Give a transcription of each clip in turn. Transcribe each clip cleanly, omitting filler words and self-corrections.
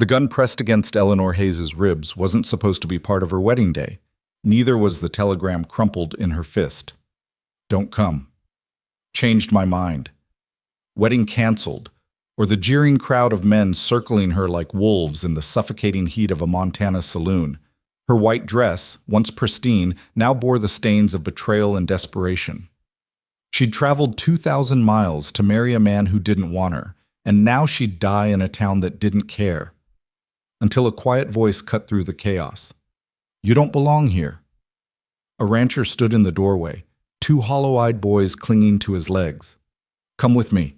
The gun pressed against Eleanor Hayes's ribs wasn't supposed to be part of her wedding day. Neither was the telegram crumpled in her fist. Don't come. Changed my mind. Wedding canceled, or the jeering crowd of men circling her like wolves in the suffocating heat of a Montana saloon. Her white dress, once pristine, now bore the stains of betrayal and desperation. She'd traveled 2,000 miles to marry a man who didn't want her, and now she'd die in a town that didn't care. Until a quiet voice cut through the chaos. You don't belong here. A rancher stood in the doorway, two hollow-eyed boys clinging to his legs. Come with me.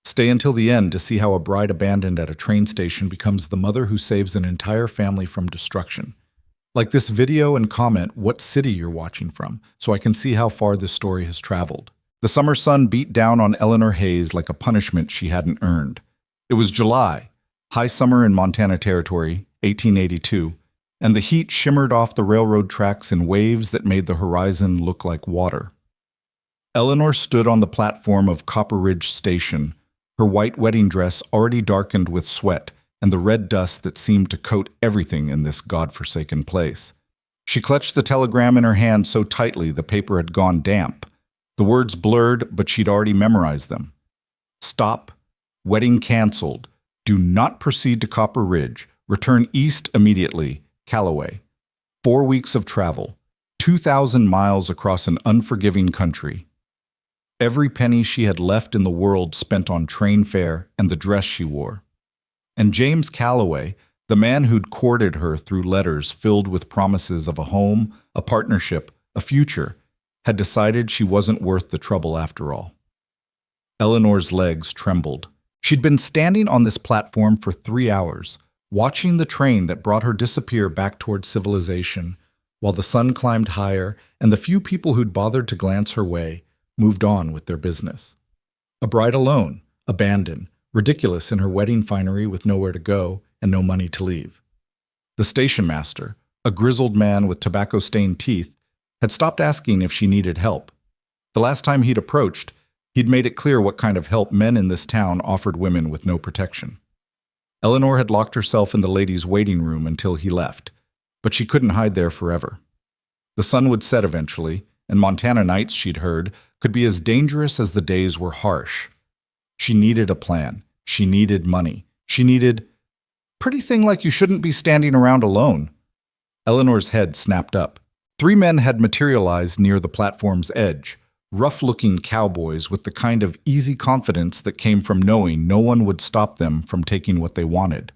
Stay until the end to see how a bride abandoned at a train station becomes the mother who saves an entire family from destruction. Like this video and comment what city you're watching from, so I can see how far this story has traveled. The summer sun beat down on Eleanor Hayes like a punishment she hadn't earned. It was July, high summer in Montana Territory, 1882, and the heat shimmered off the railroad tracks in waves that made the horizon look like water. Eleanor stood on the platform of Copper Ridge Station, her white wedding dress already darkened with sweat and the red dust that seemed to coat everything in this godforsaken place. She clutched the telegram in her hand so tightly the paper had gone damp. The words blurred, but she'd already memorized them. Stop. Wedding canceled. Do not proceed to Copper Ridge. Return east immediately. Callaway. 4 weeks of travel. 2,000 miles across an unforgiving country. Every penny she had left in the world spent on train fare and the dress she wore. And James Callaway, the man who'd courted her through letters filled with promises of a home, a partnership, a future, had decided she wasn't worth the trouble after all. Eleanor's legs trembled. She'd been standing on this platform for 3 hours, watching the train that brought her disappear back toward civilization, while the sun climbed higher and the few people who'd bothered to glance her way moved on with their business. A bride alone, abandoned, ridiculous in her wedding finery with nowhere to go and no money to leave. The station master, a grizzled man with tobacco-stained teeth, had stopped asking if she needed help. The last time he'd approached, he'd made it clear what kind of help men in this town offered women with no protection. Eleanor had locked herself in the ladies' waiting room until he left, but she couldn't hide there forever. The sun would set eventually, and Montana nights, she'd heard, could be as dangerous as the days were harsh. She needed a plan. She needed money. She needed... Pretty thing like you shouldn't be standing around alone. Eleanor's head snapped up. 3 men had materialized near the platform's edge, rough-looking cowboys with the kind of easy confidence that came from knowing no one would stop them from taking what they wanted.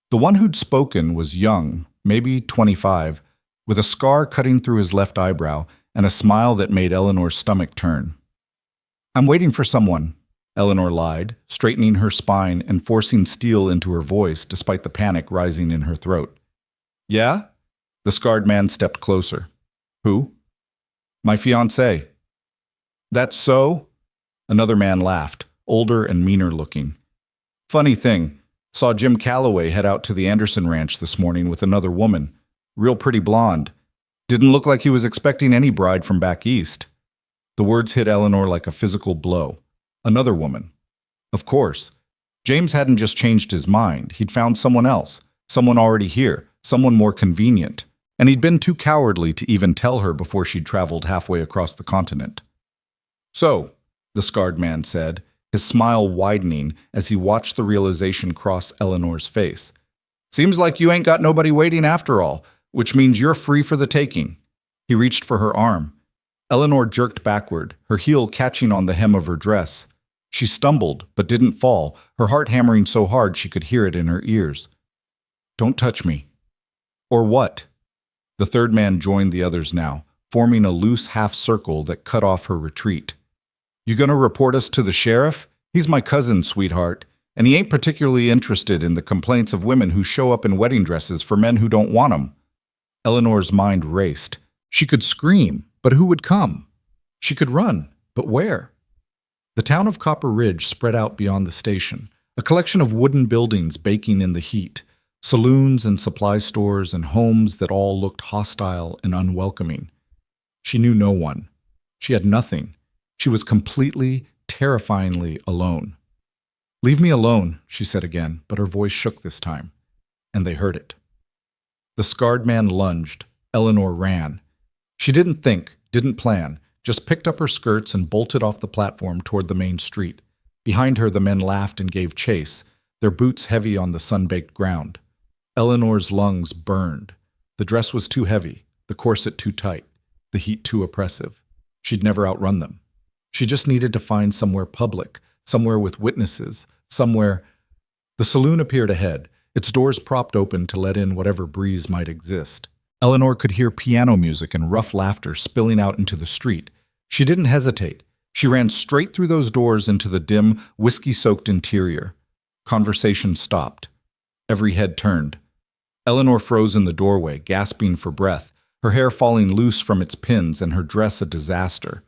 The one who'd spoken was young, maybe 25, with a scar cutting through his left eyebrow and a smile that made Eleanor's stomach turn. I'm waiting for someone, Eleanor lied, straightening her spine and forcing steel into her voice despite the panic rising in her throat. Yeah? The scarred man stepped closer. Who? My fiancée. That's so? Another man laughed, older and meaner looking. Funny thing, saw Jim Callaway head out to the Anderson ranch this morning with another woman, real pretty blonde. Didn't look like he was expecting any bride from back east. The words hit Eleanor like a physical blow. Another woman. Of course. James hadn't just changed his mind. He'd found someone else, someone already here, someone more convenient. And he'd been too cowardly to even tell her before she'd traveled halfway across the continent. So, the scarred man said, his smile widening as he watched the realization cross Eleanor's face. Seems like you ain't got nobody waiting after all, which means you're free for the taking. He reached for her arm. Eleanor jerked backward, her heel catching on the hem of her dress. She stumbled, but didn't fall, her heart hammering so hard she could hear it in her ears. Don't touch me. Or what? The third man joined the others now, forming a loose half-circle that cut off her retreat. You gonna report us to the sheriff? He's my cousin, sweetheart, and he ain't particularly interested in the complaints of women who show up in wedding dresses for men who don't want 'em. Eleanor's mind raced. She could scream, but who would come? She could run, but where? The town of Copper Ridge spread out beyond the station, a collection of wooden buildings baking in the heat, saloons and supply stores and homes that all looked hostile and unwelcoming. She knew no one. She had nothing. She was completely, terrifyingly alone. "Leave me alone," she said again, but her voice shook this time, and they heard it. The scarred man lunged. Eleanor ran. She didn't think, didn't plan, just picked up her skirts and bolted off the platform toward the main street. Behind her, the men laughed and gave chase, their boots heavy on the sun-baked ground. Eleanor's lungs burned. The dress was too heavy, the corset too tight, the heat too oppressive. She'd never outrun them. She just needed to find somewhere public, somewhere with witnesses, somewhere. The saloon appeared ahead, its doors propped open to let in whatever breeze might exist. Eleanor could hear piano music and rough laughter spilling out into the street. She didn't hesitate. She ran straight through those doors into the dim, whiskey-soaked interior. Conversation stopped. Every head turned. Eleanor froze in the doorway, gasping for breath, her hair falling loose from its pins and her dress a disaster.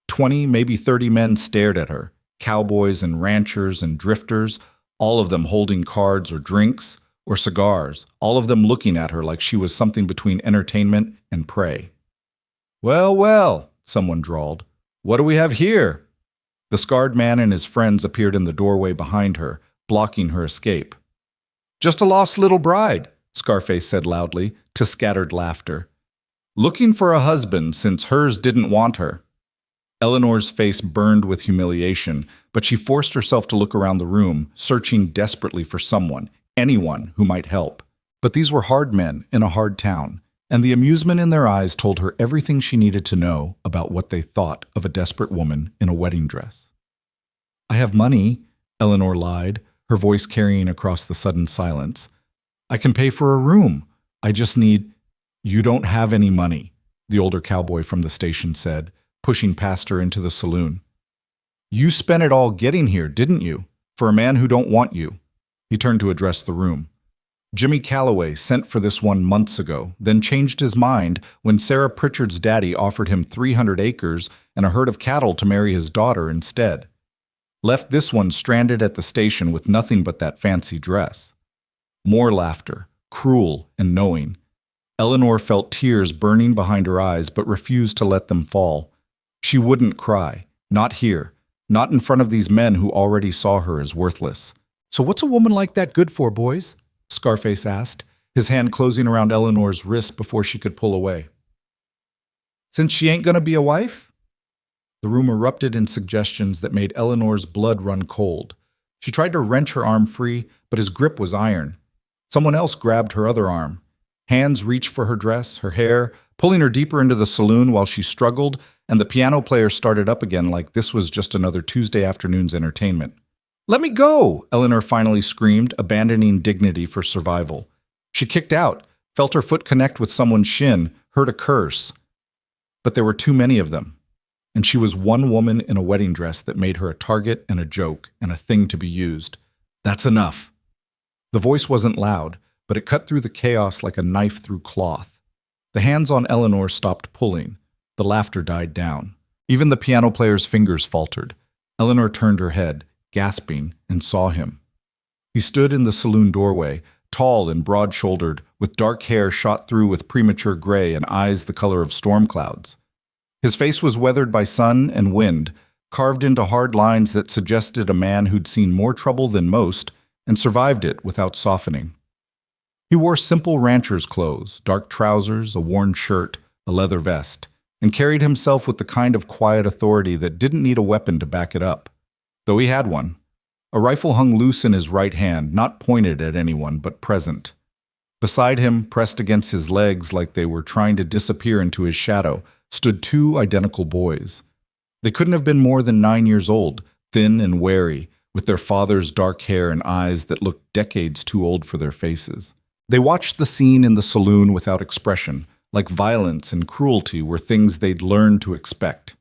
20, maybe 30 men stared at her, cowboys and ranchers and drifters, all of them holding cards or drinks or cigars, all of them looking at her like she was something between entertainment and prey. "Well, well," someone drawled. "What do we have here?" The scarred man and his friends appeared in the doorway behind her, blocking her escape. "Just a lost little bride," Scarface said loudly, to scattered laughter. "Looking for a husband since hers didn't want her." Eleanor's face burned with humiliation, but she forced herself to look around the room, searching desperately for someone, anyone who might help. But these were hard men in a hard town, and the amusement in their eyes told her everything she needed to know about what they thought of a desperate woman in a wedding dress. "I have money," Eleanor lied, her voice carrying across the sudden silence. "I can pay for a room. I just need—" "You don't have any money," the older cowboy from the station said, pushing past her into the saloon. "You spent it all getting here, didn't you? For a man who don't want you." He turned to address the room. "Jimmy Calloway sent for this one months ago, then changed his mind when Sarah Pritchard's daddy offered him 300 acres and a herd of cattle to marry his daughter instead. Left this one stranded at the station with nothing but that fancy dress." More laughter, cruel and knowing. Eleanor felt tears burning behind her eyes but refused to let them fall. She wouldn't cry, not here, not in front of these men who already saw her as worthless. "So what's a woman like that good for, boys?" Scarface asked, his hand closing around Eleanor's wrist before she could pull away. "Since she ain't gonna be a wife?" The room erupted in suggestions that made Eleanor's blood run cold. She tried to wrench her arm free, but his grip was iron. Someone else grabbed her other arm. Hands reached for her dress, her hair, pulling her deeper into the saloon while she struggled, and the piano player started up again like this was just another Tuesday afternoon's entertainment. "Let me go!" Eleanor finally screamed, abandoning dignity for survival. She kicked out, felt her foot connect with someone's shin, heard a curse. But there were too many of them, and she was one woman in a wedding dress that made her a target and a joke and a thing to be used. "That's enough." The voice wasn't loud, but it cut through the chaos like a knife through cloth. The hands on Eleanor stopped pulling. The laughter died down. Even the piano player's fingers faltered. Eleanor turned her head, gasping, and saw him. He stood in the saloon doorway, tall and broad-shouldered, with dark hair shot through with premature gray and eyes the color of storm clouds. His face was weathered by sun and wind, carved into hard lines that suggested a man who'd seen more trouble than most and survived it without softening. He wore simple rancher's clothes, dark trousers, a worn shirt, a leather vest, and carried himself with the kind of quiet authority that didn't need a weapon to back it up. Though he had one. A rifle hung loose in his right hand, not pointed at anyone, but present. Beside him, pressed against his legs like they were trying to disappear into his shadow, stood two identical boys. They couldn't have been more than 9 years old, thin and wary, with their father's dark hair and eyes that looked decades too old for their faces. They watched the scene in the saloon without expression, like violence and cruelty were things they'd learned to expect.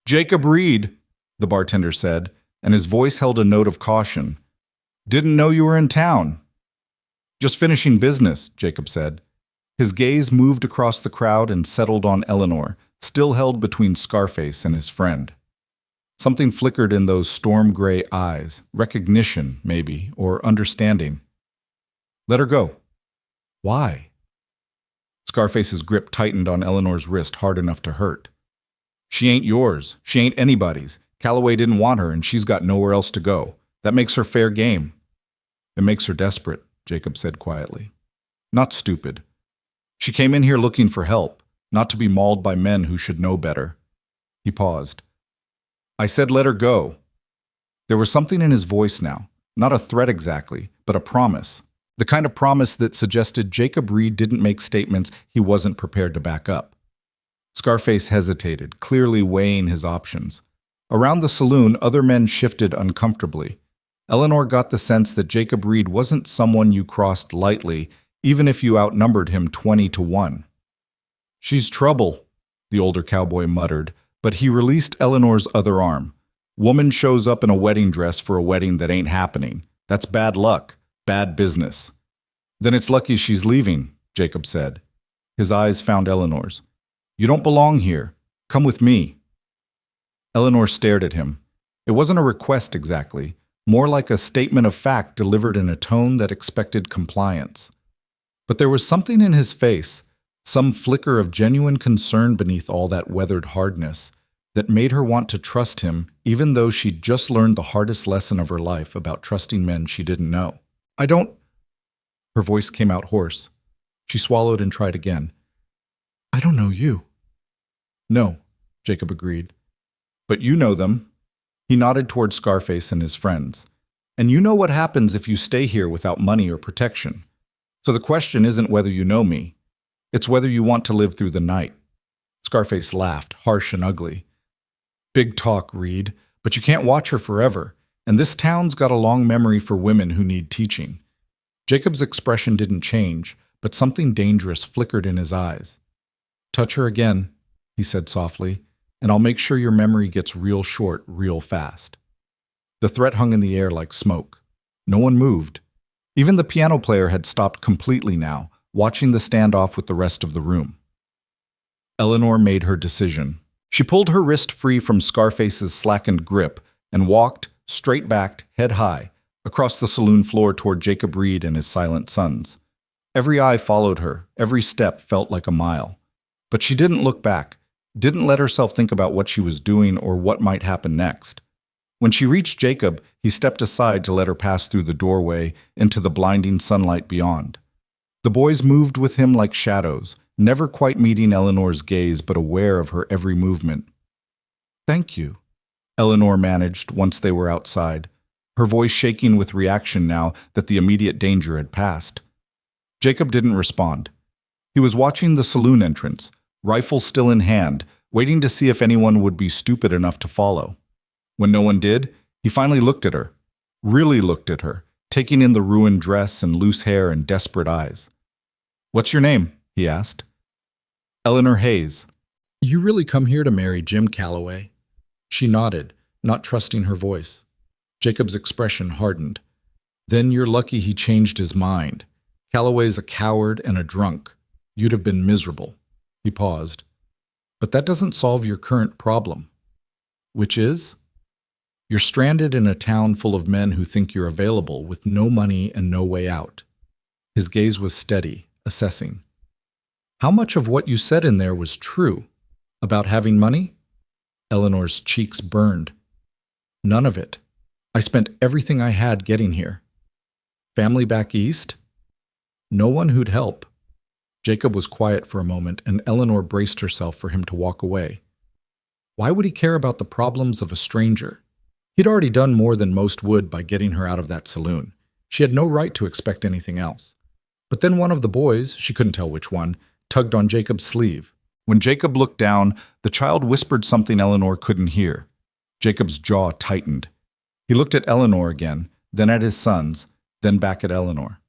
"Jacob Reed," the bartender said, and his voice held a note of caution. "Didn't know you were in town." "Just finishing business," Jacob said. His gaze moved across the crowd and settled on Eleanor, still held between Scarface and his friend. Something flickered in those storm-gray eyes, recognition, maybe, or understanding. "Let her go." "Why?" Scarface's grip tightened on Eleanor's wrist hard enough to hurt. "She ain't yours. She ain't anybody's. Calloway didn't want her, and she's got nowhere else to go. That makes her fair game. It makes her desperate, Jacob said quietly. Not stupid. She came in here looking for help, not to be mauled by men who should know better. He paused. I said let her go. There was something in his voice now, not a threat exactly, but a promise. The kind of promise that suggested Jacob Reed didn't make statements he wasn't prepared to back up. Scarface hesitated, clearly weighing his options. Around the saloon, other men shifted uncomfortably. Eleanor got the sense that Jacob Reed wasn't someone you crossed lightly, even if you outnumbered him 20-1. She's trouble, the older cowboy muttered, but he released Eleanor's other arm. Woman shows up in a wedding dress for a wedding that ain't happening. That's bad luck, bad business. Then it's lucky she's leaving, Jacob said. His eyes found Eleanor's. You don't belong here. Come with me. Eleanor stared at him. It wasn't a request exactly, more like a statement of fact delivered in a tone that expected compliance. But there was something in his face, some flicker of genuine concern beneath all that weathered hardness, that made her want to trust him even though she'd just learned the hardest lesson of her life about trusting men she didn't know. I don't... Her voice came out hoarse. She swallowed and tried again. I don't know you. No, Jacob agreed. But you know them. He nodded toward Scarface and his friends. And you know what happens if you stay here without money or protection. So the question isn't whether you know me. It's whether you want to live through the night. Scarface laughed, harsh and ugly. Big talk, Reed, but you can't watch her forever, and this town's got a long memory for women who need teaching. Jacob's expression didn't change, but something dangerous flickered in his eyes. Touch her again, he said softly, and I'll make sure your memory gets real short real fast. The threat hung in the air like smoke. No one moved. Even the piano player had stopped completely now, watching the standoff with the rest of the room. Eleanor made her decision. She pulled her wrist free from Scarface's slackened grip and walked, straight-backed, head high, across the saloon floor toward Jacob Reed and his silent sons. Every eye followed her, every step felt like a mile. But she didn't look back, didn't let herself think about what she was doing or what might happen next. When she reached Jacob, he stepped aside to let her pass through the doorway into the blinding sunlight beyond. The boys moved with him like shadows, never quite meeting Eleanor's gaze but aware of her every movement. Thank you, Eleanor managed once they were outside, her voice shaking with reaction now that the immediate danger had passed. Jacob didn't respond. He was watching the saloon entrance, rifle still in hand, waiting to see if anyone would be stupid enough to follow. When no one did, he finally looked at her, really looked at her, taking in the ruined dress and loose hair and desperate eyes. What's your name? He asked. Eleanor Hayes. You really come here to marry Jim Calloway? She nodded, not trusting her voice. Jacob's expression hardened. Then you're lucky he changed his mind. Calloway's a coward and a drunk. You'd have been miserable. He paused. But that doesn't solve your current problem. Which is? You're stranded in a town full of men who think you're available with no money and no way out. His gaze was steady, assessing. How much of what you said in there was true? About having money? Eleanor's cheeks burned. None of it. I spent everything I had getting here. Family back east? No one who'd help. Jacob was quiet for a moment, and Eleanor braced herself for him to walk away. Why would he care about the problems of a stranger? He'd already done more than most would by getting her out of that saloon. She had no right to expect anything else. But then one of the boys, she couldn't tell which one, tugged on Jacob's sleeve. When Jacob looked down, the child whispered something Eleanor couldn't hear. Jacob's jaw tightened. He looked at Eleanor again, then at his sons, then back at Eleanor.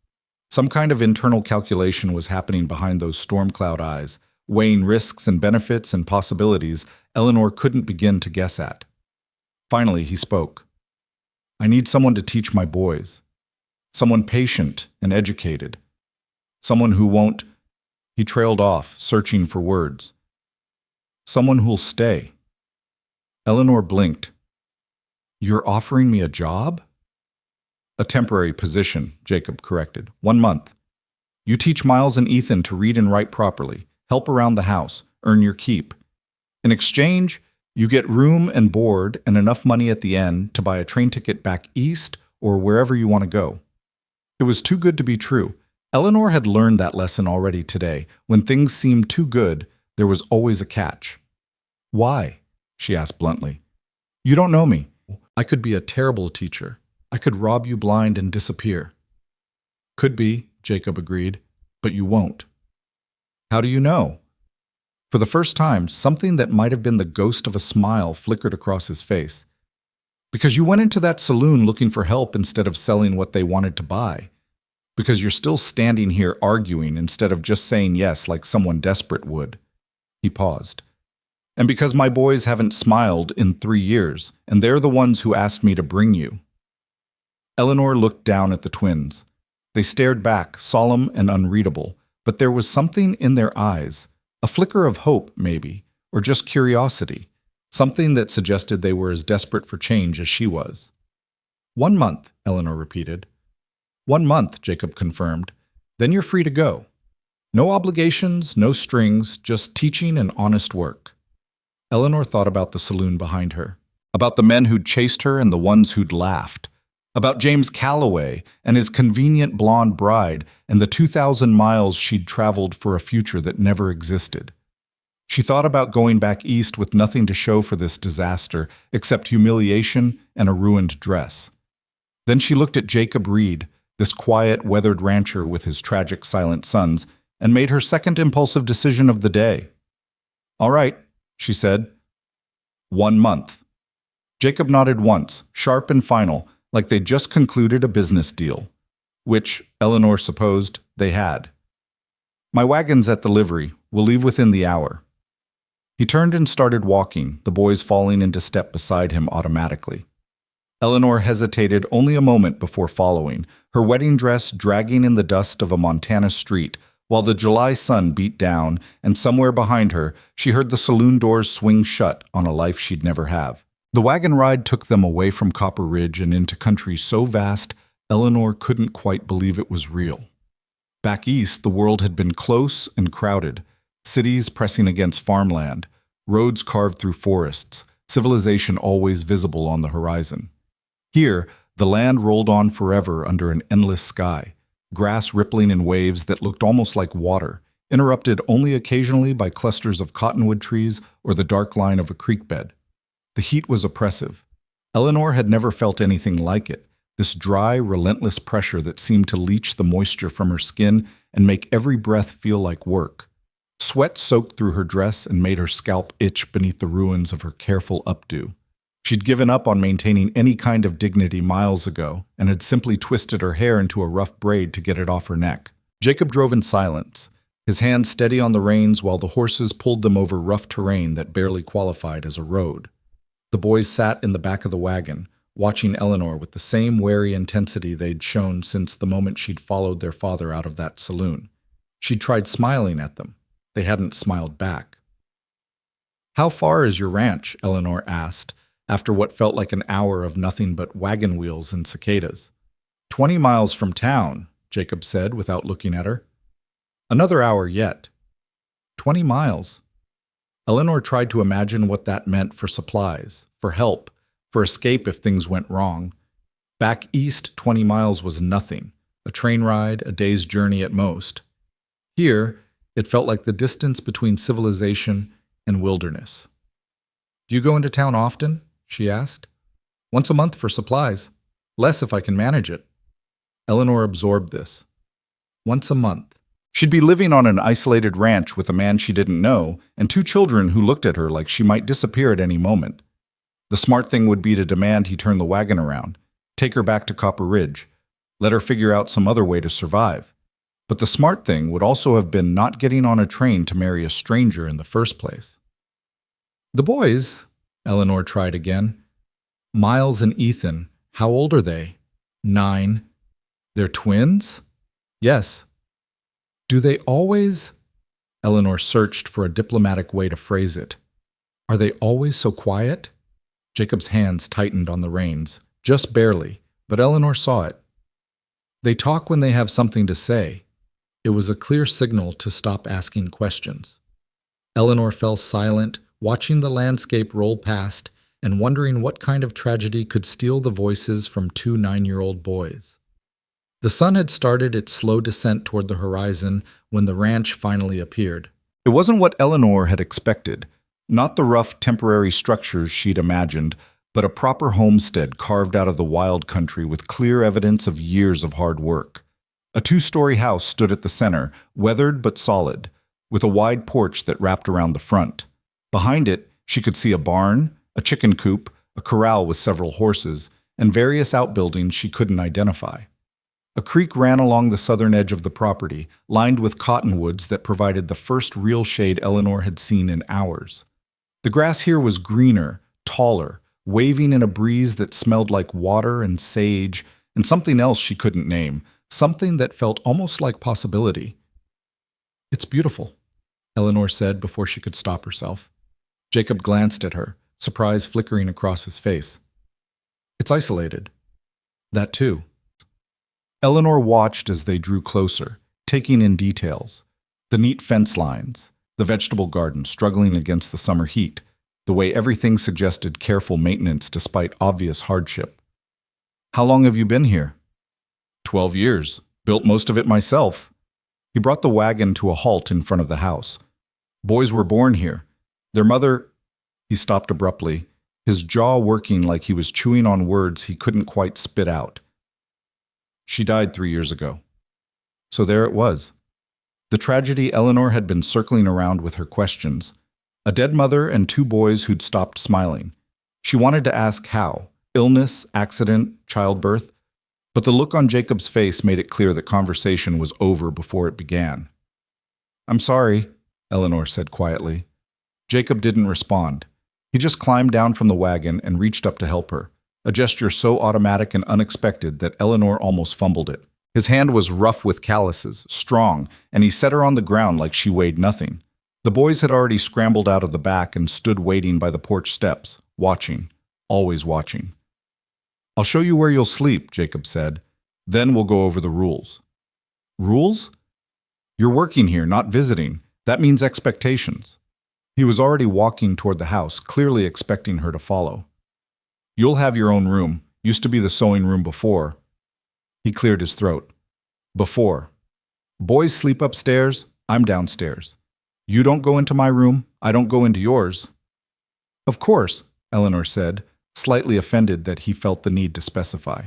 Some kind of internal calculation was happening behind those storm cloud eyes, weighing risks and benefits and possibilities Eleanor couldn't begin to guess at. Finally, he spoke. I need someone to teach my boys. Someone patient and educated. Someone who won't... He trailed off, searching for words. Someone who'll stay. Eleanor blinked. You're offering me a job? A temporary position, Jacob corrected. 1 month. You teach Miles and Ethan to read and write properly, help around the house, earn your keep. In exchange, you get room and board and enough money at the end to buy a train ticket back east or wherever you want to go. It was too good to be true. Eleanor had learned that lesson already today. When things seemed too good, there was always a catch. Why? She asked bluntly. You don't know me. I could be a terrible teacher. I could rob you blind and disappear. Could be, Jacob agreed, but you won't. How do you know? For the first time, something that might have been the ghost of a smile flickered across his face. Because you went into that saloon looking for help instead of selling what they wanted to buy. Because you're still standing here arguing instead of just saying yes like someone desperate would. He paused. And because my boys haven't smiled in 3 years, and they're the ones who asked me to bring you. Eleanor looked down at the twins. They stared back, solemn and unreadable, but there was something in their eyes, a flicker of hope, maybe, or just curiosity, something that suggested they were as desperate for change as she was. 1 month, Eleanor repeated. 1 month, Jacob confirmed. Then you're free to go. No obligations, no strings, just teaching and honest work. Eleanor thought about the saloon behind her, about the men who'd chased her and the ones who'd laughed, about James Calloway and his convenient blonde bride and the 2,000 miles she'd traveled for a future that never existed. She thought about going back east with nothing to show for this disaster except humiliation and a ruined dress. Then she looked at Jacob Reed, this quiet, weathered rancher with his tragic, silent sons, and made her second impulsive decision of the day. All right, she said. 1 month. Jacob nodded once, sharp and final, like they'd just concluded a business deal, which, Eleanor supposed, they had. My wagon's at the livery. We'll leave within the hour. He turned and started walking, the boys falling into step beside him automatically. Eleanor hesitated only a moment before following, her wedding dress dragging in the dust of a Montana street, while the July sun beat down, and somewhere behind her, she heard the saloon doors swing shut on a life she'd never have. The wagon ride took them away from Copper Ridge and into country so vast, Eleanor couldn't quite believe it was real. Back east, the world had been close and crowded, cities pressing against farmland, roads carved through forests, civilization always visible on the horizon. Here, the land rolled on forever under an endless sky, grass rippling in waves that looked almost like water, interrupted only occasionally by clusters of cottonwood trees or the dark line of a creek bed. The heat was oppressive. Eleanor had never felt anything like it, this dry, relentless pressure that seemed to leach the moisture from her skin and make every breath feel like work. Sweat soaked through her dress and made her scalp itch beneath the ruins of her careful updo. She'd given up on maintaining any kind of dignity miles ago and had simply twisted her hair into a rough braid to get it off her neck. Jacob drove in silence, his hands steady on the reins while the horses pulled them over rough terrain that barely qualified as a road. The boys sat in the back of the wagon, watching Eleanor with the same wary intensity they'd shown since the moment she'd followed their father out of that saloon. She'd tried smiling at them. They hadn't smiled back. How far is your ranch? Eleanor asked, after what felt like an hour of nothing but wagon wheels and cicadas. 20 miles from town, Jacob said without looking at her. Another hour yet. 20 miles. Eleanor tried to imagine what that meant for supplies, for help, for escape if things went wrong. Back east, 20 miles was nothing, a train ride, a day's journey at most. Here, it felt like the distance between civilization and wilderness. Do you go into town often? She asked. Once a month for supplies. Less if I can manage it. Eleanor absorbed this. Once a month. She'd be living on an isolated ranch with a man she didn't know and 2 children who looked at her like she might disappear at any moment. The smart thing would be to demand he turn the wagon around, take her back to Copper Ridge, let her figure out some other way to survive. But the smart thing would also have been not getting on a train to marry a stranger in the first place. The boys, Eleanor tried again. Miles and Ethan, how old are they? 9. They're twins? Yes. Do they always? Eleanor searched for a diplomatic way to phrase it. Are they always so quiet? Jacob's hands tightened on the reins, just barely, but Eleanor saw it. They talk when they have something to say. It was a clear signal to stop asking questions. Eleanor fell silent, watching the landscape roll past and wondering what kind of tragedy could steal the voices from two 9-year-old boys. The sun had started its slow descent toward the horizon when the ranch finally appeared. It wasn't what Eleanor had expected, not the rough temporary structures she'd imagined, but a proper homestead carved out of the wild country with clear evidence of years of hard work. A 2-story house stood at the center, weathered but solid, with a wide porch that wrapped around the front. Behind it, she could see a barn, a chicken coop, a corral with several horses, and various outbuildings she couldn't identify. A creek ran along the southern edge of the property, lined with cottonwoods that provided the first real shade Eleanor had seen in hours. The grass here was greener, taller, waving in a breeze that smelled like water and sage, and something else she couldn't name, something that felt almost like possibility. "It's beautiful," Eleanor said before she could stop herself. Jacob glanced at her, surprise flickering across his face. "It's isolated." "That too." Eleanor watched as they drew closer, taking in details. The neat fence lines, the vegetable garden struggling against the summer heat, the way everything suggested careful maintenance despite obvious hardship. "How long have you been here?" 12 years. Built most of it myself." He brought the wagon to a halt in front of the house. "Boys were born here. Their mother—" He stopped abruptly, his jaw working like he was chewing on words he couldn't quite spit out. "She died 3 years ago." So there it was. The tragedy Eleanor had been circling around with her questions. A dead mother and 2 boys who'd stopped smiling. She wanted to ask how. Illness, accident, childbirth. But the look on Jacob's face made it clear that conversation was over before it began. "I'm sorry," Eleanor said quietly. Jacob didn't respond. He just climbed down from the wagon and reached up to help her, a gesture so automatic and unexpected that Eleanor almost fumbled it. His hand was rough with calluses, strong, and he set her on the ground like she weighed nothing. The boys had already scrambled out of the back and stood waiting by the porch steps, watching, always watching. "I'll show you where you'll sleep," Jacob said. "Then we'll go over the rules." "Rules?" "You're working here, not visiting. That means expectations." He was already walking toward the house, clearly expecting her to follow. "You'll have your own room. Used to be the sewing room before." He cleared his throat. "Before. Boys sleep upstairs, I'm downstairs. You don't go into my room, I don't go into yours." "Of course," Eleanor said, slightly offended that he felt the need to specify.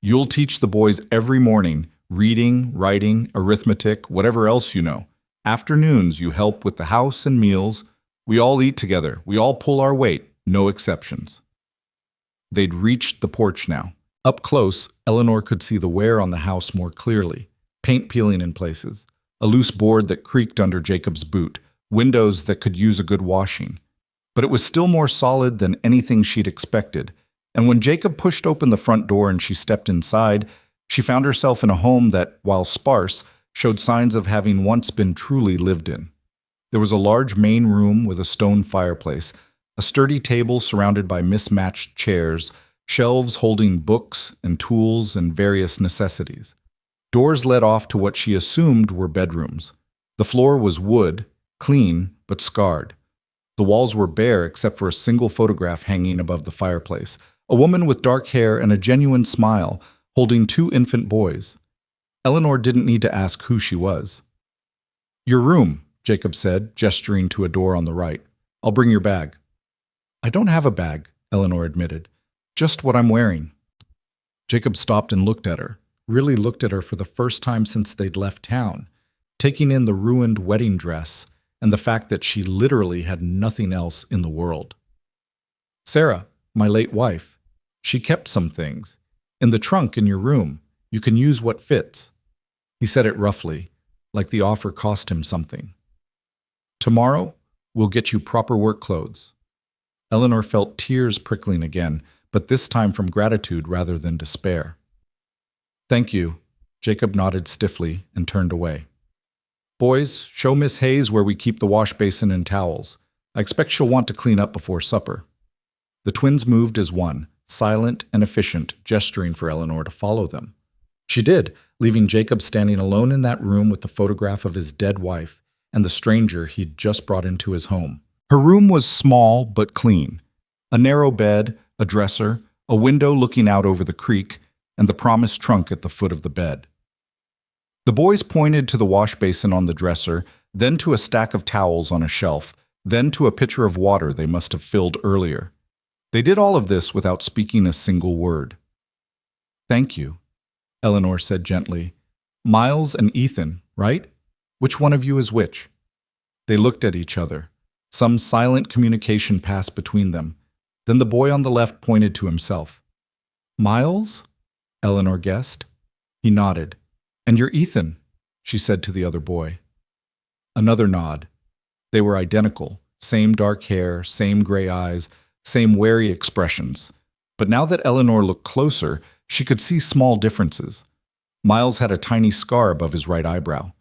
"You'll teach the boys every morning, reading, writing, arithmetic, whatever else you know. Afternoons you help with the house and meals. We all eat together, we all pull our weight, no exceptions." They'd reached the porch now. Up close, Eleanor could see the wear on the house more clearly, paint peeling in places, a loose board that creaked under Jacob's boot, windows that could use a good washing. But it was still more solid than anything she'd expected, and when Jacob pushed open the front door and she stepped inside, she found herself in a home that, while sparse, showed signs of having once been truly lived in. There was a large main room with a stone fireplace, a sturdy table surrounded by mismatched chairs, shelves holding books and tools and various necessities. Doors led off to what she assumed were bedrooms. The floor was wood, clean but scarred. The walls were bare except for a single photograph hanging above the fireplace, a woman with dark hair and a genuine smile, holding 2 infant boys. Eleanor didn't need to ask who she was. "Your room," Jacob said, gesturing to a door on the right. "I'll bring your bag." "I don't have a bag," Eleanor admitted. "Just what I'm wearing." Jacob stopped and looked at her, really looked at her for the first time since they'd left town, taking in the ruined wedding dress and the fact that she literally had nothing else in the world. "Sarah, my late wife, she kept some things. In the trunk in your room. You can use what fits." He said it roughly, like the offer cost him something. "Tomorrow, we'll get you proper work clothes." Eleanor felt tears prickling again, but this time from gratitude rather than despair. "Thank you." Jacob nodded stiffly and turned away. "Boys, show Miss Hayes where we keep the wash basin and towels. I expect she'll want to clean up before supper." The twins moved as one, silent and efficient, gesturing for Eleanor to follow them. She did, leaving Jacob standing alone in that room with the photograph of his dead wife and the stranger he'd just brought into his home. Her room was small but clean. A narrow bed, a dresser, a window looking out over the creek, and the promised trunk at the foot of the bed. The boys pointed to the wash basin on the dresser, then to a stack of towels on a shelf, then to a pitcher of water they must have filled earlier. They did all of this without speaking a single word. "Thank you," Eleanor said gently. "Miles and Ethan, right? Which one of you is which?" They looked at each other. Some silent communication passed between them. Then the boy on the left pointed to himself. "Miles?" Eleanor guessed. He nodded. "And you're Ethan," she said to the other boy. Another nod. They were identical, same dark hair, same gray eyes, same wary expressions. But now that Eleanor looked closer, she could see small differences. Miles had a tiny scar above his right eyebrow.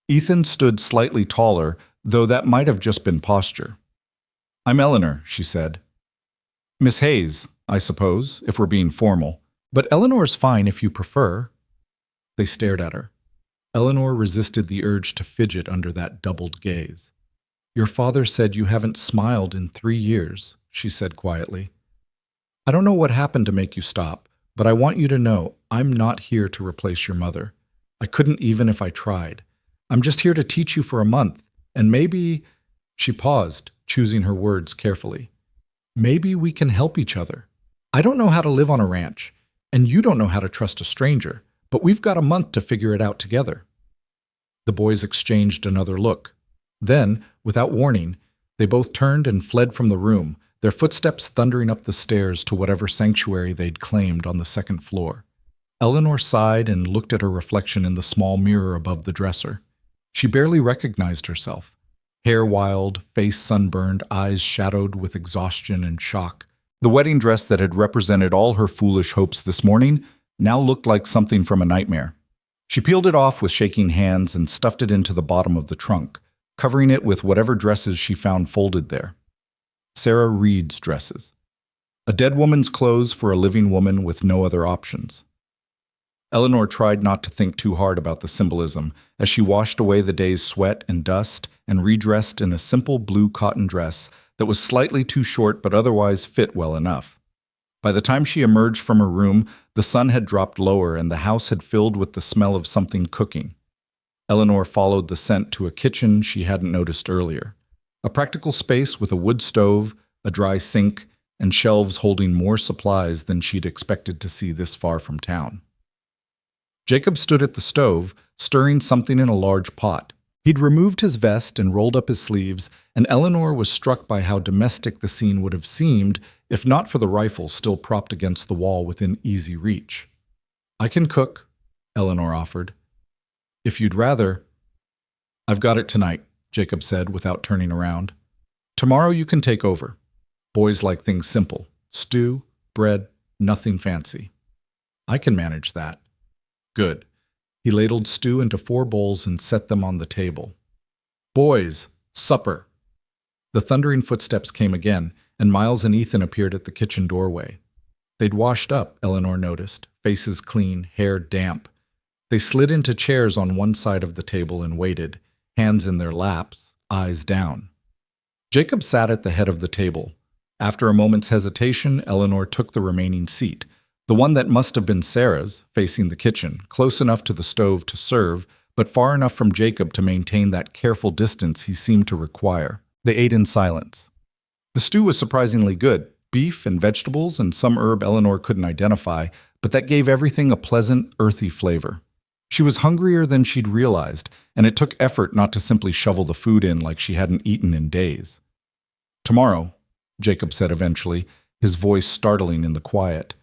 Ethan stood slightly taller, though that might have just been posture. "I'm Eleanor," she said. "Miss Hayes, I suppose, if we're being formal. But Eleanor's fine if you prefer." They stared at her. Eleanor resisted the urge to fidget under that doubled gaze. "Your father said you haven't smiled in 3 years," she said quietly. "I don't know what happened to make you stop, but I want you to know I'm not here to replace your mother. I couldn't even if I tried. I'm just here to teach you for a month, and maybe—" She paused, choosing her words carefully. "Maybe we can help each other. I don't know how to live on a ranch, and you don't know how to trust a stranger, but we've got a month to figure it out together." The boys exchanged another look. Then, without warning, they both turned and fled from the room, their footsteps thundering up the stairs to whatever sanctuary they'd claimed on the second floor. Eleanor sighed and looked at her reflection in the small mirror above the dresser. She barely recognized herself. Hair wild, face sunburned, eyes shadowed with exhaustion and shock. The wedding dress that had represented all her foolish hopes this morning now looked like something from a nightmare. She peeled it off with shaking hands and stuffed it into the bottom of the trunk, covering it with whatever dresses she found folded there. Sarah Reed's dresses. A dead woman's clothes for a living woman with no other options. Eleanor tried not to think too hard about the symbolism as she washed away the day's sweat and dust and redressed in a simple blue cotton dress that was slightly too short but otherwise fit well enough. By the time she emerged from her room, the sun had dropped lower and the house had filled with the smell of something cooking. Eleanor followed the scent to a kitchen she hadn't noticed earlier. A practical space with a wood stove, a dry sink, and shelves holding more supplies than she'd expected to see this far from town. Jacob stood at the stove, stirring something in a large pot. He'd removed his vest and rolled up his sleeves, and Eleanor was struck by how domestic the scene would have seemed if not for the rifle still propped against the wall within easy reach. "I can cook," Eleanor offered. "If you'd rather—" "I've got it tonight," Jacob said without turning around. "Tomorrow you can take over. Boys like things simple. Stew, bread, nothing fancy." "I can manage that." "Good." He ladled stew into 4 bowls and set them on the table. "Boys, supper." The thundering footsteps came again, and Miles and Ethan appeared at the kitchen doorway. They'd washed up, Eleanor noticed, faces clean, hair damp. They slid into chairs on one side of the table and waited, hands in their laps, eyes down. Jacob sat at the head of the table. After a moment's hesitation, Eleanor took the remaining seat, the one that must have been Sarah's, facing the kitchen, close enough to the stove to serve, but far enough from Jacob to maintain that careful distance he seemed to require. They ate in silence. The stew was surprisingly good, beef and vegetables and some herb Eleanor couldn't identify, but that gave everything a pleasant, earthy flavor. She was hungrier than she'd realized, and it took effort not to simply shovel the food in like she hadn't eaten in days. "Tomorrow," Jacob said eventually, his voice startling in the quiet,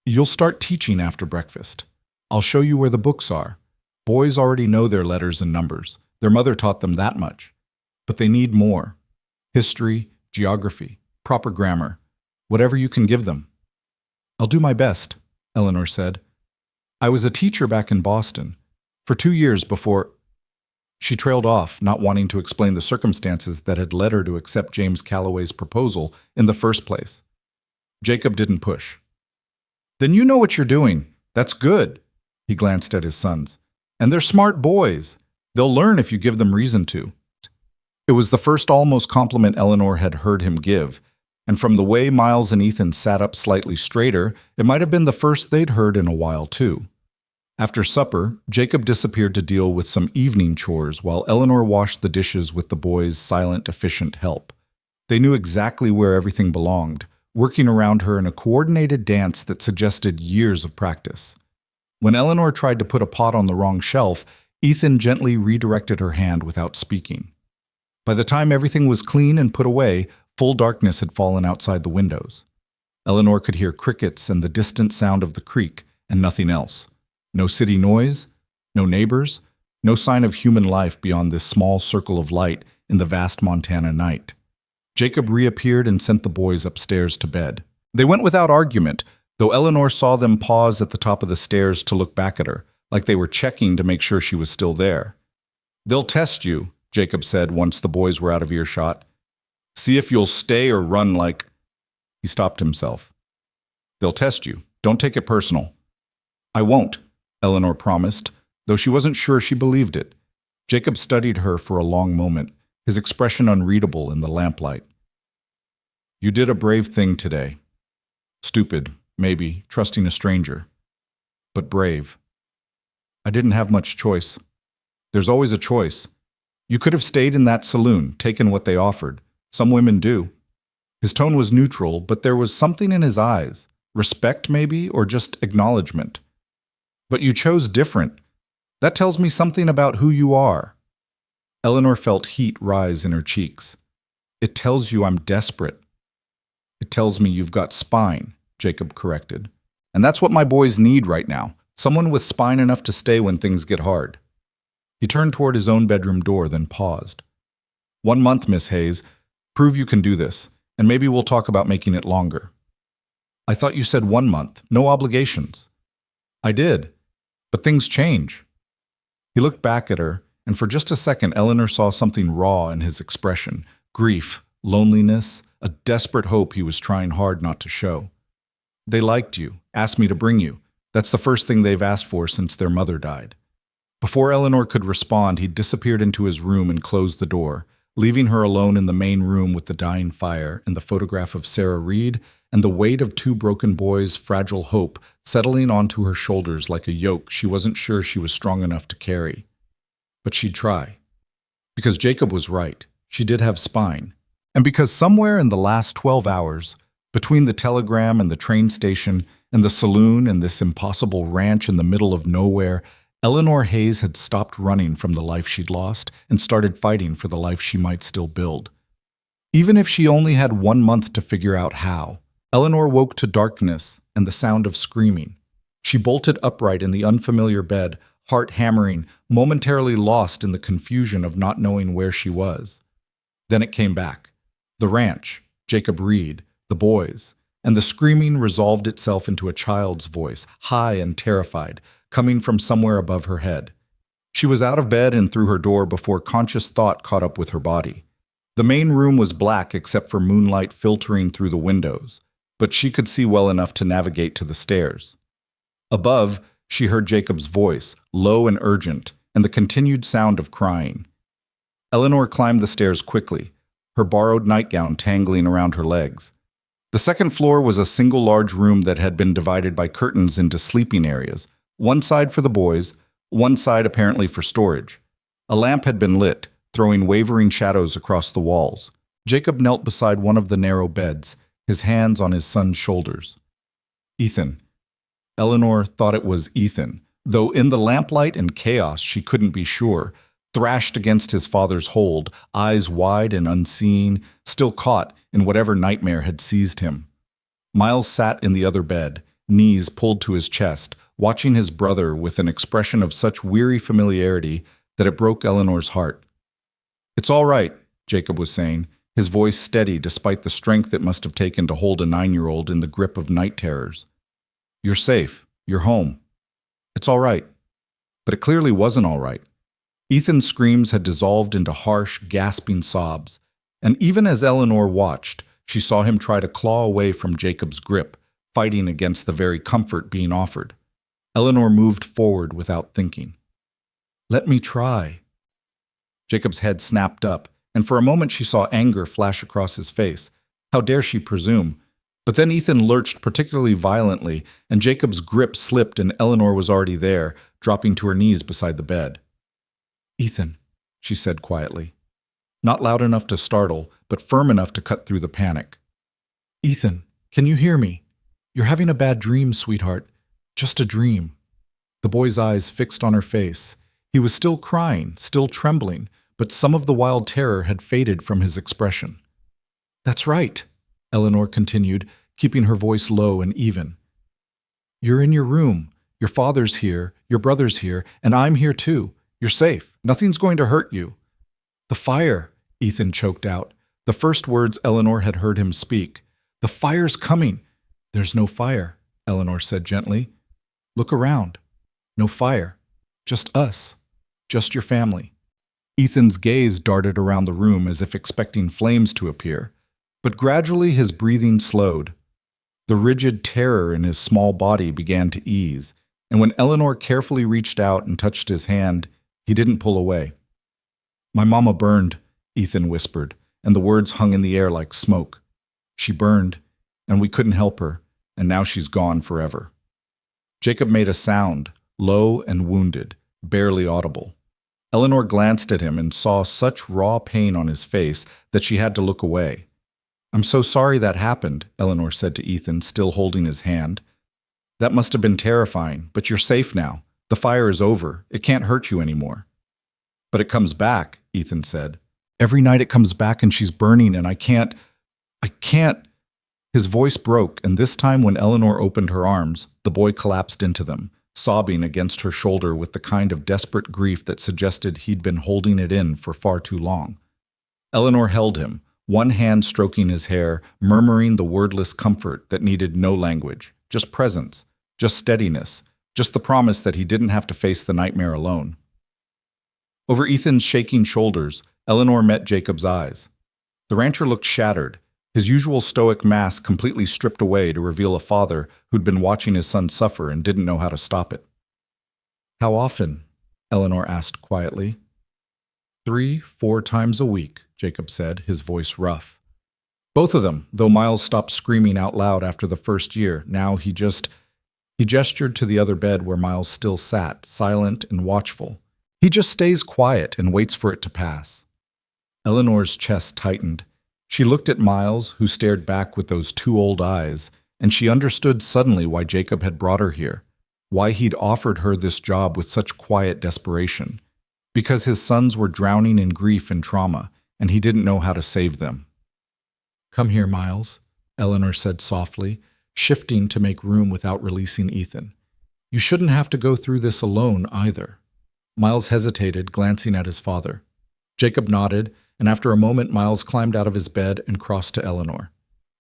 "you'll start teaching after breakfast. I'll show you where the books are. Boys already know their letters and numbers. Their mother taught them that much. But they need more. History, geography, proper grammar, whatever you can give them." "I'll do my best," Eleanor said. "I was a teacher back in Boston, for 2 years before—" She trailed off, not wanting to explain the circumstances that had led her to accept James Calloway's proposal in the first place. Jacob didn't push. "Then you know what you're doing. That's good." He glanced at his sons. "And they're smart boys. They'll learn if you give them reason to." It was the first almost compliment Eleanor had heard him give, And from the way Miles and Ethan sat up slightly straighter, it might have been the first they'd heard in a while, too. After supper, Jacob disappeared to deal with some evening chores while Eleanor washed the dishes with the boys' silent, efficient help. They knew exactly where everything belonged, working around her in a coordinated dance that suggested years of practice. When Eleanor tried to put a pot on the wrong shelf, Ethan gently redirected her hand without speaking. By the time everything was clean and put away, full darkness had fallen outside the windows. Eleanor could hear crickets and the distant sound of the creek, and nothing else. No city noise, no neighbors, no sign of human life beyond this small circle of light in the vast Montana night. Jacob reappeared and sent the boys upstairs to bed. They went without argument, though Eleanor saw them pause at the top of the stairs to look back at her, like they were checking to make sure she was still there. "They'll test you," Jacob said once the boys were out of earshot. "See if you'll stay or run like—" He stopped himself. "They'll test you. Don't take it personal." "I won't," Eleanor promised, though she wasn't sure she believed it. Jacob studied her for a long moment, his expression unreadable in the lamplight. "You did a brave thing today. Stupid, maybe, trusting a stranger. But brave. I didn't have much choice. There's always a choice. You could have stayed in that saloon, taken what they offered. Some women do." His tone was neutral, but there was something in his eyes. Respect, maybe, or just acknowledgement. "But you chose different. That tells me something about who you are." Eleanor felt heat rise in her cheeks. "It tells you I'm desperate." "It tells me you've got spine," Jacob corrected. "And that's what my boys need right now. Someone with spine enough to stay when things get hard." He turned toward his own bedroom door, then paused. "1 month, Miss Hayes. Prove you can do this, and maybe we'll talk about making it longer." "I thought you said 1 month. No obligations." "I did. But things change." He looked back at her, and for just a second Eleanor saw something raw in his expression. Grief, loneliness, a desperate hope he was trying hard not to show. "They liked you, asked me to bring you. That's the first thing they've asked for since their mother died." Before Eleanor could respond, he disappeared into his room and closed the door, leaving her alone in the main room with the dying fire and the photograph of Sarah Reed and the weight of 2 broken boys' fragile hope settling onto her shoulders like a yoke she wasn't sure she was strong enough to carry. But she'd try. Because Jacob was right, she did have spine. And because somewhere in the last 12 hours, between the telegram and the train station and the saloon and this impossible ranch in the middle of nowhere, Eleanor Hayes had stopped running from the life she'd lost and started fighting for the life she might still build. Even if she only had 1 month to figure out how, Eleanor woke to darkness and the sound of screaming. She bolted upright in the unfamiliar bed, heart hammering, momentarily lost in the confusion of not knowing where she was. Then it came back. The ranch, Jacob Reed, the boys, and the screaming resolved itself into a child's voice, high and terrified, coming from somewhere above her head. She was out of bed and through her door before conscious thought caught up with her body. The main room was black except for moonlight filtering through the windows, but she could see well enough to navigate to the stairs. Above, she heard Jacob's voice, low and urgent, and the continued sound of crying. Eleanor climbed the stairs quickly, her borrowed nightgown tangling around her legs. The second floor was a single large room that had been divided by curtains into sleeping areas, one side for the boys, one side apparently for storage. A lamp had been lit, throwing wavering shadows across the walls. Jacob knelt beside one of the narrow beds, his hands on his son's shoulders. "Ethan." Eleanor thought it was Ethan, though in the lamplight and chaos she couldn't be sure, thrashed against his father's hold, eyes wide and unseeing, still caught in whatever nightmare had seized him. Miles sat in the other bed, knees pulled to his chest, watching his brother with an expression of such weary familiarity that it broke Eleanor's heart. "It's all right," Jacob was saying, his voice steady despite the strength it must have taken to hold a 9-year-old in the grip of night terrors. "You're safe. You're home. It's all right." But it clearly wasn't all right. Ethan's screams had dissolved into harsh, gasping sobs, and even as Eleanor watched, she saw him try to claw away from Jacob's grip, fighting against the very comfort being offered. Eleanor moved forward without thinking. "Let me try." Jacob's head snapped up, and for a moment she saw anger flash across his face. How dare she presume? But then Ethan lurched particularly violently, and Jacob's grip slipped and Eleanor was already there, dropping to her knees beside the bed. "Ethan," she said quietly. Not loud enough to startle, but firm enough to cut through the panic. "Ethan, can you hear me? You're having a bad dream, sweetheart. Just a dream." The boy's eyes fixed on her face. He was still crying, still trembling, but some of the wild terror had faded from his expression. "That's right," Eleanor continued, keeping her voice low and even. "You're in your room. Your father's here, your brother's here, and I'm here too. You're safe. Nothing's going to hurt you." "The fire," Ethan choked out, the first words Eleanor had heard him speak. "The fire's coming." "There's no fire," Eleanor said gently. "Look around. No fire. Just us. Just your family." Ethan's gaze darted around the room as if expecting flames to appear, but gradually his breathing slowed. The rigid terror in his small body began to ease, and when Eleanor carefully reached out and touched his hand, he didn't pull away. "My mama burned," Ethan whispered, and the words hung in the air like smoke. "She burned, and we couldn't help her, and now she's gone forever." Jacob made a sound, low and wounded, barely audible. Eleanor glanced at him and saw such raw pain on his face that she had to look away. "I'm so sorry that happened," Eleanor said to Ethan, still holding his hand. "That must have been terrifying, but you're safe now. The fire is over. It can't hurt you anymore." "But it comes back," Ethan said. "Every night it comes back and she's burning and I can't. His voice broke, and this time when Eleanor opened her arms, the boy collapsed into them, sobbing against her shoulder with the kind of desperate grief that suggested he'd been holding it in for far too long. Eleanor held him, one hand stroking his hair, murmuring the wordless comfort that needed no language, just presence, just steadiness, just the promise that he didn't have to face the nightmare alone. Over Ethan's shaking shoulders, Eleanor met Jacob's eyes. The rancher looked shattered, his usual stoic mask completely stripped away to reveal a father who'd been watching his son suffer and didn't know how to stop it. "How often?" Eleanor asked quietly. 3-4 times a week, Jacob said, his voice rough. Both of them, though Miles stopped screaming out loud after the first year. Now he gestured to the other bed where Miles still sat, silent and watchful. "He just stays quiet and waits for it to pass." Eleanor's chest tightened. She looked at Miles, who stared back with those two old eyes, and she understood suddenly why Jacob had brought her here, why he'd offered her this job with such quiet desperation. Because his sons were drowning in grief and trauma, and he didn't know how to save them. "Come here, Miles," Eleanor said softly, shifting to make room without releasing Ethan. "You shouldn't have to go through this alone either." Miles hesitated, glancing at his father. Jacob nodded, and after a moment Miles climbed out of his bed and crossed to Eleanor.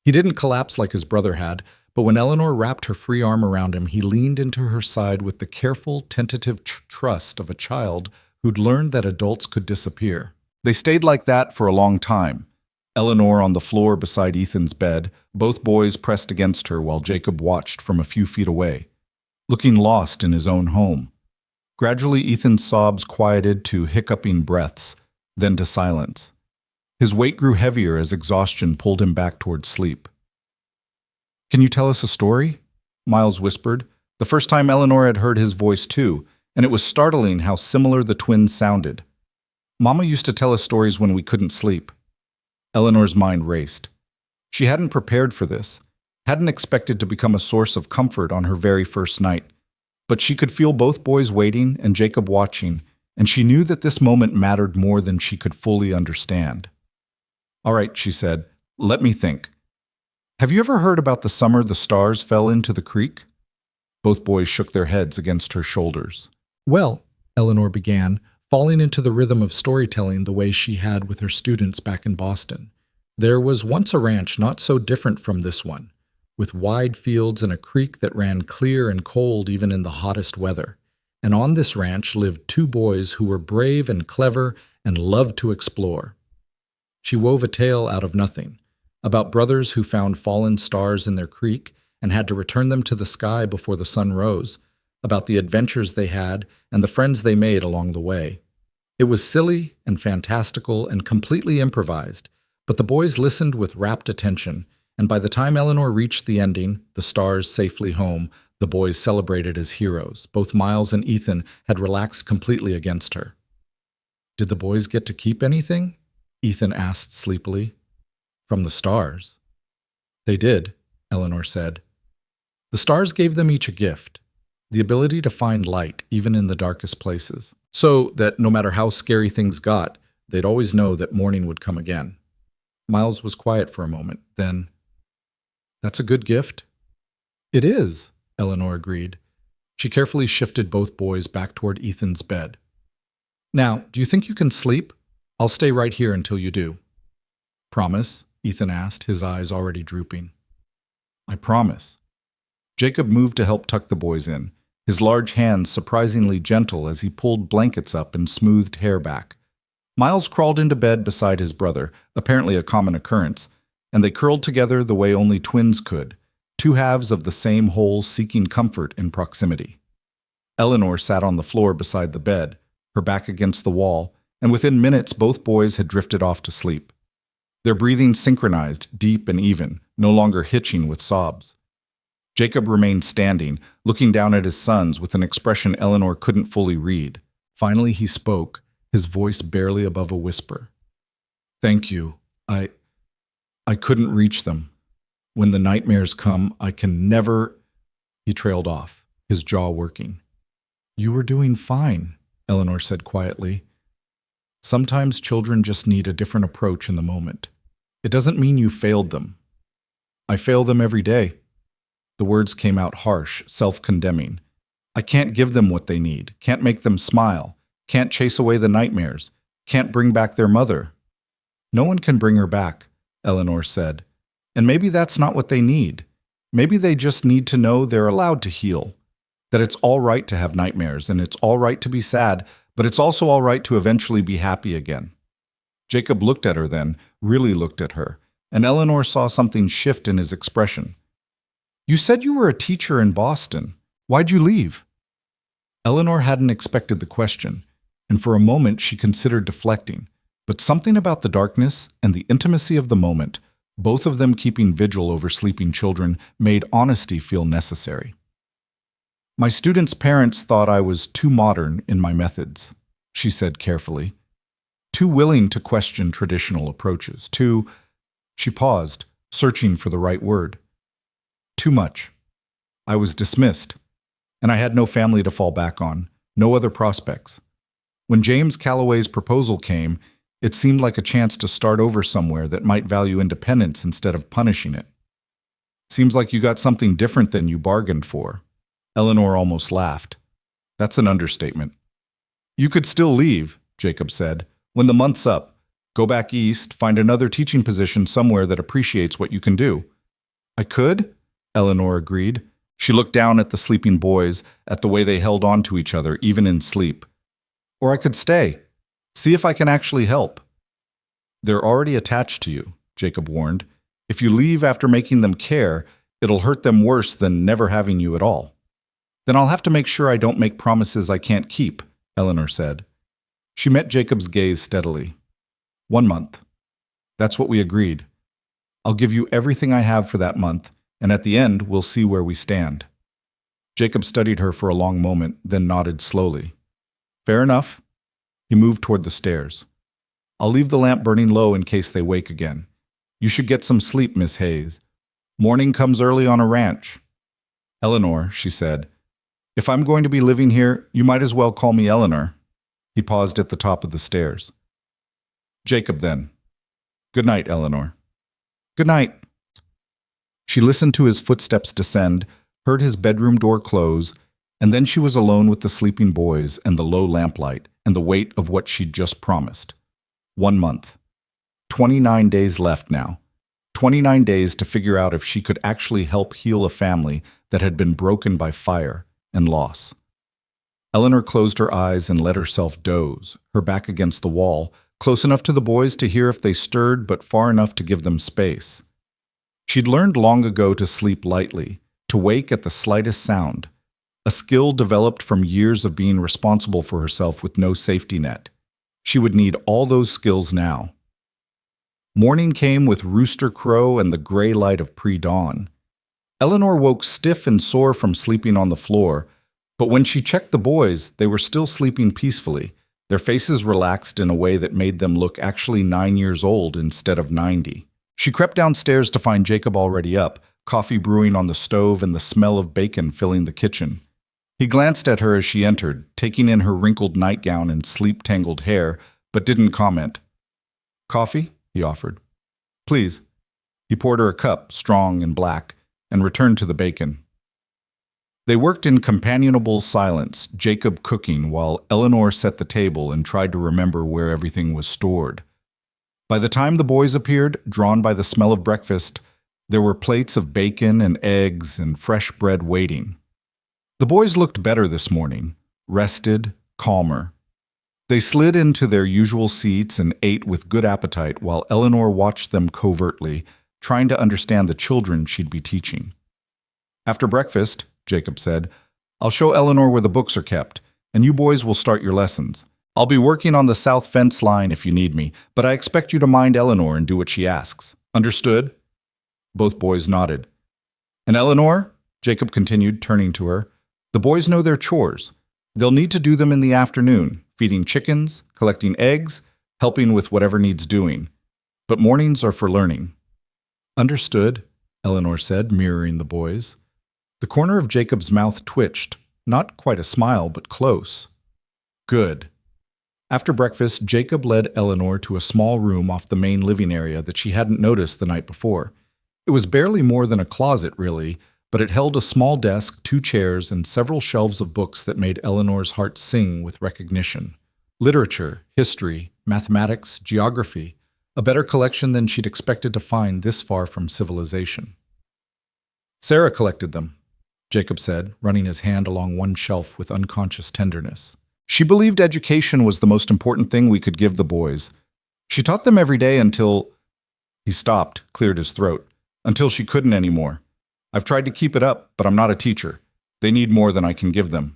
He didn't collapse like his brother had, but when Eleanor wrapped her free arm around him, he leaned into her side with the careful, tentative trust of a child who'd learned that adults could disappear. They stayed like that for a long time. Eleanor on the floor beside Ethan's bed, both boys pressed against her while Jacob watched from a few feet away, looking lost in his own home. Gradually, Ethan's sobs quieted to hiccuping breaths, then to silence. His weight grew heavier as exhaustion pulled him back toward sleep. "Can you tell us a story?" Miles whispered, the first time Eleanor had heard his voice too, and it was startling how similar the twins sounded. "Mama used to tell us stories when we couldn't sleep." Eleanor's mind raced. She hadn't prepared for this, hadn't expected to become a source of comfort on her very first night, but she could feel both boys waiting and Jacob watching, and she knew that this moment mattered more than she could fully understand. "All right," she said, "let me think. Have you ever heard about the summer the stars fell into the creek?" Both boys shook their heads against her shoulders. "Well," Eleanor began, falling into the rhythm of storytelling the way she had with her students back in Boston. "There was once a ranch not so different from this one, with wide fields and a creek that ran clear and cold even in the hottest weather. And on this ranch lived 2 boys who were brave and clever and loved to explore." She wove a tale out of nothing, about brothers who found fallen stars in their creek and had to return them to the sky before the sun rose, about the adventures they had and the friends they made along the way. It was silly and fantastical and completely improvised, But the boys listened with rapt attention, and by the time Eleanor reached the ending, the stars safely home, the boys celebrated as heroes. Both Miles and Ethan had relaxed completely against her. "Did the boys get to keep anything?" Ethan asked sleepily. "From the stars." "They did," Eleanor said. "The stars gave them each a gift, the ability to find light even in the darkest places, so that no matter how scary things got, they'd always know that morning would come again." Miles was quiet for a moment. Then, "That's a good gift?" "It is," Eleanor agreed. She carefully shifted both boys back toward Ethan's bed. "Now, do you think you can sleep? I'll stay right here until you do." "Promise?" Ethan asked, his eyes already drooping. "I promise." Jacob moved to help tuck the boys in, his large hands surprisingly gentle as he pulled blankets up and smoothed hair back. Miles crawled into bed beside his brother, apparently a common occurrence, and they curled together the way only twins could, two halves of the same whole seeking comfort in proximity. Eleanor sat on the floor beside the bed, her back against the wall, and within minutes both boys had drifted off to sleep. Their breathing synchronized, deep and even, no longer hitching with sobs. Jacob remained standing, looking down at his sons with an expression Eleanor couldn't fully read. Finally he spoke, his voice barely above a whisper. "Thank you. I couldn't reach them. When the nightmares come, I can never—" He trailed off, his jaw working. "You were doing fine," Eleanor said quietly. "Sometimes children just need a different approach in the moment. It doesn't mean you failed them." "I fail them every day." The words came out harsh, self-condemning. "I can't give them what they need, can't make them smile, can't chase away the nightmares, can't bring back their mother." "No one can bring her back," Eleanor said. "And maybe that's not what they need. Maybe they just need to know they're allowed to heal, that it's all right to have nightmares, and it's all right to be sad, but it's also all right to eventually be happy again." Jacob looked at her then, really looked at her, and Eleanor saw something shift in his expression. "You said you were a teacher in Boston. Why'd you leave?" Eleanor hadn't expected the question, and for a moment she considered deflecting, but something about the darkness and the intimacy of the moment, both of them keeping vigil over sleeping children, made honesty feel necessary. "My students' parents thought I was too modern in my methods," she said carefully. "Too willing to question traditional approaches, too—" She paused, searching for the right word. "Too much. I was dismissed, and I had no family to fall back on, no other prospects. When James Calloway's proposal came, it seemed like a chance to start over somewhere that might value independence instead of punishing it. Seems like you got something different than you bargained for." Eleanor almost laughed. "That's an understatement." "You could still leave," Jacob said. "When the month's up, go back east, find another teaching position somewhere that appreciates what you can do." "I could?" Eleanor agreed. She looked down at the sleeping boys, at the way they held on to each other, even in sleep. "Or I could stay. See if I can actually help." "They're already attached to you," Jacob warned. "If you leave after making them care, it'll hurt them worse than never having you at all." "Then I'll have to make sure I don't make promises I can't keep," Eleanor said. She met Jacob's gaze steadily. "1 month. That's what we agreed. I'll give you everything I have for that month, and at the end, we'll see where we stand." Jacob studied her for a long moment, then nodded slowly. "Fair enough." He moved toward the stairs. "I'll leave the lamp burning low in case they wake again. You should get some sleep, Miss Hayes. Morning comes early on a ranch." "Eleanor," she said, "if I'm going to be living here, you might as well call me Eleanor." He paused at the top of the stairs. "Jacob, then. Good night, Eleanor." "Good night." She listened to his footsteps descend, heard his bedroom door close, and then she was alone with the sleeping boys and the low lamplight and the weight of what she'd just promised. 1 month. 29 days left now. 29 days to figure out if she could actually help heal a family that had been broken by fire and loss. Eleanor closed her eyes and let herself doze, her back against the wall, close enough to the boys to hear if they stirred but far enough to give them space. She'd learned long ago to sleep lightly, to wake at the slightest sound, a skill developed from years of being responsible for herself with no safety net. She would need all those skills now. Morning came with rooster crow and the gray light of pre-dawn. Eleanor woke stiff and sore from sleeping on the floor, but when she checked the boys, they were still sleeping peacefully, their faces relaxed in a way that made them look actually 9 years old instead of 90. She crept downstairs to find Jacob already up, coffee brewing on the stove and the smell of bacon filling the kitchen. He glanced at her as she entered, taking in her wrinkled nightgown and sleep-tangled hair, but didn't comment. "Coffee?" he offered. "Please." He poured her a cup, strong and black, and returned to the bacon. They worked in companionable silence, Jacob cooking while Eleanor set the table and tried to remember where everything was stored. By the time the boys appeared, drawn by the smell of breakfast, there were plates of bacon and eggs and fresh bread waiting. The boys looked better this morning, rested, calmer. They slid into their usual seats and ate with good appetite while Eleanor watched them covertly, trying to understand the children she'd be teaching. "After breakfast," Jacob said, "I'll show Eleanor where the books are kept, and you boys will start your lessons. I'll be working on the south fence line if you need me, but I expect you to mind Eleanor and do what she asks. Understood?" Both boys nodded. "And Eleanor," Jacob continued, turning to her, "the boys know their chores. They'll need to do them in the afternoon, feeding chickens, collecting eggs, helping with whatever needs doing. But mornings are for learning." "Understood," Eleanor said, mirroring the boys. The corner of Jacob's mouth twitched, not quite a smile, but close. "Good." After breakfast, Jacob led Eleanor to a small room off the main living area that she hadn't noticed the night before. It was barely more than a closet, really, but it held a small desk, 2 chairs, and several shelves of books that made Eleanor's heart sing with recognition. Literature, history, mathematics, geography, a better collection than she'd expected to find this far from civilization. "Sarah collected them," Jacob said, running his hand along one shelf with unconscious tenderness. "She believed education was the most important thing we could give the boys. She taught them every day until—" He stopped, cleared his throat. "Until she couldn't anymore. I've tried to keep it up, but I'm not a teacher. They need more than I can give them."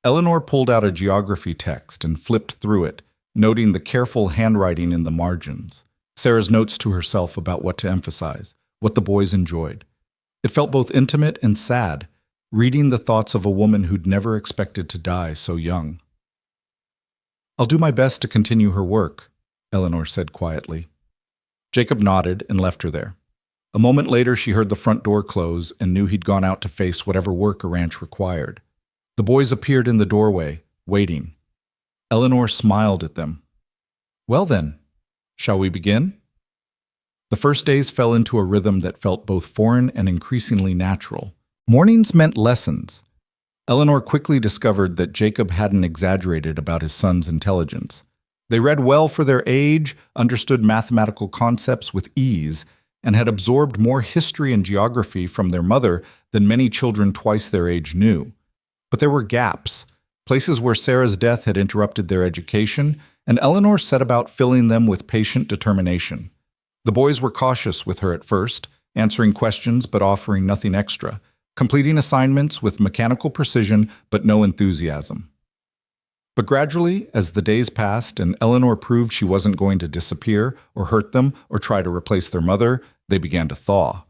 Eleanor pulled out a geography text and flipped through it, noting the careful handwriting in the margins. Sarah's notes to herself about what to emphasize, what the boys enjoyed. It felt both intimate and sad, reading the thoughts of a woman who'd never expected to die so young. "I'll do my best to continue her work," Eleanor said quietly. Jacob nodded and left her there. A moment later, she heard the front door close and knew he'd gone out to face whatever work a ranch required. The boys appeared in the doorway, waiting. Eleanor smiled at them. "Well then, shall we begin?" The first days fell into a rhythm that felt both foreign and increasingly natural. Mornings meant lessons. Eleanor quickly discovered that Jacob hadn't exaggerated about his son's intelligence. They read well for their age, understood mathematical concepts with ease, and had absorbed more history and geography from their mother than many children twice their age knew. But there were gaps, places where Sarah's death had interrupted their education, and Eleanor set about filling them with patient determination. The boys were cautious with her at first, answering questions but offering nothing extra, completing assignments with mechanical precision but no enthusiasm. But gradually, as the days passed and Eleanor proved she wasn't going to disappear or hurt them or try to replace their mother, they began to thaw.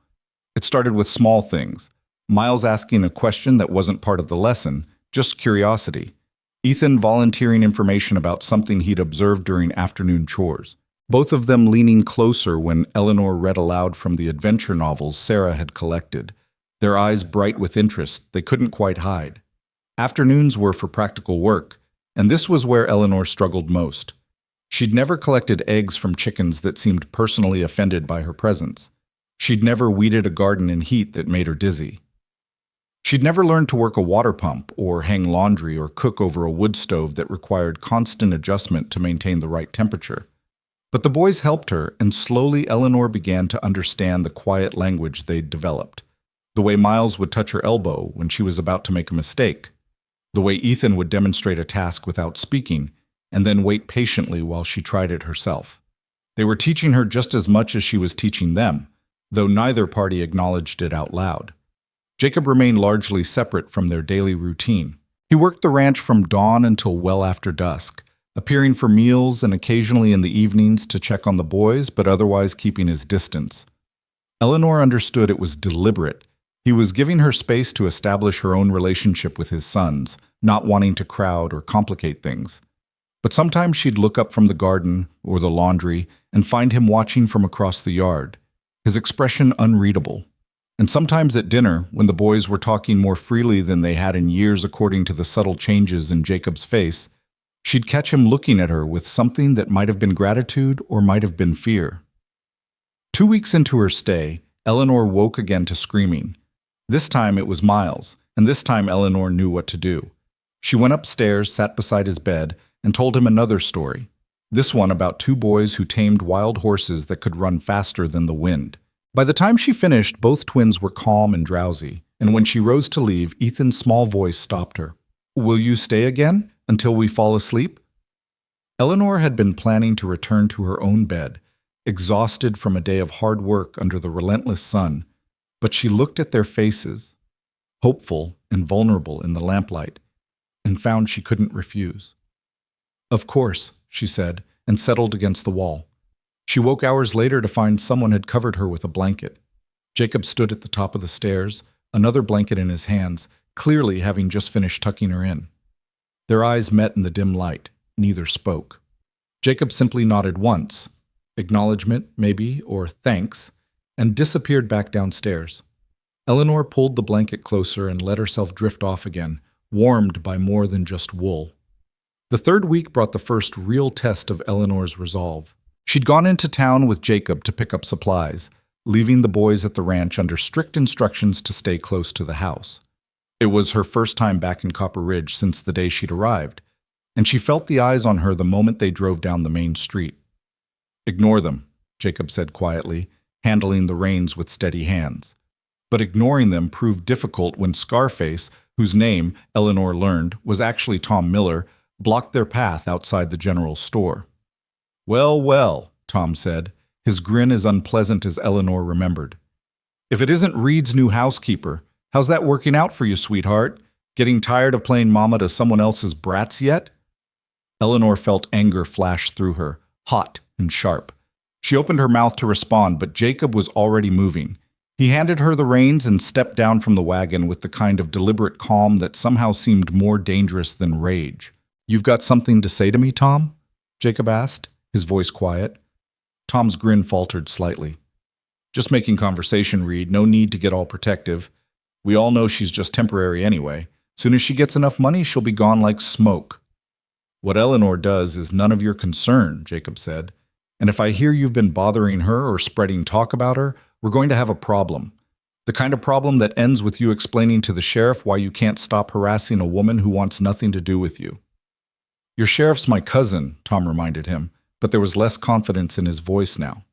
It started with small things. Miles asking a question that wasn't part of the lesson, just curiosity. Ethan volunteering information about something he'd observed during afternoon chores. Both of them leaning closer when Eleanor read aloud from the adventure novels Sarah had collected. Their eyes bright with interest they couldn't quite hide. Afternoons were for practical work, and this was where Eleanor struggled most. She'd never collected eggs from chickens that seemed personally offended by her presence. She'd never weeded a garden in heat that made her dizzy. She'd never learned to work a water pump or hang laundry or cook over a wood stove that required constant adjustment to maintain the right temperature. But the boys helped her, and slowly Eleanor began to understand the quiet language they'd developed. The way Miles would touch her elbow when she was about to make a mistake. The way Ethan would demonstrate a task without speaking, and then wait patiently while she tried it herself. They were teaching her just as much as she was teaching them, though neither party acknowledged it out loud. Jacob remained largely separate from their daily routine. He worked the ranch from dawn until well after dusk, appearing for meals and occasionally in the evenings to check on the boys, but otherwise keeping his distance. Eleanor understood it was deliberate. He was giving her space to establish her own relationship with his sons, not wanting to crowd or complicate things. But sometimes she'd look up from the garden or the laundry and find him watching from across the yard, his expression unreadable. And sometimes at dinner, when the boys were talking more freely than they had in years according to the subtle changes in Jacob's face, she'd catch him looking at her with something that might have been gratitude or might have been fear. 2 weeks into her stay, Eleanor woke again to screaming. This time it was Miles, and this time Eleanor knew what to do. She went upstairs, sat beside his bed, and told him another story. This one about 2 boys who tamed wild horses that could run faster than the wind. By the time she finished, both twins were calm and drowsy, and when she rose to leave, Ethan's small voice stopped her. "Will you stay again until we fall asleep?" Eleanor had been planning to return to her own bed, exhausted from a day of hard work under the relentless sun, but she looked at their faces, hopeful and vulnerable in the lamplight, and found she couldn't refuse. "Of course," she said, and settled against the wall. She woke hours later to find someone had covered her with a blanket. Jacob stood at the top of the stairs, another blanket in his hands, clearly having just finished tucking her in. Their eyes met in the dim light. Neither spoke. Jacob simply nodded once, acknowledgement, maybe, or thanks, and disappeared back downstairs. Eleanor pulled the blanket closer and let herself drift off again, warmed by more than just wool. The 3rd week brought the first real test of Eleanor's resolve. She'd gone into town with Jacob to pick up supplies, leaving the boys at the ranch under strict instructions to stay close to the house. It was her first time back in Copper Ridge since the day she'd arrived, and she felt the eyes on her the moment they drove down the main street. "Ignore them," Jacob said quietly, handling the reins with steady hands. But ignoring them proved difficult when Scarface, whose name, Eleanor learned, was actually Tom Miller, blocked their path outside the general store. "Well, well," Tom said, his grin as unpleasant as Eleanor remembered. "If it isn't Reed's new housekeeper, how's that working out for you, sweetheart? Getting tired of playing mama to someone else's brats yet?" Eleanor felt anger flash through her, hot and sharp. She opened her mouth to respond, but Jacob was already moving. He handed her the reins and stepped down from the wagon with the kind of deliberate calm that somehow seemed more dangerous than rage. "You've got something to say to me, Tom?" Jacob asked, his voice quiet. Tom's grin faltered slightly. "Just making conversation, Reed. No need to get all protective. We all know she's just temporary anyway. Soon as she gets enough money, she'll be gone like smoke." "What Eleanor does is none of your concern," Jacob said. "And if I hear you've been bothering her or spreading talk about her, we're going to have a problem. The kind of problem that ends with you explaining to the sheriff why you can't stop harassing a woman who wants nothing to do with you." "Your sheriff's my cousin," Tom reminded him, but there was less confidence in his voice now.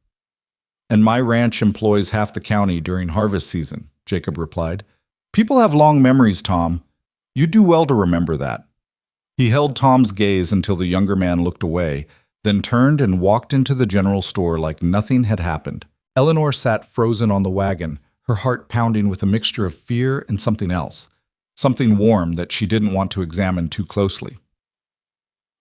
"And my ranch employs half the county during harvest season," Jacob replied. "People have long memories, Tom. You do well to remember that." He held Tom's gaze until the younger man looked away, then turned and walked into the general store like nothing had happened. Eleanor sat frozen on the wagon, her heart pounding with a mixture of fear and something else, something warm that she didn't want to examine too closely.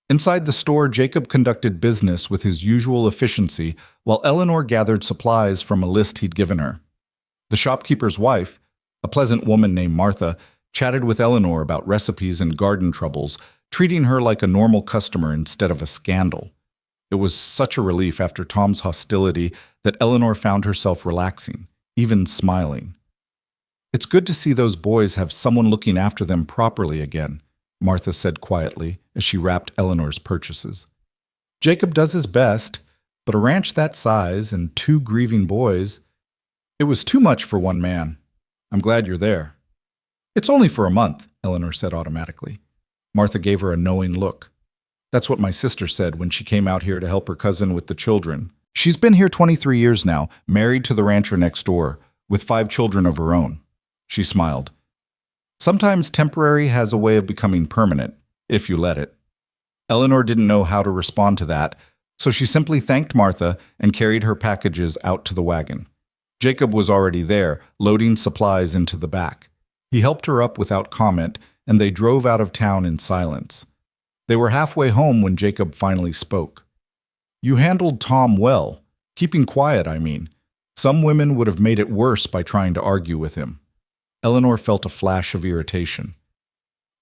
Inside the store, Jacob conducted business with his usual efficiency while Eleanor gathered supplies from a list he'd given her. The shopkeeper's wife, a pleasant woman named Martha, chatted with Eleanor about recipes and garden troubles, treating her like a normal customer instead of a scandal. It was such a relief after Tom's hostility that Eleanor found herself relaxing, even smiling. "It's good to see those boys have someone looking after them properly again," Martha said quietly as she wrapped Eleanor's purchases. "Jacob does his best, but a ranch that size and 2 grieving boys, it was too much for one man. I'm glad you're there." "It's only for a month," Eleanor said automatically. Martha gave her a knowing look. "That's what my sister said when she came out here to help her cousin with the children. She's been here 23 years now, married to the rancher next door, with 5 children of her own." She smiled. "Sometimes temporary has a way of becoming permanent, if you let it." Eleanor didn't know how to respond to that, so she simply thanked Martha and carried her packages out to the wagon. Jacob was already there, loading supplies into the back. He helped her up without comment, and they drove out of town in silence. They were halfway home when Jacob finally spoke. You handled Tom well. Keeping quiet, I mean. Some women would have made it worse by trying to argue with him. Eleanor felt a flash of irritation.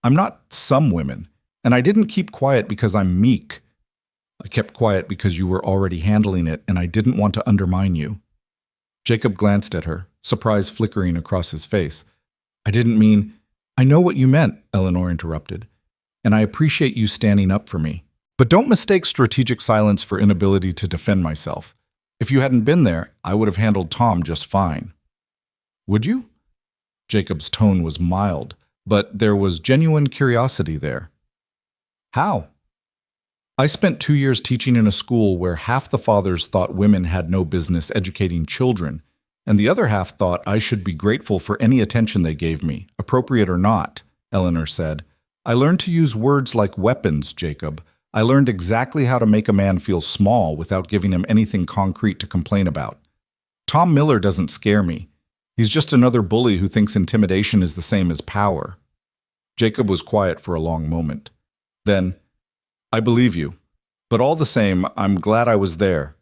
I'm not some women, and I didn't keep quiet because I'm meek. I kept quiet because you were already handling it, and I didn't want to undermine you. Jacob glanced at her, surprise flickering across his face. I didn't mean— I know what you meant, Eleanor interrupted, and I appreciate you standing up for me. But don't mistake strategic silence for inability to defend myself. If you hadn't been there, I would have handled Tom just fine. Would you? Jacob's tone was mild, but there was genuine curiosity there. How? I spent 2 years teaching in a school where half the fathers thought women had no business educating children, and the other half thought I should be grateful for any attention they gave me, appropriate or not, Eleanor said. I learned to use words like weapons, Jacob. I learned exactly how to make a man feel small without giving him anything concrete to complain about. Tom Miller doesn't scare me. He's just another bully who thinks intimidation is the same as power. Jacob was quiet for a long moment. Then, I believe you. But all the same, I'm glad I was there.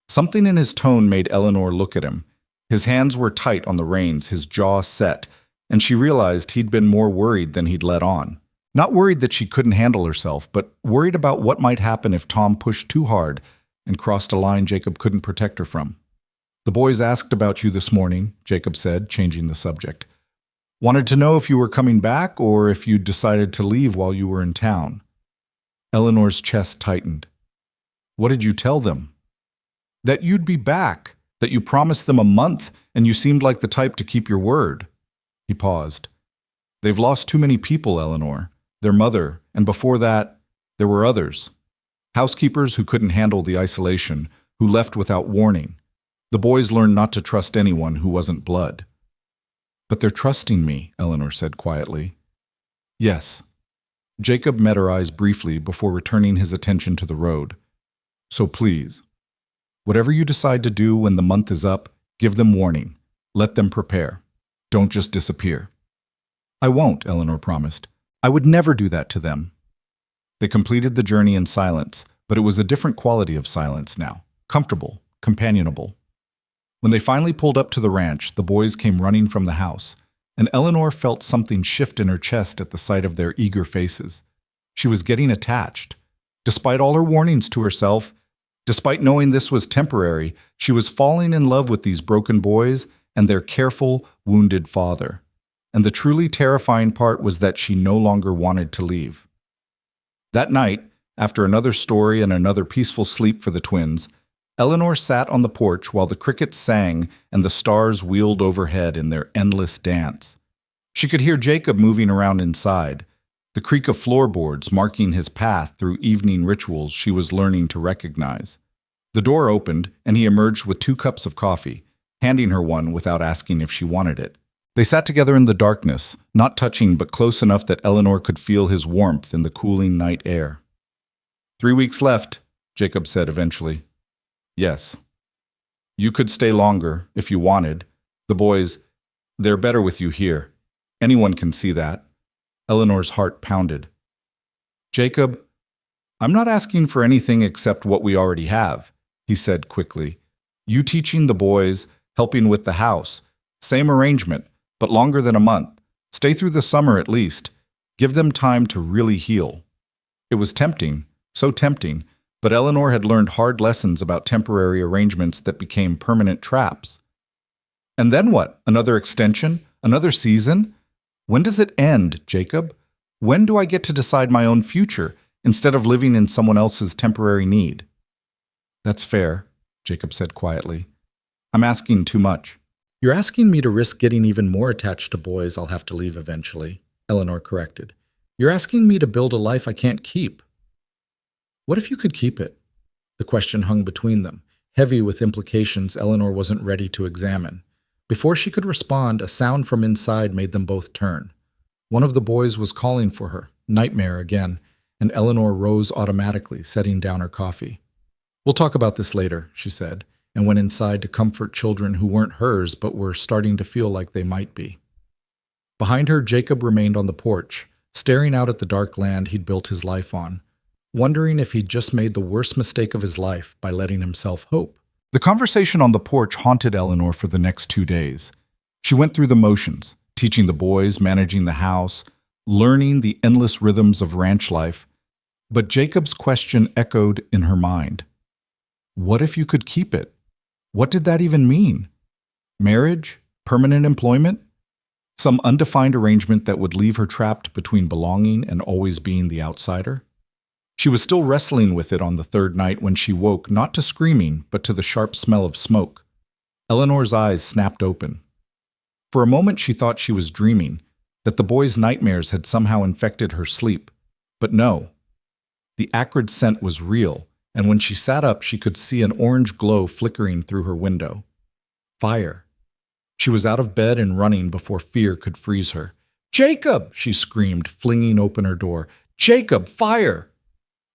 Something in his tone made Eleanor look at him. His hands were tight on the reins, his jaw set, and she realized he'd been more worried than he'd let on. Not worried that she couldn't handle herself, but worried about what might happen if Tom pushed too hard and crossed a line Jacob couldn't protect her from. The boys asked about you this morning, Jacob said, changing the subject. Wanted to know if you were coming back or if you'd decided to leave while you were in town. Eleanor's chest tightened. What did you tell them? That you'd be back, that you promised them a month, and you seemed like the type to keep your word. He paused. They've lost too many people, Eleanor. Their mother, and before that, there were others. Housekeepers who couldn't handle the isolation, who left without warning. The boys learned not to trust anyone who wasn't blood. But they're trusting me, Eleanor said quietly. Yes. Jacob met her eyes briefly before returning his attention to the road. So please, whatever you decide to do when the month is up, give them warning. Let them prepare. Don't just disappear. I won't, Eleanor promised. I would never do that to them. They completed the journey in silence, but it was a different quality of silence now. Comfortable, companionable. When they finally pulled up to the ranch, the boys came running from the house, and Eleanor felt something shift in her chest at the sight of their eager faces. She was getting attached. Despite all her warnings to herself, despite knowing this was temporary, she was falling in love with these broken boys and their careful, wounded father. And the truly terrifying part was that she no longer wanted to leave. That night, after another story and another peaceful sleep for the twins, Eleanor sat on the porch while the crickets sang and the stars wheeled overhead in their endless dance. She could hear Jacob moving around inside, the creak of floorboards marking his path through evening rituals she was learning to recognize. The door opened, and he emerged with 2 cups of coffee, handing her one without asking if she wanted it. They sat together in the darkness, not touching but close enough that Eleanor could feel his warmth in the cooling night air. 3 weeks left, Jacob said eventually. Yes. You could stay longer, if you wanted. The boys, they're better with you here. Anyone can see that. Eleanor's heart pounded. Jacob, I'm not asking for anything except what we already have, he said quickly. You teaching the boys, helping with the house. Same arrangement, but longer than a month. Stay through the summer at least. Give them time to really heal. It was tempting, so tempting, but Eleanor had learned hard lessons about temporary arrangements that became permanent traps. And then what? Another extension? Another season? When does it end, Jacob? When do I get to decide my own future instead of living in someone else's temporary need? That's fair, Jacob said quietly. I'm asking too much. You're asking me to risk getting even more attached to boys I'll have to leave eventually, Eleanor corrected. You're asking me to build a life I can't keep. What if you could keep it? The question hung between them, heavy with implications Eleanor wasn't ready to examine. Before she could respond, a sound from inside made them both turn. One of the boys was calling for her, nightmare again, and Eleanor rose automatically, setting down her coffee. We'll talk about this later, she said, and went inside to comfort children who weren't hers but were starting to feel like they might be. Behind her, Jacob remained on the porch, staring out at the dark land he'd built his life on, wondering if he'd just made the worst mistake of his life by letting himself hope. The conversation on the porch haunted Eleanor for the next 2 days. She went through the motions, teaching the boys, managing the house, learning the endless rhythms of ranch life. But Jacob's question echoed in her mind. What if you could keep it? What did that even mean? Marriage? Permanent employment? Some undefined arrangement that would leave her trapped between belonging and always being the outsider? She was still wrestling with it on the third night when she woke, not to screaming, but to the sharp smell of smoke. Eleanor's eyes snapped open. For a moment she thought she was dreaming, that the boy's nightmares had somehow infected her sleep. But no. The acrid scent was real, and when she sat up she could see an orange glow flickering through her window. Fire. She was out of bed and running before fear could freeze her. "Jacob!" she screamed, flinging open her door. "Jacob, fire!"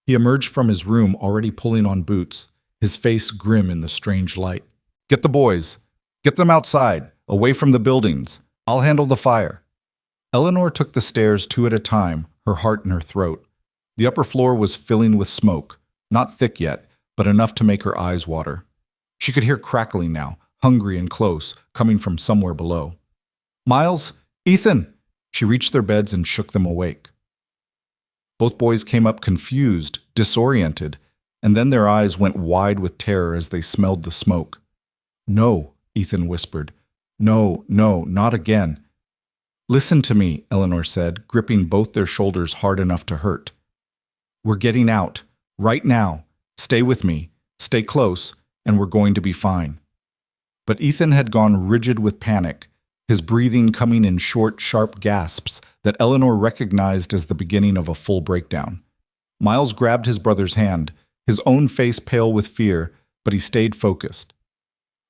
He emerged from his room already pulling on boots, his face grim in the strange light. "Get the boys. Get them outside, away from the buildings. I'll handle the fire." Eleanor took the stairs 2 at a time, her heart in her throat. The upper floor was filling with smoke, not thick yet, but enough to make her eyes water. She could hear crackling now, hungry and close, coming from somewhere below. "Miles? Ethan!" She reached their beds and shook them awake. Both boys came up confused, disoriented, and then their eyes went wide with terror as they smelled the smoke. "No," Ethan whispered. "No, no, not again." "Listen to me," Eleanor said, gripping both their shoulders hard enough to hurt. "We're getting out. Right now. Stay with me. Stay close, and we're going to be fine." But Ethan had gone rigid with panic, his breathing coming in short, sharp gasps that Eleanor recognized as the beginning of a full breakdown. Miles grabbed his brother's hand, his own face pale with fear, but he stayed focused.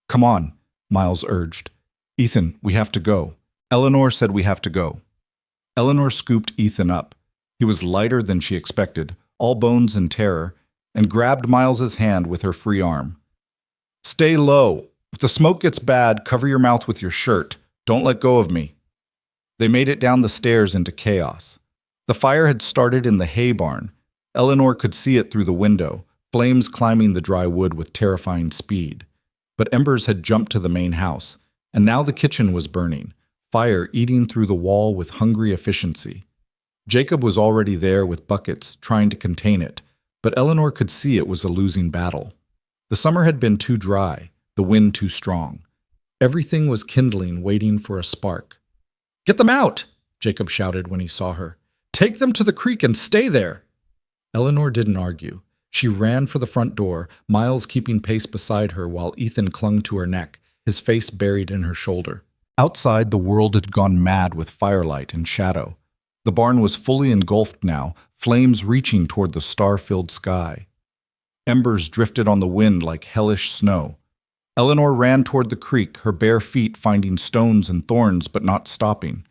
"Come on," Miles urged. "Ethan, we have to go. Eleanor said we have to go." Eleanor scooped Ethan up. He was lighter than she expected, all bones and terror, and grabbed Miles's hand with her free arm. "Stay low. If the smoke gets bad, cover your mouth with your shirt. Don't let go of me." They made it down the stairs into chaos. The fire had started in the hay barn. Eleanor could see it through the window, flames climbing the dry wood with terrifying speed. But embers had jumped to the main house, and now the kitchen was burning, fire eating through the wall with hungry efficiency. Jacob was already there with buckets, trying to contain it, but Eleanor could see it was a losing battle. The summer had been too dry, the wind too strong. Everything was kindling, waiting for a spark. "Get them out!" Jacob shouted when he saw her. "Take them to the creek and stay there!" Eleanor didn't argue. She ran for the front door, Miles keeping pace beside her while Ethan clung to her neck, his face buried in her shoulder. Outside, the world had gone mad with firelight and shadow. The barn was fully engulfed now, flames reaching toward the star-filled sky. Embers drifted on the wind like hellish snow. Eleanor ran toward the creek, her bare feet finding stones and thorns but not stopping.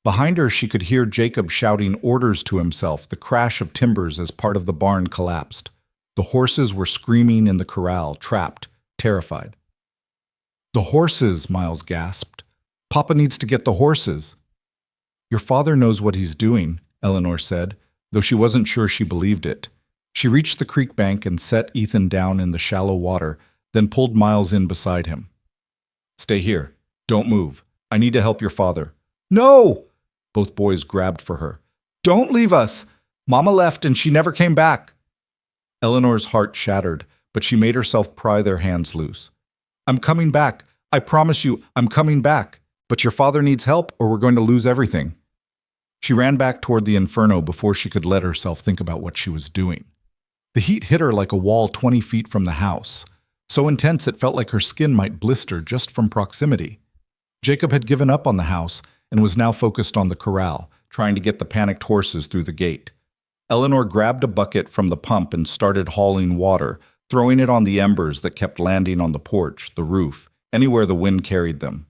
Behind her she could hear Jacob shouting orders to himself, the crash of timbers as part of the barn collapsed. The horses were screaming in the corral, trapped, terrified. "The horses," Miles gasped. "Papa needs to get the horses." "Your father knows what he's doing," Eleanor said, though she wasn't sure she believed it. She reached the creek bank and set Ethan down in the shallow water, then pulled Miles in beside him. "Stay here. Don't move. I need to help your father." "No!" Both boys grabbed for her. "Don't leave us. Mama left and she never came back." Eleanor's heart shattered, but she made herself pry their hands loose. "I'm coming back. I promise you, I'm coming back. But your father needs help or we're going to lose everything." She ran back toward the inferno before she could let herself think about what she was doing. The heat hit her like a wall 20 feet from the house, so intense it felt like her skin might blister just from proximity. Jacob had given up on the house and was now focused on the corral, trying to get the panicked horses through the gate. Eleanor grabbed a bucket from the pump and started hauling water, throwing it on the embers that kept landing on the porch, the roof, anywhere the wind carried them.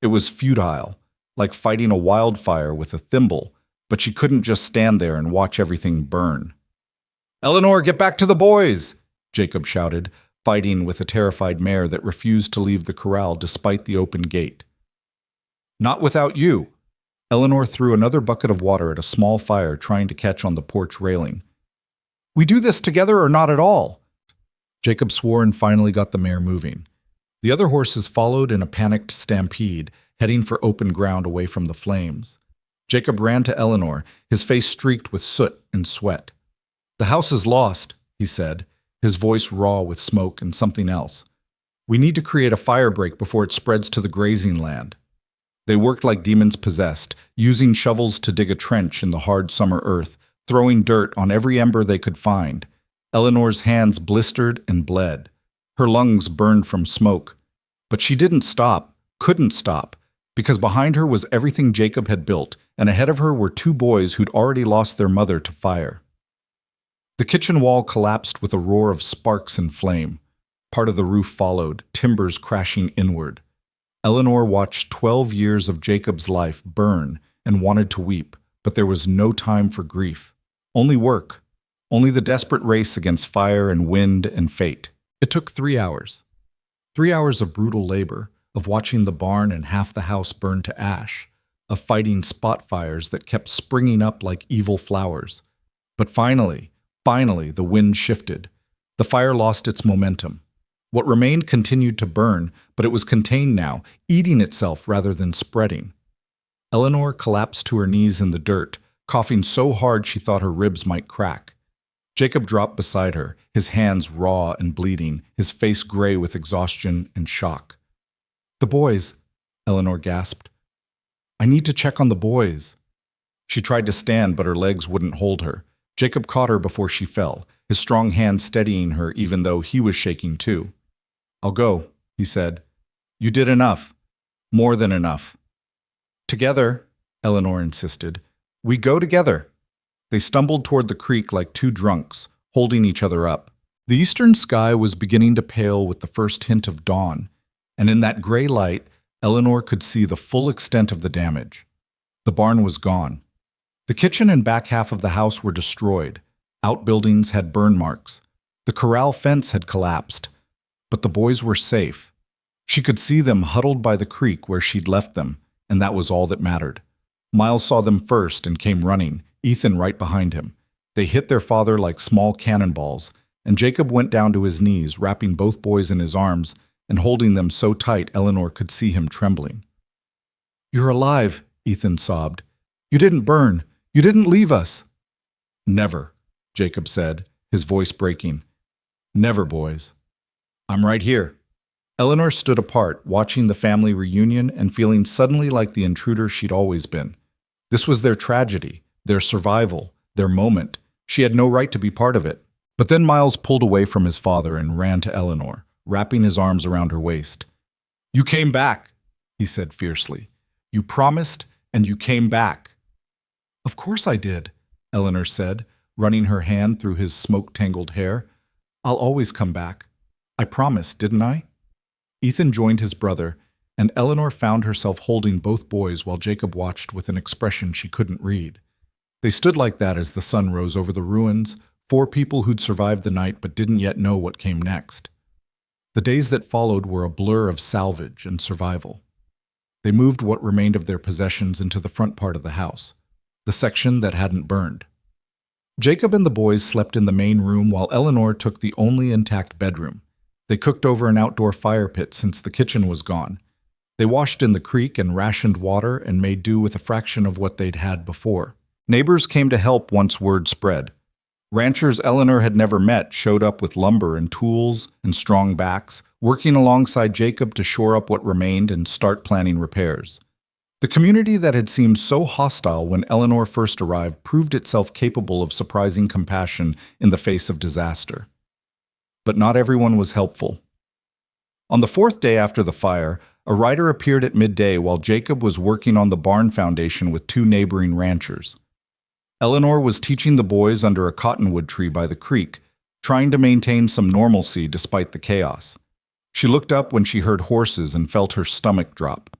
It was futile, like fighting a wildfire with a thimble, but she couldn't just stand there and watch everything burn. "Eleanor, get back to the boys!" Jacob shouted, fighting with a terrified mare that refused to leave the corral despite the open gate. "Not without you." Eleanor threw another bucket of water at a small fire trying to catch on the porch railing. "We do this together or not at all?" Jacob swore and finally got the mare moving. The other horses followed in a panicked stampede, heading for open ground away from the flames. Jacob ran to Eleanor, his face streaked with soot and sweat. "The house is lost," he said, his voice raw with smoke and something else. "We need to create a fire break before it spreads to the grazing land." They worked like demons possessed, using shovels to dig a trench in the hard summer earth, throwing dirt on every ember they could find. Eleanor's hands blistered and bled. Her lungs burned from smoke. But she didn't stop, couldn't stop, because behind her was everything Jacob had built, and ahead of her were two boys who'd already lost their mother to fire. The kitchen wall collapsed with a roar of sparks and flame. Part of the roof followed, timbers crashing inward. Eleanor watched 12 years of Jacob's life burn and wanted to weep, but there was no time for grief. Only work. Only the desperate race against fire and wind and fate. It took 3 hours. 3 hours of brutal labor, of watching the barn and half the house burn to ash, of fighting spot fires that kept springing up like evil flowers. But finally, the wind shifted. The fire lost its momentum. What remained continued to burn, but it was contained now, eating itself rather than spreading. Eleanor collapsed to her knees in the dirt, coughing so hard she thought her ribs might crack. Jacob dropped beside her, his hands raw and bleeding, his face gray with exhaustion and shock. "The boys," Eleanor gasped. "I need to check on the boys." She tried to stand, but her legs wouldn't hold her. Jacob caught her before she fell, his strong hand steadying her even though he was shaking too. "I'll go," he said. "You did enough. More than enough." "Together," Eleanor insisted. "We go together." They stumbled toward the creek like two drunks, holding each other up. The eastern sky was beginning to pale with the first hint of dawn, and in that gray light, Eleanor could see the full extent of the damage. The barn was gone. The kitchen and back half of the house were destroyed. Outbuildings had burn marks. The corral fence had collapsed. But the boys were safe. She could see them huddled by the creek where she'd left them, and that was all that mattered. Miles saw them first and came running, Ethan right behind him. They hit their father like small cannonballs, and Jacob went down to his knees, wrapping both boys in his arms and holding them so tight Eleanor could see him trembling. "You're alive," Ethan sobbed. "You didn't burn. You didn't leave us." "Never," Jacob said, his voice breaking. "Never, boys. I'm right here." Eleanor stood apart, watching the family reunion and feeling suddenly like the intruder she'd always been. This was their tragedy, their survival, their moment. She had no right to be part of it. But then Miles pulled away from his father and ran to Eleanor, wrapping his arms around her waist. "You came back," he said fiercely. "You promised, and you came back." "Of course I did," Eleanor said, running her hand through his smoke-tangled hair. "I'll always come back. I promised, didn't I?" Ethan joined his brother, and Eleanor found herself holding both boys while Jacob watched with an expression she couldn't read. They stood like that as the sun rose over the ruins, 4 people who'd survived the night but didn't yet know what came next. The days that followed were a blur of salvage and survival. They moved what remained of their possessions into the front part of the house, the section that hadn't burned. Jacob and the boys slept in the main room while Eleanor took the only intact bedroom. They cooked over an outdoor fire pit since the kitchen was gone. They washed in the creek and rationed water and made do with a fraction of what they'd had before. Neighbors came to help once word spread. Ranchers Eleanor had never met showed up with lumber and tools and strong backs, working alongside Jacob to shore up what remained and start planning repairs. The community that had seemed so hostile when Eleanor first arrived proved itself capable of surprising compassion in the face of disaster. But not everyone was helpful. On the 4th day after the fire, a rider appeared at midday while Jacob was working on the barn foundation with 2 neighboring ranchers. Eleanor was teaching the boys under a cottonwood tree by the creek, trying to maintain some normalcy despite the chaos. She looked up when she heard horses and felt her stomach drop.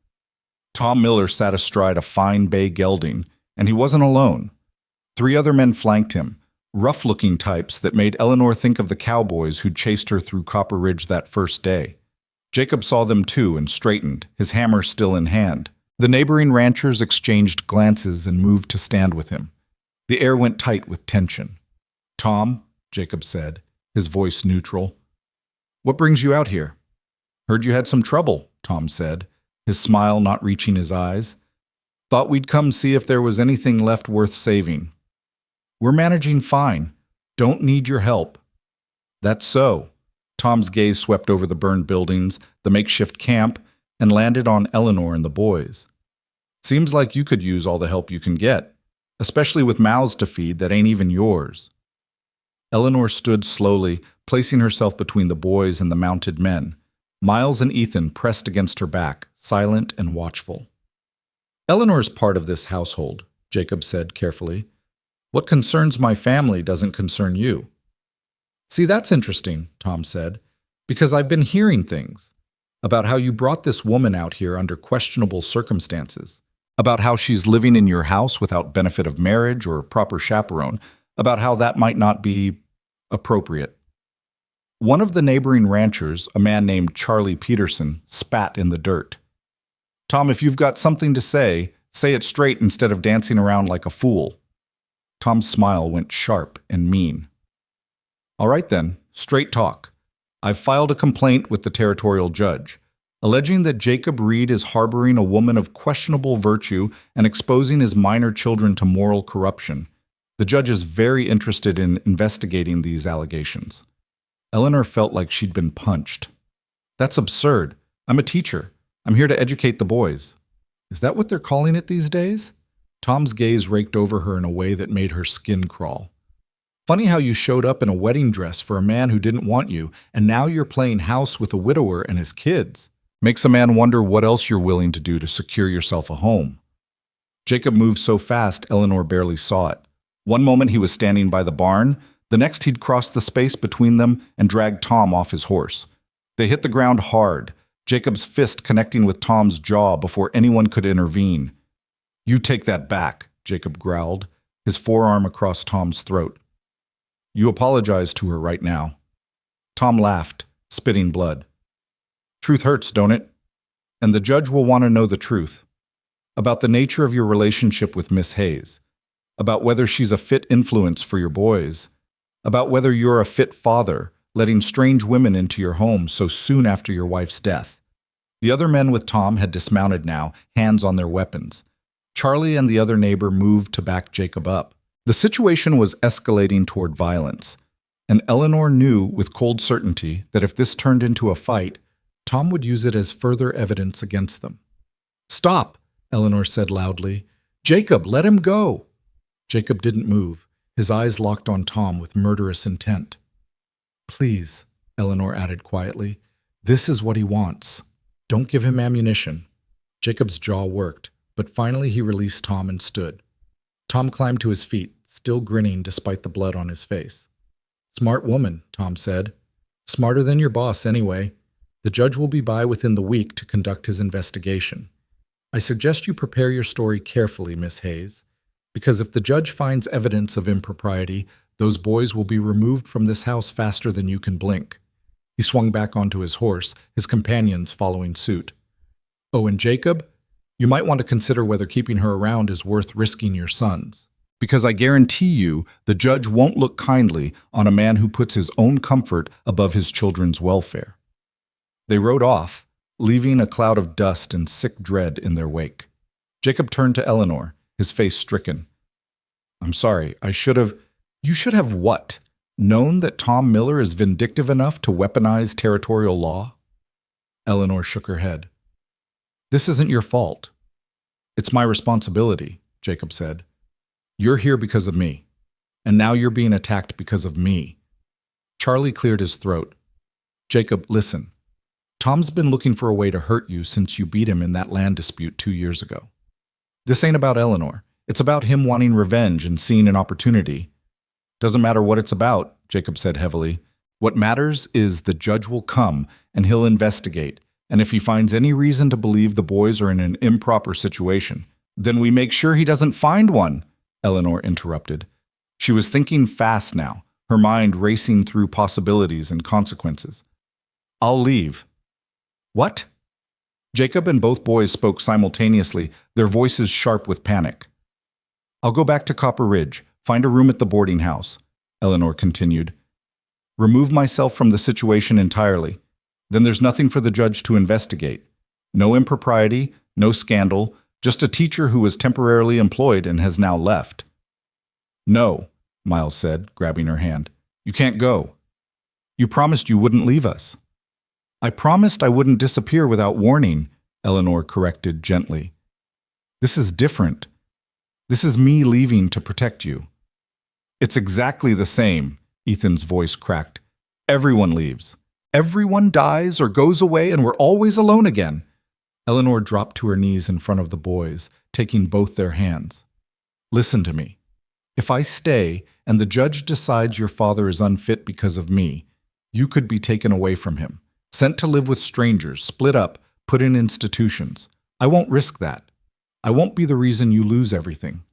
Tom Miller sat astride a fine bay gelding, and he wasn't alone. 3 other men flanked him, rough-looking types that made Eleanor think of the cowboys who'd chased her through Copper Ridge that first day. Jacob saw them too and straightened, his hammer still in hand. The neighboring ranchers exchanged glances and moved to stand with him. The air went tight with tension. "Tom," Jacob said, his voice neutral, "what brings you out here?" "Heard you had some trouble," Tom said, his smile not reaching his eyes. "Thought we'd come see if there was anything left worth saving." "We're managing fine. Don't need your help." "That's so." Tom's gaze swept over the burned buildings, the makeshift camp, and landed on Eleanor and the boys. "Seems like you could use all the help you can get, especially with mouths to feed that ain't even yours." Eleanor stood slowly, placing herself between the boys and the mounted men. Miles and Ethan pressed against her back, silent and watchful. "Eleanor's part of this household," Jacob said carefully. "What concerns my family doesn't concern you." "See, that's interesting," Tom said, "because I've been hearing things about how you brought this woman out here under questionable circumstances, about how she's living in your house without benefit of marriage or proper chaperone, about how that might not be appropriate." One of the neighboring ranchers, a man named Charlie Peterson, spat in the dirt. "Tom, if you've got something to say it straight instead of dancing around like a fool." Tom's smile went sharp and mean. "All right then, straight talk. I've filed a complaint with the territorial judge, alleging that Jacob Reed is harboring a woman of questionable virtue and exposing his minor children to moral corruption. The judge is very interested in investigating these allegations." Eleanor felt like she'd been punched. "That's absurd. I'm a teacher. I'm here to educate the boys." "Is that what they're calling it these days?" Tom's gaze raked over her in a way that made her skin crawl. "Funny how you showed up in a wedding dress for a man who didn't want you, and now you're playing house with a widower and his kids. Makes a man wonder what else you're willing to do to secure yourself a home." Jacob moved so fast Eleanor barely saw it. One moment he was standing by the barn, the next he'd crossed the space between them and dragged Tom off his horse. They hit the ground hard, Jacob's fist connecting with Tom's jaw before anyone could intervene. "You take that back," Jacob growled, his forearm across Tom's throat. "You apologize to her right now." Tom laughed, spitting blood. "Truth hurts, don't it? And the judge will want to know the truth. About the nature of your relationship with Miss Hayes. About whether she's a fit influence for your boys. About whether you're a fit father, letting strange women into your home so soon after your wife's death." The other men with Tom had dismounted now, hands on their weapons. Charlie and the other neighbor moved to back Jacob up. The situation was escalating toward violence, and Eleanor knew with cold certainty that if this turned into a fight, Tom would use it as further evidence against them. "Stop," Eleanor said loudly. "Jacob, let him go." Jacob didn't move, his eyes locked on Tom with murderous intent. "Please," Eleanor added quietly, "this is what he wants. Don't give him ammunition." Jacob's jaw worked, but finally he released Tom and stood. Tom climbed to his feet, still grinning despite the blood on his face. "Smart woman," Tom said. "Smarter than your boss, anyway. The judge will be by within the week to conduct his investigation. I suggest you prepare your story carefully, Miss Hayes, because if the judge finds evidence of impropriety, those boys will be removed from this house faster than you can blink." He swung back onto his horse, his companions following suit. "Oh, and Jacob, you might want to consider whether keeping her around is worth risking your sons. Because I guarantee you the judge won't look kindly on a man who puts his own comfort above his children's welfare." They rode off, leaving a cloud of dust and sick dread in their wake. Jacob turned to Eleanor, his face stricken. "I'm sorry, You should have what? Known that Tom Miller is vindictive enough to weaponize territorial law?" Eleanor shook her head. "This isn't your fault." "It's my responsibility," Jacob said. "You're here because of me, and now you're being attacked because of me." Charlie cleared his throat. "Jacob, listen. Tom's been looking for a way to hurt you since you beat him in that land dispute 2 years ago. This ain't about Eleanor. It's about him wanting revenge and seeing an opportunity." "Doesn't matter what it's about," Jacob said heavily. "What matters is the judge will come and he'll investigate, and if he finds any reason to believe the boys are in an improper situation, then we make sure he doesn't find one," Eleanor interrupted. She was thinking fast now, her mind racing through possibilities and consequences. "I'll leave." "What?" Jacob and both boys spoke simultaneously, their voices sharp with panic. "I'll go back to Copper Ridge, find a room at the boarding house," Eleanor continued. "Remove myself from the situation entirely. Then there's nothing for the judge to investigate. No impropriety, no scandal, just a teacher who was temporarily employed and has now left." "No," Miles said, grabbing her hand. "You can't go. You promised you wouldn't leave us." "I promised I wouldn't disappear without warning," Eleanor corrected gently. "This is different. This is me leaving to protect you." "It's exactly the same," Ethan's voice cracked. "Everyone leaves. Everyone dies or goes away and we're always alone again." Eleanor dropped to her knees in front of the boys, taking both their hands. "Listen to me. If I stay and the judge decides your father is unfit because of me, you could be taken away from him, sent to live with strangers, split up, put in institutions. I won't risk that. I won't be the reason you lose everything."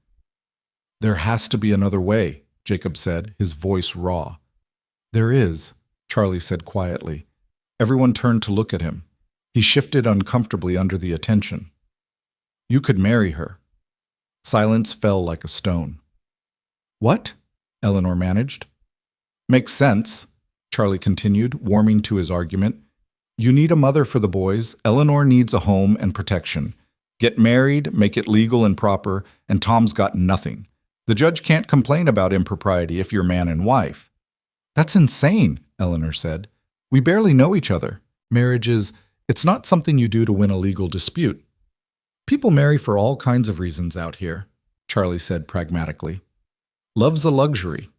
"There has to be another way," Jacob said, his voice raw. "There is," Charlie said quietly. Everyone turned to look at him. He shifted uncomfortably under the attention. "You could marry her." Silence fell like a stone. "What?" Eleanor managed. "Makes sense," Charlie continued, warming to his argument. "You need a mother for the boys. Eleanor needs a home and protection. Get married, make it legal and proper, and Tom's got nothing. The judge can't complain about impropriety if you're man and wife." "That's insane," Eleanor said. "We barely know each other. Marriage it's not something you do to win a legal dispute." "People marry for all kinds of reasons out here," Charlie said pragmatically. "Love's a luxury.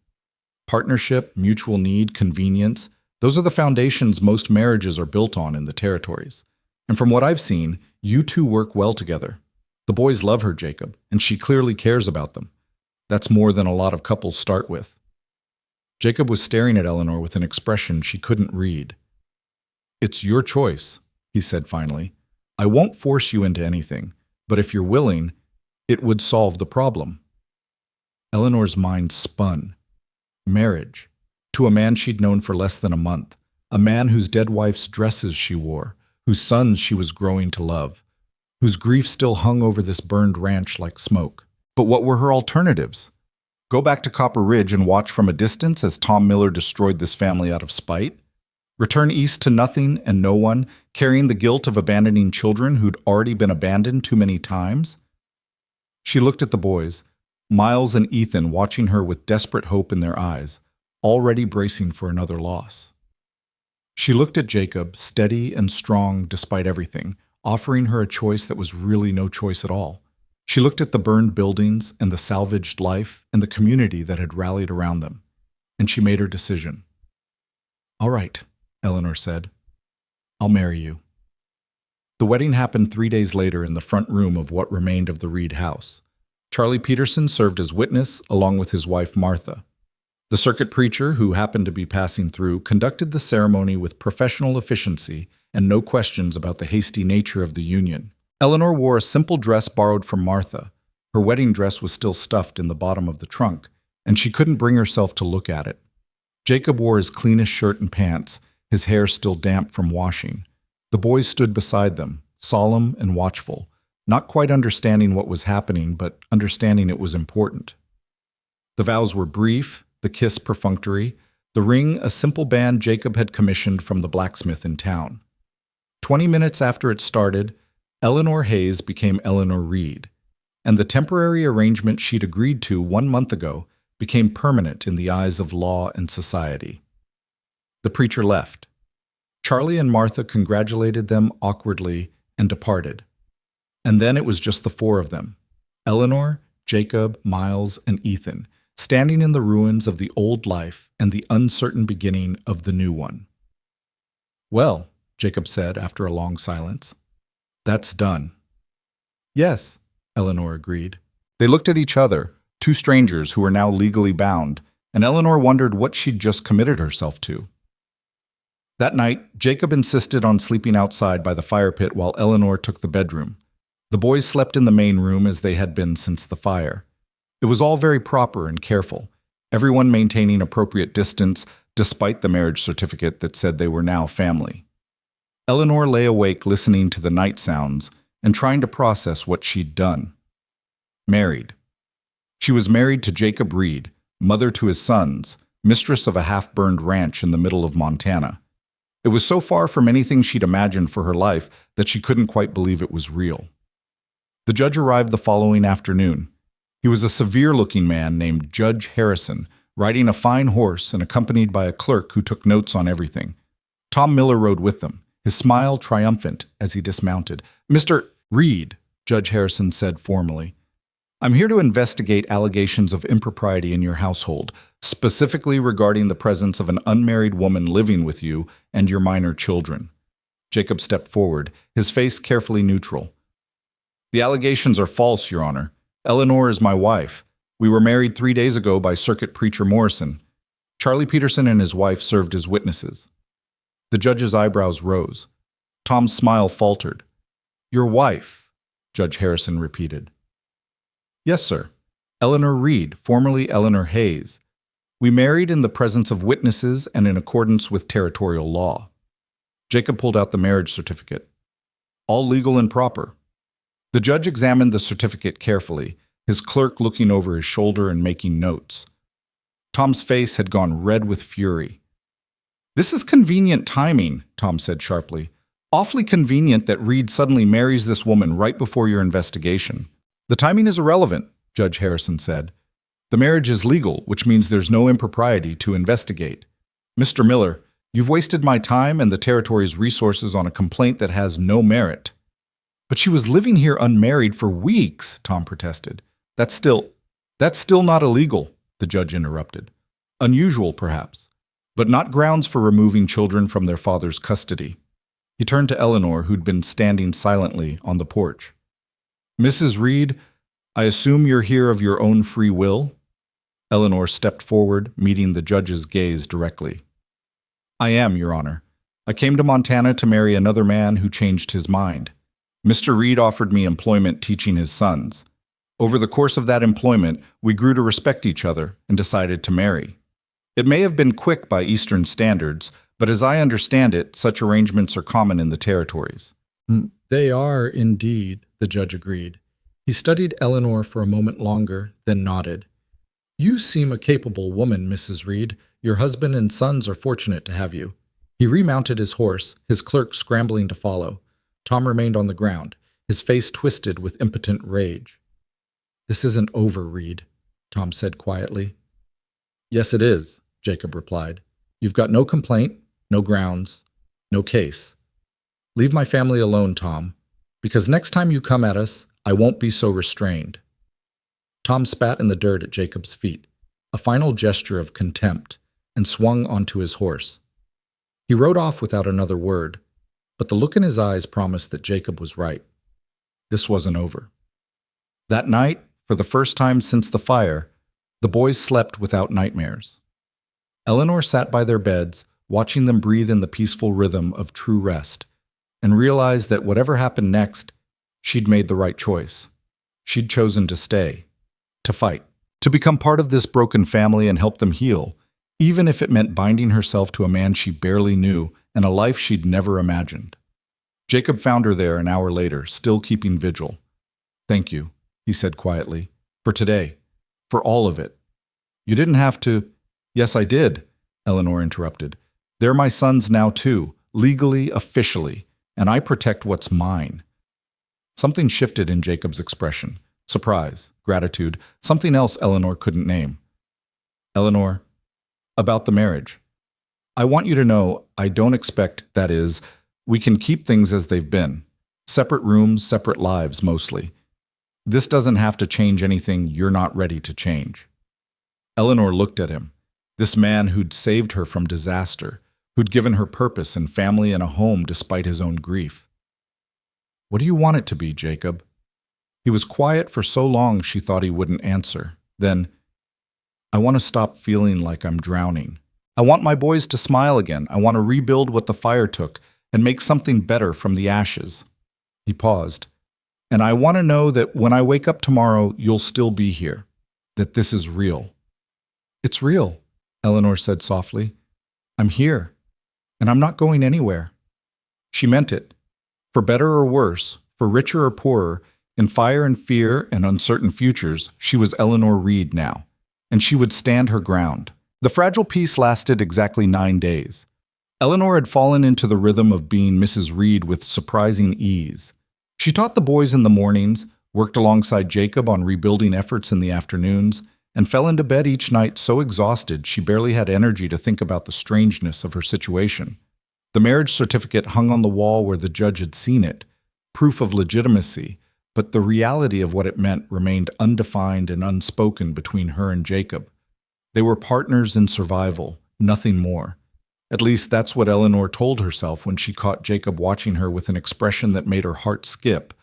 Partnership, mutual need, convenience, those are the foundations most marriages are built on in the territories. And from what I've seen, you two work well together. The boys love her, Jacob, and she clearly cares about them. That's more than a lot of couples start with." Jacob was staring at Eleanor with an expression she couldn't read. "It's your choice," he said finally. "I won't force you into anything, but if you're willing, it would solve the problem." Eleanor's mind spun. Marriage. To a man she'd known for less than a month. A man whose dead wife's dresses she wore, whose sons she was growing to love, whose grief still hung over this burned ranch like smoke. But what were her alternatives? Go back to Copper Ridge and watch from a distance as Tom Miller destroyed this family out of spite? Return east to nothing and no one, carrying the guilt of abandoning children who'd already been abandoned too many times? She looked at the boys, Miles and Ethan watching her with desperate hope in their eyes, already bracing for another loss. She looked at Jacob, steady and strong despite everything, offering her a choice that was really no choice at all. She looked at the burned buildings and the salvaged life and the community that had rallied around them, and she made her decision. "All right," Eleanor said. "I'll marry you." The wedding happened 3 days later in the front room of what remained of the Reed house. Charlie Peterson served as witness, along with his wife Martha. The circuit preacher, who happened to be passing through, conducted the ceremony with professional efficiency and no questions about the hasty nature of the union. Eleanor wore a simple dress borrowed from Martha. Her wedding dress was still stuffed in the bottom of the trunk, and she couldn't bring herself to look at it. Jacob wore his cleanest shirt and pants, his hair still damp from washing. The boys stood beside them, solemn and watchful, not quite understanding what was happening, but understanding it was important. The vows were brief, the kiss perfunctory, the ring a simple band Jacob had commissioned from the blacksmith in town. 20 minutes after it started, Eleanor Hayes became Eleanor Reed, and the temporary arrangement she'd agreed to 1 month ago became permanent in the eyes of law and society. The preacher left. Charlie and Martha congratulated them awkwardly and departed. And then it was just the four of them, Eleanor, Jacob, Miles, and Ethan, standing in the ruins of the old life and the uncertain beginning of the new one. "Well," Jacob said after a long silence, "that's done." "Yes," Eleanor agreed. They looked at each other, two strangers who were now legally bound, and Eleanor wondered what she'd just committed herself to. That night, Jacob insisted on sleeping outside by the fire pit while Eleanor took the bedroom. The boys slept in the main room as they had been since the fire. It was all very proper and careful, everyone maintaining appropriate distance despite the marriage certificate that said they were now family. Eleanor lay awake listening to the night sounds and trying to process what she'd done. Married. She was married to Jacob Reed, mother to his sons, mistress of a half-burned ranch in the middle of Montana. It was so far from anything she'd imagined for her life that she couldn't quite believe it was real. The judge arrived the following afternoon. He was a severe-looking man named Judge Harrison, riding a fine horse and accompanied by a clerk who took notes on everything. Tom Miller rode with them, his smile triumphant as he dismounted. "Mr. Reed," Judge Harrison said formally, "I'm here to investigate allegations of impropriety in your household, specifically regarding the presence of an unmarried woman living with you and your minor children." Jacob stepped forward, his face carefully neutral. "The allegations are false, Your Honor. Eleanor is my wife. We were married 3 days ago by Circuit Preacher Morrison. Charlie Peterson and his wife served as witnesses." The judge's eyebrows rose. Tom's smile faltered. "Your wife," Judge Harrison repeated. "Yes, sir. Eleanor Reed, formerly Eleanor Hayes. We married in the presence of witnesses and in accordance with territorial law." Jacob pulled out the marriage certificate. "All legal and proper." The judge examined the certificate carefully, his clerk looking over his shoulder and making notes. Tom's face had gone red with fury. "This is convenient timing," Tom said sharply. "Awfully convenient that Reed suddenly marries this woman right before your investigation." "The timing is irrelevant," Judge Harrison said. "The marriage is legal, which means there's no impropriety to investigate. Mr. Miller, you've wasted my time and the territory's resources on a complaint that has no merit." "But she was living here unmarried for weeks," Tom protested. That's still not illegal," the judge interrupted. "Unusual, perhaps, but not grounds for removing children from their father's custody." He turned to Eleanor, who'd been standing silently on the porch. "Mrs. Reed, I assume you're here of your own free will?" Eleanor stepped forward, meeting the judge's gaze directly. "I am, Your Honor. I came to Montana to marry another man who changed his mind. Mr. Reed offered me employment teaching his sons. Over the course of that employment, we grew to respect each other and decided to marry. It may have been quick by Eastern standards, but as I understand it, such arrangements are common in the territories." "They are, indeed," the judge agreed. He studied Eleanor for a moment longer, then nodded. "You seem a capable woman, Mrs. Reed. Your husband and sons are fortunate to have you." He remounted his horse, his clerk scrambling to follow. Tom remained on the ground, his face twisted with impotent rage. "This isn't over, Reed," Tom said quietly. "Yes, it is," Jacob replied. "You've got no complaint, no grounds, no case. Leave my family alone, Tom, because next time you come at us, I won't be so restrained." Tom spat in the dirt at Jacob's feet, a final gesture of contempt, and swung onto his horse. He rode off without another word, but the look in his eyes promised that Jacob was right. This wasn't over. That night, for the first time since the fire, the boys slept without nightmares. Eleanor sat by their beds, watching them breathe in the peaceful rhythm of true rest, and realized that whatever happened next, she'd made the right choice. She'd chosen to stay, to fight, to become part of this broken family and help them heal, even if it meant binding herself to a man she barely knew and a life she'd never imagined. Jacob found her there an hour later, still keeping vigil. "Thank you," he said quietly, "for today, for all of it. You didn't have to—" "Yes, I did," Eleanor interrupted. "They're my sons now too, legally, officially, and I protect what's mine." Something shifted in Jacob's expression. Surprise, gratitude, something else Eleanor couldn't name. "Eleanor, about the marriage. I want you to know I don't expect, that is, we can keep things as they've been. Separate rooms, separate lives, mostly. This doesn't have to change anything you're not ready to change." Eleanor looked at him, this man who'd saved her from disaster, who'd given her purpose and family and a home despite his own grief. "What do you want it to be, Jacob?" He was quiet for so long she thought he wouldn't answer. Then, "I want to stop feeling like I'm drowning. I want my boys to smile again. I want to rebuild what the fire took and make something better from the ashes." He paused. "And I want to know that when I wake up tomorrow, you'll still be here, that this is real." "It's real," Eleanor said softly. "I'm here, and I'm not going anywhere." She meant it. For better or worse, for richer or poorer, in fire and fear and uncertain futures, she was Eleanor Reed now, and she would stand her ground. The fragile peace lasted exactly 9 days. Eleanor had fallen into the rhythm of being Mrs. Reed with surprising ease. She taught the boys in the mornings, worked alongside Jacob on rebuilding efforts in the afternoons, and fell into bed each night so exhausted she barely had energy to think about the strangeness of her situation. The marriage certificate hung on the wall where the judge had seen it, proof of legitimacy, but the reality of what it meant remained undefined and unspoken between her and Jacob. They were partners in survival, nothing more. At least that's what Eleanor told herself when she caught Jacob watching her with an expression that made her heart skip,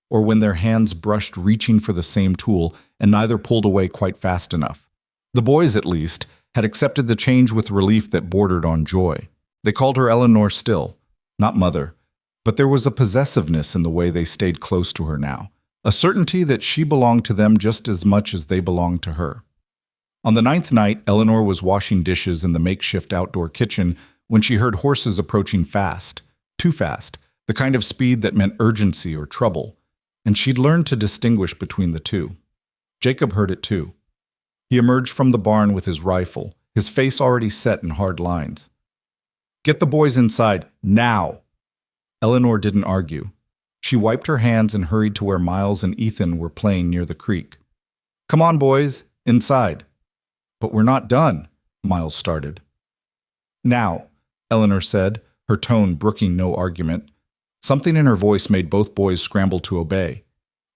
or when their hands brushed reaching for the same tool and neither pulled away quite fast enough. The boys, at least, had accepted the change with relief that bordered on joy. They called her Eleanor still, not mother, but there was a possessiveness in the way they stayed close to her now, a certainty that she belonged to them just as much as they belonged to her. On the 9th night, Eleanor was washing dishes in the makeshift outdoor kitchen when she heard horses approaching fast, too fast, the kind of speed that meant urgency or trouble, and she'd learned to distinguish between the two. Jacob heard it too. He emerged from the barn with his rifle, his face already set in hard lines. "Get the boys inside, now!" Eleanor didn't argue. She wiped her hands and hurried to where Miles and Ethan were playing near the creek. "Come on, boys, inside." "But we're not done," Miles started. "Now," Eleanor said, her tone brooking no argument. Something in her voice made both boys scramble to obey.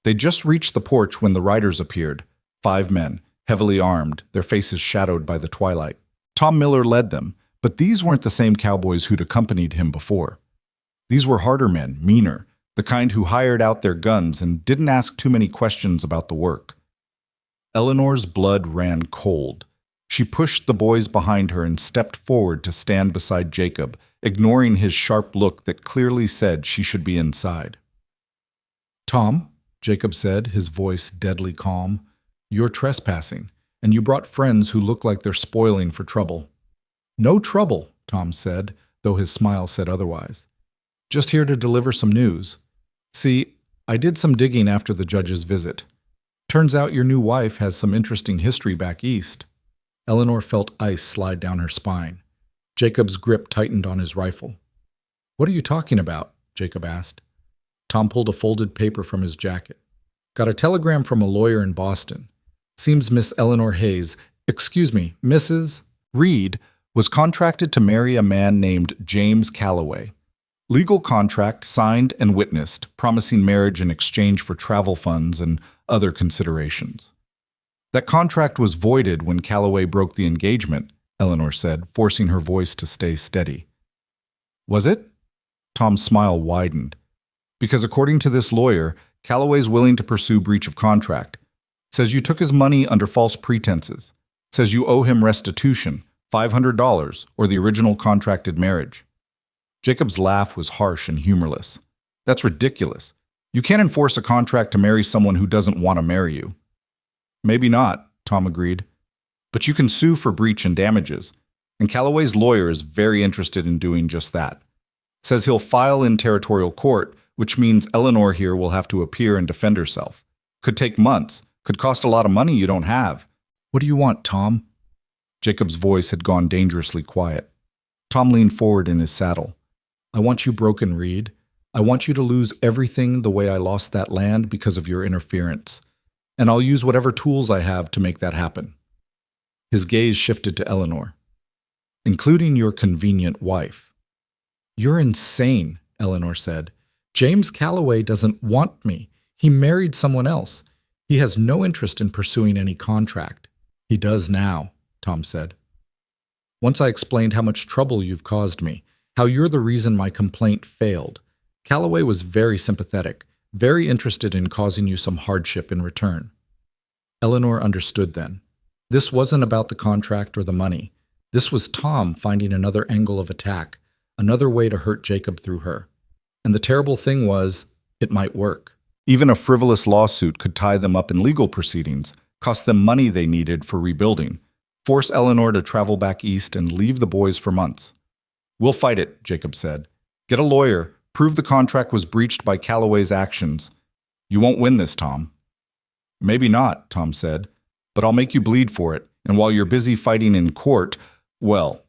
They'd just reached the porch when the riders appeared, 5 men, heavily armed, their faces shadowed by the twilight. Tom Miller led them, but these weren't the same cowboys who'd accompanied him before. These were harder men, meaner, the kind who hired out their guns and didn't ask too many questions about the work. Eleanor's blood ran cold. She pushed the boys behind her and stepped forward to stand beside Jacob, ignoring his sharp look that clearly said she should be inside. "Tom," Jacob said, his voice deadly calm, "you're trespassing, and you brought friends who look like they're spoiling for trouble." "No trouble," Tom said, though his smile said otherwise. "Just here to deliver some news. See, I did some digging after the judge's visit. Turns out your new wife has some interesting history back east." Eleanor felt ice slide down her spine. Jacob's grip tightened on his rifle. "What are you talking about?" Jacob asked. Tom pulled a folded paper from his jacket. "Got a telegram from a lawyer in Boston. Seems Miss Eleanor Hayes, Mrs. Reed, was contracted to marry a man named James Calloway. Legal contract signed and witnessed, promising marriage in exchange for travel funds and other considerations. That contract was voided when Calloway broke the engagement," Eleanor said, forcing her voice to stay steady. "Was it?" Tom's smile widened. "Because according to this lawyer, Calloway's willing to pursue breach of contract. Says you took his money under false pretenses. Says you owe him restitution, $500, or the original contracted marriage." Jacob's laugh was harsh and humorless. "That's ridiculous. You can't enforce a contract to marry someone who doesn't want to marry you." "Maybe not," Tom agreed. "But you can sue for breach and damages, and Calloway's lawyer is very interested in doing just that. Says he'll file in territorial court, which means Eleanor here will have to appear and defend herself. Could take months, could cost a lot of money you don't have." "What do you want, Tom?" Jacob's voice had gone dangerously quiet. Tom leaned forward in his saddle. "I want you broken, Reed. I want you to lose everything the way I lost that land because of your interference. And I'll use whatever tools I have to make that happen." His gaze shifted to Eleanor. "Including your convenient wife." "You're insane," Eleanor said. "James Calloway doesn't want me. He married someone else. He has no interest in pursuing any contract." "He does now," Tom said. "Once I explained how much trouble you've caused me, how you're the reason my complaint failed. Calloway was very sympathetic, very interested in causing you some hardship in return." Eleanor understood then. This wasn't about the contract or the money. This was Tom finding another angle of attack, another way to hurt Jacob through her. And the terrible thing was, it might work. Even a frivolous lawsuit could tie them up in legal proceedings, cost them money they needed for rebuilding, force Eleanor to travel back east and leave the boys for months. "We'll fight it," Jacob said. "Get a lawyer, Prove the contract was breached by Calloway's actions. You won't win this, Tom. Maybe not, Tom said, but I'll make you bleed for it, and while you're busy fighting in court, well,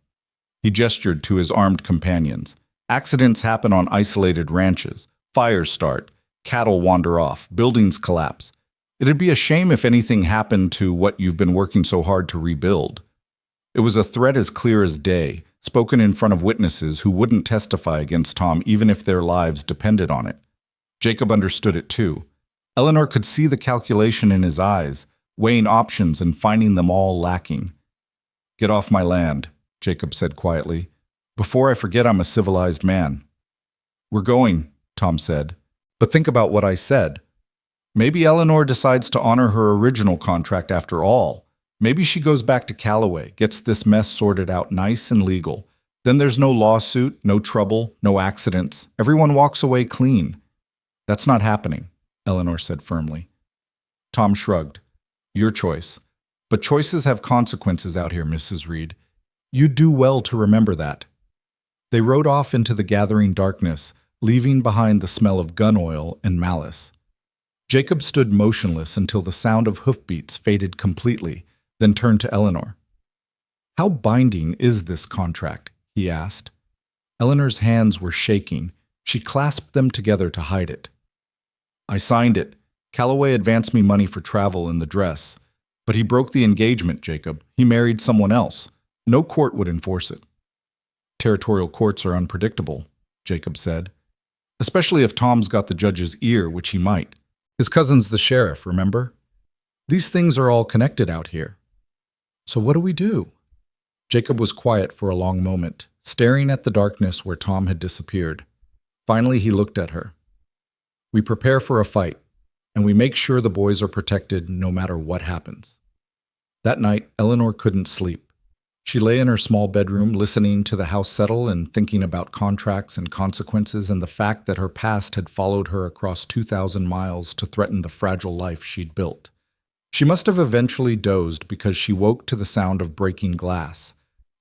he gestured to his armed companions. Accidents happen on isolated ranches. Fires start. Cattle wander off. Buildings collapse. It'd be a shame if anything happened to what you've been working so hard to rebuild. It was a threat as clear as day, spoken in front of witnesses who wouldn't testify against Tom even if their lives depended on it. Jacob understood it too. Eleanor could see the calculation in his eyes, weighing options and finding them all lacking. Get off my land, Jacob said quietly. Before I forget I'm a civilized man. We're going, Tom said. But think about what I said. Maybe Eleanor decides to honor her original contract after all. Maybe she goes back to Calloway, gets this mess sorted out nice and legal. Then there's no lawsuit, no trouble, no accidents. Everyone walks away clean. That's not happening, Eleanor said firmly. Tom shrugged. Your choice. But choices have consequences out here, Mrs. Reed. You do well to remember that. They rode off into the gathering darkness, leaving behind the smell of gun oil and malice. Jacob stood motionless until the sound of hoofbeats faded completely, then turned to Eleanor. How binding is this contract? He asked. Eleanor's hands were shaking. She clasped them together to hide it. I signed it. Calloway advanced me money for travel and the dress. But he broke the engagement, Jacob. He married someone else. No court would enforce it. Territorial courts are unpredictable, Jacob said. Especially if Tom's got the judge's ear, which he might. His cousin's the sheriff, remember? These things are all connected out here. So what do we do? Jacob was quiet for a long moment, staring at the darkness where Tom had disappeared. Finally, he looked at her. We prepare for a fight, and we make sure the boys are protected no matter what happens. That night, Eleanor couldn't sleep. She lay in her small bedroom listening to the house settle and thinking about contracts and consequences and the fact that her past had followed her across 2,000 miles to threaten the fragile life she'd built. She must have eventually dozed because she woke to the sound of breaking glass.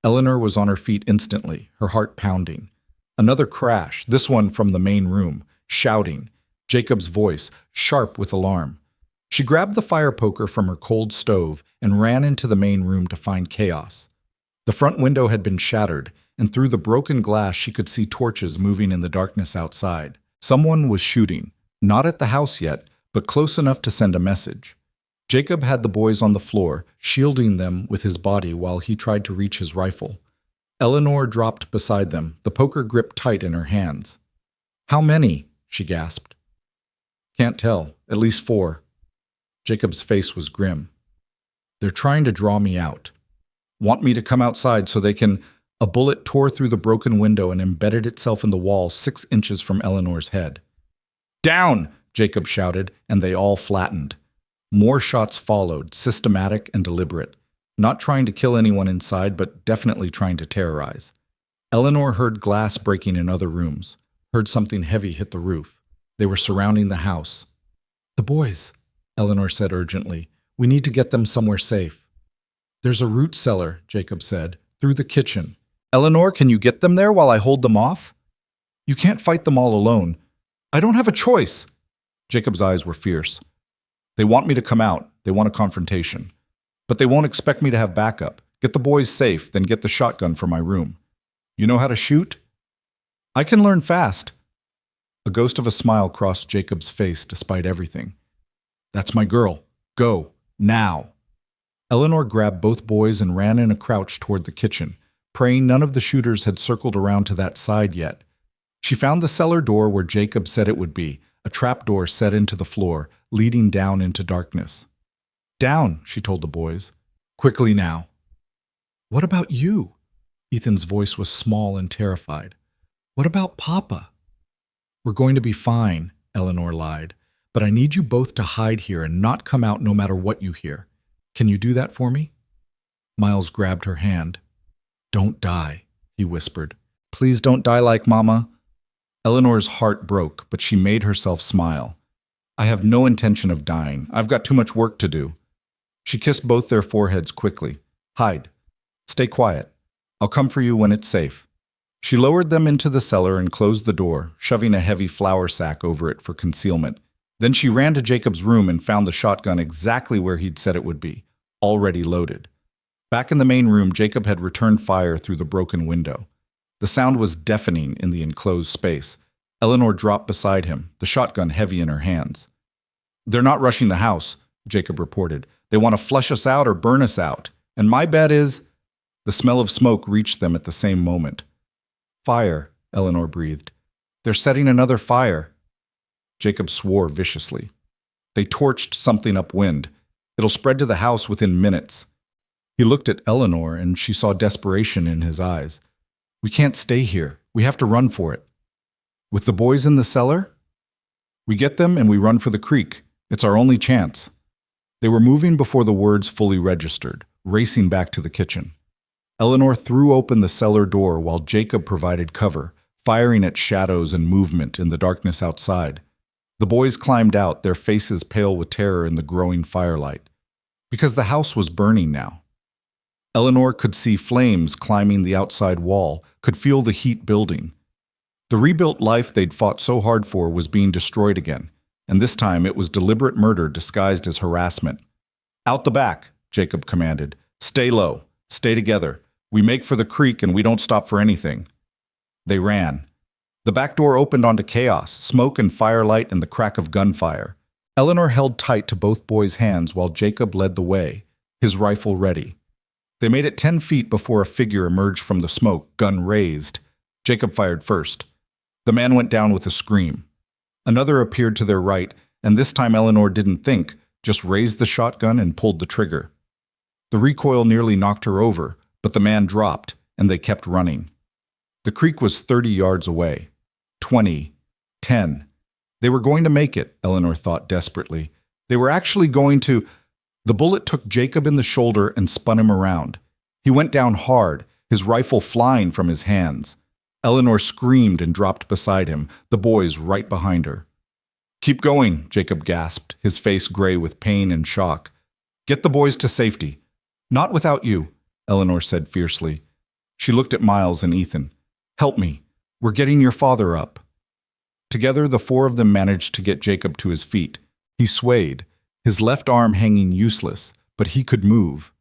Eleanor was on her feet instantly, her heart pounding. Another crash, this one from the main room, shouting. Jacob's voice, sharp with alarm. She grabbed the fire poker from her cold stove and ran into the main room to find chaos. The front window had been shattered, and through the broken glass she could see torches moving in the darkness outside. Someone was shooting, not at the house yet, but close enough to send a message. Jacob had the boys on the floor, shielding them with his body while he tried to reach his rifle. Eleanor dropped beside them, the poker gripped tight in her hands. How many? She gasped. Can't tell. At least 4. Jacob's face was grim. They're trying to draw me out. Want me to come outside so they can... A bullet tore through the broken window and embedded itself in the wall 6 inches from Eleanor's head. Down! Jacob shouted, and they all flattened. More shots followed, systematic and deliberate. Not trying to kill anyone inside, but definitely trying to terrorize. Eleanor heard glass breaking in other rooms, heard something heavy hit the roof. They were surrounding the house. The boys, Eleanor said urgently. We need to get them somewhere safe. There's a root cellar, Jacob said, through the kitchen. Eleanor, can you get them there while I hold them off? You can't fight them all alone. I don't have a choice. Jacob's eyes were fierce. They want me to come out. They want a confrontation. But they won't expect me to have backup. Get the boys safe, then get the shotgun from my room. You know how to shoot? I can learn fast. A ghost of a smile crossed Jacob's face despite everything. That's my girl. Go. Now. Eleanor grabbed both boys and ran in a crouch toward the kitchen, praying none of the shooters had circled around to that side yet. She found the cellar door where Jacob said it would be, a trapdoor set into the floor, leading down into darkness. Down, she told the boys. Quickly now. What about you? Ethan's voice was small and terrified. What about Papa? We're going to be fine, Eleanor lied, but I need you both to hide here and not come out no matter what you hear. Can you do that for me? Miles grabbed her hand. Don't die, he whispered. Please don't die like Mama. Eleanor's heart broke, but she made herself smile. I have no intention of dying. I've got too much work to do. She kissed both their foreheads quickly. Hide. Stay quiet. I'll come for you when it's safe. She lowered them into the cellar and closed the door, shoving a heavy flour sack over it for concealment. Then she ran to Jacob's room and found the shotgun exactly where he'd said it would be, already loaded. Back in the main room, Jacob had returned fire through the broken window. The sound was deafening in the enclosed space. Eleanor dropped beside him, the shotgun heavy in her hands. "They're not rushing the house," Jacob reported. "They want to flush us out or burn us out. And my bet is—" The smell of smoke reached them at the same moment. "Fire," Eleanor breathed. "They're setting another fire." Jacob swore viciously. "They torched something upwind. It'll spread to the house within minutes." He looked at Eleanor, and she saw desperation in his eyes. "We can't stay here. We have to run for it." "With the boys in the cellar?" "We get them and we run for the creek. It's our only chance." They were moving before the words fully registered, racing back to the kitchen. Eleanor threw open the cellar door while Jacob provided cover, firing at shadows and movement in the darkness outside. The boys climbed out, their faces pale with terror in the growing firelight. Because the house was burning now. Eleanor could see flames climbing the outside wall, could feel the heat building. The rebuilt life they'd fought so hard for was being destroyed again, and this time it was deliberate murder disguised as harassment. "Out the back," Jacob commanded. "Stay low. Stay together. We make for the creek and we don't stop for anything." They ran. The back door opened onto chaos, smoke and firelight and the crack of gunfire. Eleanor held tight to both boys' hands while Jacob led the way, his rifle ready. They made it 10 feet before a figure emerged from the smoke, gun raised. Jacob fired first. The man went down with a scream. Another appeared to their right, and this time Eleanor didn't think, just raised the shotgun and pulled the trigger. The recoil nearly knocked her over, but the man dropped, and they kept running. The creek was 30 yards away. 20. 10. They were going to make it, Eleanor thought desperately. They were actually going to— The bullet took Jacob in the shoulder and spun him around. He went down hard, his rifle flying from his hands. Eleanor screamed and dropped beside him, the boys right behind her. "Keep going," Jacob gasped, his face gray with pain and shock. "Get the boys to safety." "Not without you," Eleanor said fiercely. She looked at Miles and Ethan. "Help me. We're getting your father up." Together, the four of them managed to get Jacob to his feet. He swayed, his left arm hanging useless, but he could move.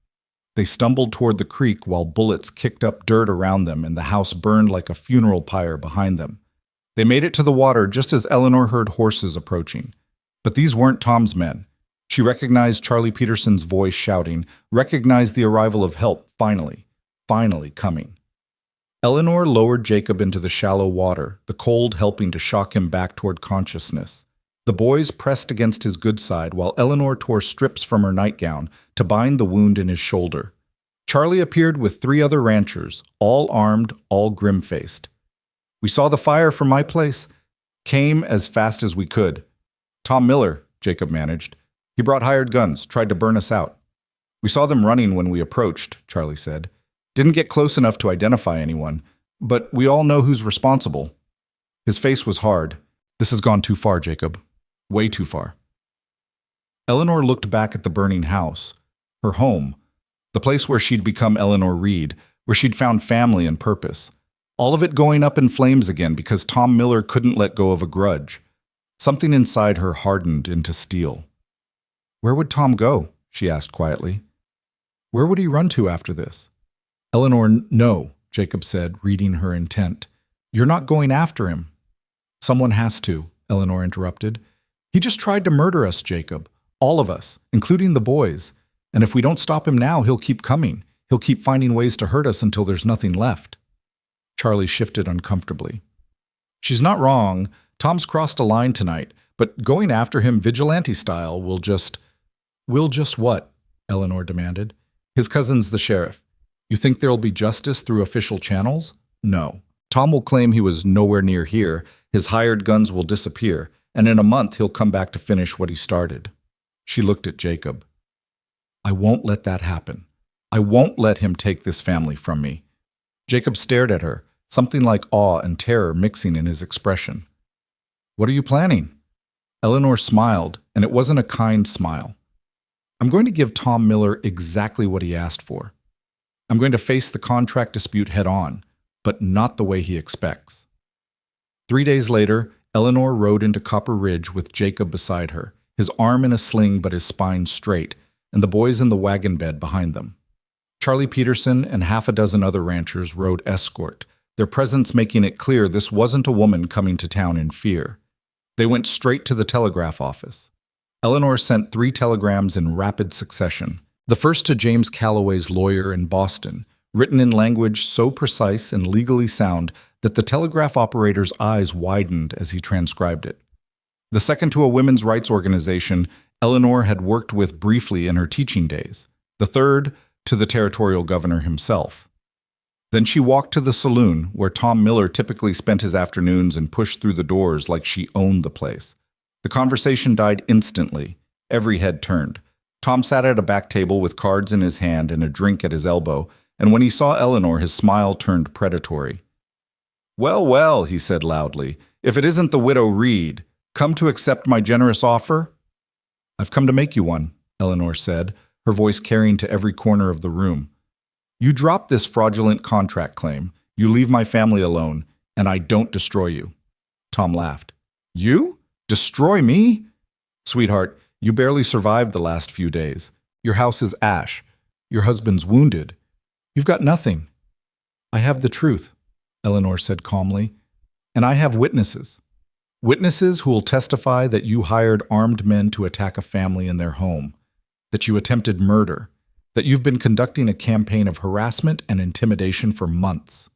They stumbled toward the creek while bullets kicked up dirt around them and the house burned like a funeral pyre behind them. They made it to the water just as Eleanor heard horses approaching. But these weren't Tom's men. She recognized Charlie Peterson's voice shouting, recognized the arrival of help finally coming. Eleanor lowered Jacob into the shallow water, the cold helping to shock him back toward consciousness. The boys pressed against his good side while Eleanor tore strips from her nightgown to bind the wound in his shoulder. Charlie appeared with 3 other ranchers, all armed, all grim-faced. "We saw the fire from my place. Came as fast as we could. Tom Miller," Jacob managed. "He brought hired guns, tried to burn us out." "We saw them running when we approached," Charlie said. "Didn't get close enough to identify anyone, but we all know who's responsible." His face was hard. "This has gone too far, Jacob. Way too far." Eleanor looked back at the burning house, her home, the place where she'd become Eleanor Reed, where she'd found family and purpose. All of it going up in flames again because Tom Miller couldn't let go of a grudge. Something inside her hardened into steel. "Where would Tom go?" she asked quietly. "Where would he run to after this?" "Eleanor, no," Jacob said, reading her intent. "You're not going after him." "Someone has to," Eleanor interrupted. "He just tried to murder us, Jacob. All of us, including the boys. And if we don't stop him now, he'll keep coming. He'll keep finding ways to hurt us until there's nothing left." Charlie shifted uncomfortably. "She's not wrong. Tom's crossed a line tonight, but going after him vigilante style will just—" "Will just what?" Eleanor demanded. "His cousin's the sheriff. You think there'll be justice through official channels? No. Tom will claim he was nowhere near here, his hired guns will disappear, and in a month he'll come back to finish what he started." She looked at Jacob. "I won't let that happen. I won't let him take this family from me." Jacob stared at her, something like awe and terror mixing in his expression. "What are you planning?" Eleanor smiled, and it wasn't a kind smile. "I'm going to give Tom Miller exactly what he asked for. I'm going to face the contract dispute head on. but not the way he expects. 3 days later, Eleanor rode into Copper Ridge with Jacob beside her, his arm in a sling but his spine straight, and the boys in the wagon bed behind them. Charlie Peterson and half a dozen other ranchers rode escort, their presence making it clear this wasn't a woman coming to town in fear. They went straight to the telegraph office. Eleanor sent 3 telegrams in rapid succession. The first to James Calloway's lawyer in Boston, written in language so precise and legally sound that the telegraph operator's eyes widened as he transcribed it. The second to a women's rights organization Eleanor had worked with briefly in her teaching days. The third to the territorial governor himself. Then she walked to the saloon where Tom Miller typically spent his afternoons and pushed through the doors like she owned the place. The conversation died instantly. Every head turned. Tom sat at a back table with cards in his hand and a drink at his elbow, and when he saw Eleanor, his smile turned predatory. "Well, well," he said loudly, "if it isn't the widow Reed, come to accept my generous offer?" "I've come to make you one," Eleanor said, her voice carrying to every corner of the room. "You drop this fraudulent contract claim, you leave my family alone, and I don't destroy you." Tom laughed. "You? Destroy me?" "Sweetheart, you barely survived the last few days. Your house is ash. Your husband's wounded. You've got nothing." "I have the truth," Eleanor said calmly, "and I have witnesses. Witnesses who will testify that you hired armed men to attack a family in their home, that you attempted murder, that you've been conducting a campaign of harassment and intimidation for months."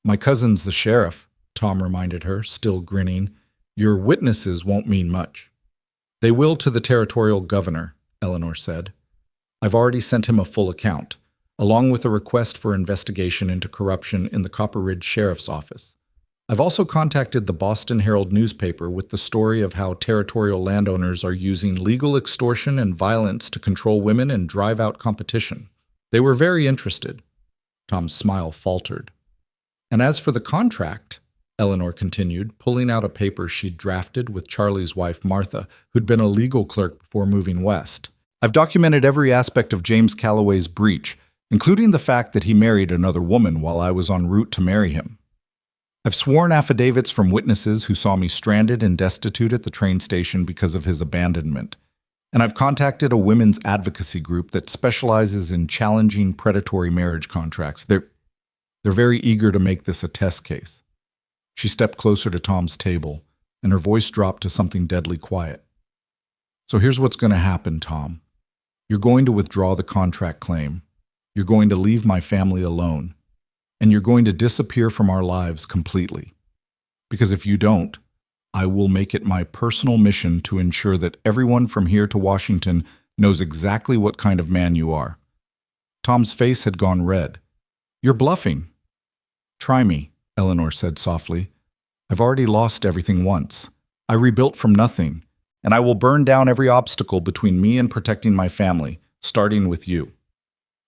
"My cousin's the sheriff," Tom reminded her, still grinning. "Your witnesses won't mean much." "They will to the territorial governor," Eleanor said. "I've already sent him a full account, along with a request for investigation into corruption in the Copper Ridge Sheriff's Office. I've also contacted the Boston Herald newspaper with the story of how territorial landowners are using legal extortion and violence to control women and drive out competition. They were very interested." Tom's smile faltered. "And as for the contract," Eleanor continued, pulling out a paper she'd drafted with Charlie's wife Martha, who'd been a legal clerk before moving west, "I've documented every aspect of James Calloway's breach, including the fact that he married another woman while I was en route to marry him. I've sworn affidavits from witnesses who saw me stranded and destitute at the train station because of his abandonment. And I've contacted a women's advocacy group that specializes in challenging predatory marriage contracts. They're very eager to make this a test case." She stepped closer to Tom's table, and her voice dropped to something deadly quiet. "So here's what's going to happen, Tom. You're going to withdraw the contract claim. You're going to leave my family alone. And you're going to disappear from our lives completely. Because if you don't, I will make it my personal mission to ensure that everyone from here to Washington knows exactly what kind of man you are." Tom's face had gone red. "You're bluffing." "Try me," Eleanor said softly. "I've already lost everything once. I rebuilt from nothing, and I will burn down every obstacle between me and protecting my family, starting with you.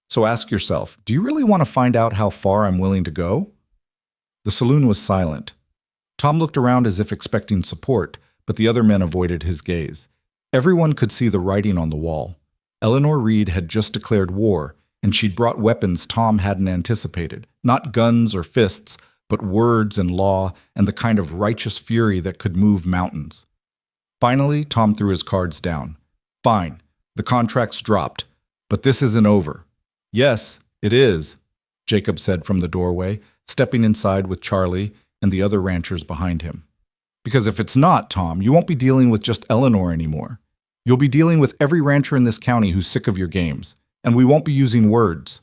So ask yourself, do you really want to find out how far I'm willing to go?" The saloon was silent. Tom looked around as if expecting support, but the other men avoided his gaze. Everyone could see the writing on the wall. Eleanor Reed had just declared war, and she'd brought weapons Tom hadn't anticipated. Not guns or fists, but words and law and the kind of righteous fury that could move mountains. Finally, Tom threw his cards down. "Fine, the contract's dropped, but this isn't over." "Yes, it is," Jacob said from the doorway, stepping inside with Charlie and the other ranchers behind him. "Because if it's not, Tom, you won't be dealing with just Eleanor anymore. You'll be dealing with every rancher in this county who's sick of your games, and we won't be using words."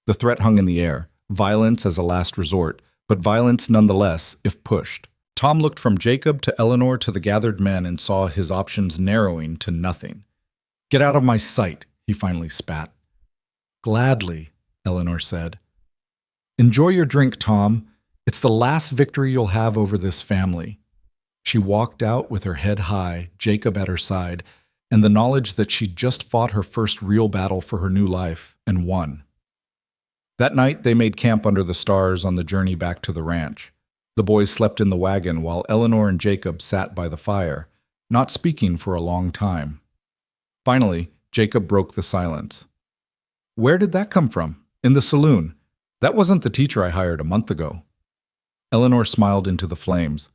The threat hung in the air, violence as a last resort, but violence nonetheless if pushed. Tom looked from Jacob to Eleanor to the gathered men and saw his options narrowing to nothing. "Get out of my sight," he finally spat. "Gladly," Eleanor said. "Enjoy your drink, Tom. It's the last victory you'll have over this family." She walked out with her head high, Jacob at her side, and the knowledge that she'd just fought her first real battle for her new life and won. That night, they made camp under the stars on the journey back to the ranch. The boys slept in the wagon while Eleanor and Jacob sat by the fire, not speaking for a long time. Finally, Jacob broke the silence. "Where did that come from? In the saloon? That wasn't the teacher I hired a month ago. Eleanor smiled into the flames.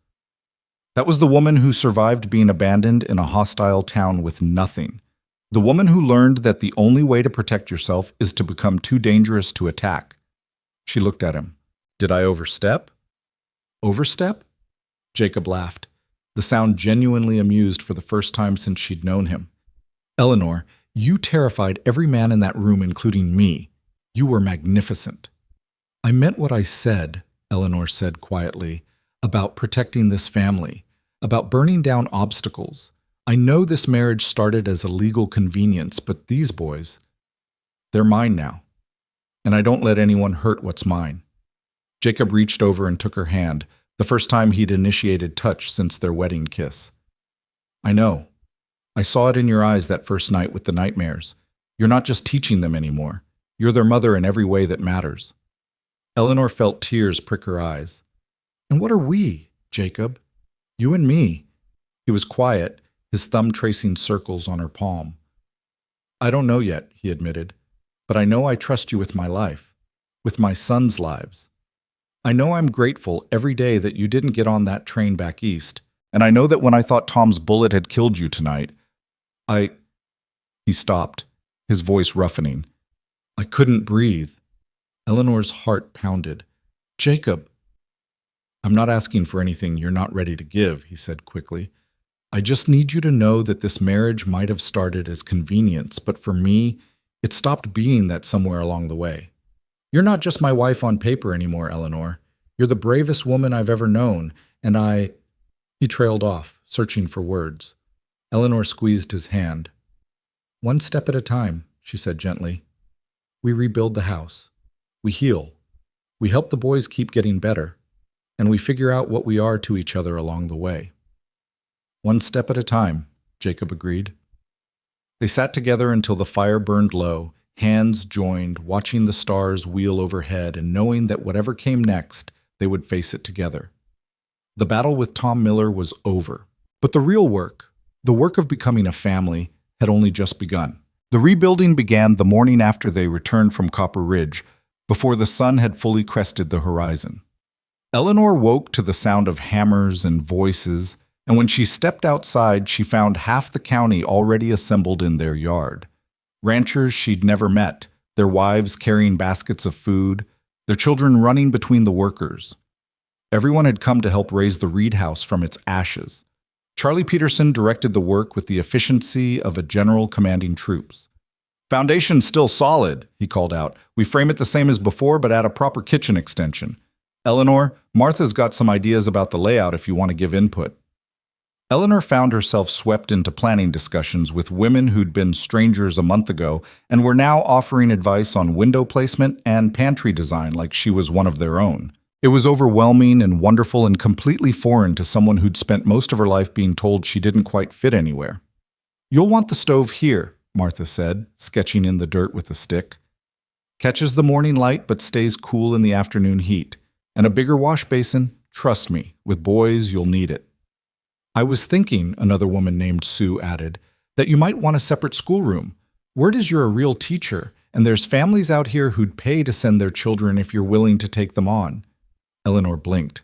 That was the woman who survived being abandoned in a hostile town with nothing. The woman who learned that the only way to protect yourself is to become too dangerous to attack. She looked at him. Did I overstep? Overstep? Jacob laughed, the sound genuinely amused for the first time since she'd known him. Eleanor, you terrified every man in that room, including me. You were magnificent. I meant what I said, Eleanor said quietly, about protecting this family, about burning down obstacles. I know this marriage started as a legal convenience, but these boys, they're mine now. And I don't let anyone hurt what's mine. Jacob reached over and took her hand, the first time he'd initiated touch since their wedding kiss. I know. I saw it in your eyes that first night with the nightmares. You're not just teaching them anymore. You're their mother in every way that matters. Eleanor felt tears prick her eyes. And what are we, Jacob? You and me. He was quiet, his thumb tracing circles on her palm. I don't know yet, he admitted, but I know I trust you with my life, with my sons' lives. I know I'm grateful every day that you didn't get on that train back east, and I know that when I thought Tom's bullet had killed you tonight, He stopped, his voice roughening. I couldn't breathe. Eleanor's heart pounded. Jacob. I'm not asking for anything you're not ready to give, he said quickly. I just need you to know that this marriage might have started as convenience, but for me, it stopped being that somewhere along the way. You're not just my wife on paper anymore, Eleanor. You're the bravest woman I've ever known, and He trailed off, searching for words. Eleanor squeezed his hand. One step at a time, she said gently. We rebuild the house. We heal. We help the boys keep getting better. And we figure out what we are to each other along the way. One step at a time, Jacob agreed. They sat together until the fire burned low, hands joined, watching the stars wheel overhead and knowing that whatever came next, they would face it together. The battle with Tom Miller was over. But the real work, the work of becoming a family, had only just begun. The rebuilding began the morning after they returned from Copper Ridge, before the sun had fully crested the horizon. Eleanor woke to the sound of hammers and voices, and when she stepped outside, she found half the county already assembled in their yard. Ranchers she'd never met, their wives carrying baskets of food, their children running between the workers. Everyone had come to help raise the Reed house from its ashes. Charlie Peterson directed the work with the efficiency of a general commanding troops. Foundation's still solid, he called out. We frame it the same as before, but add a proper kitchen extension. Eleanor, Martha's got some ideas about the layout if you want to give input. Eleanor found herself swept into planning discussions with women who'd been strangers a month ago and were now offering advice on window placement and pantry design like she was one of their own. It was overwhelming and wonderful and completely foreign to someone who'd spent most of her life being told she didn't quite fit anywhere. You'll want the stove here, Martha said, sketching in the dirt with a stick. Catches the morning light but stays cool in the afternoon heat. And a bigger wash basin, trust me, with boys you'll need it. I was thinking, another woman named Sue added, that you might want a separate schoolroom. Word is you're a real teacher, and there's families out here who'd pay to send their children if you're willing to take them on. Eleanor blinked.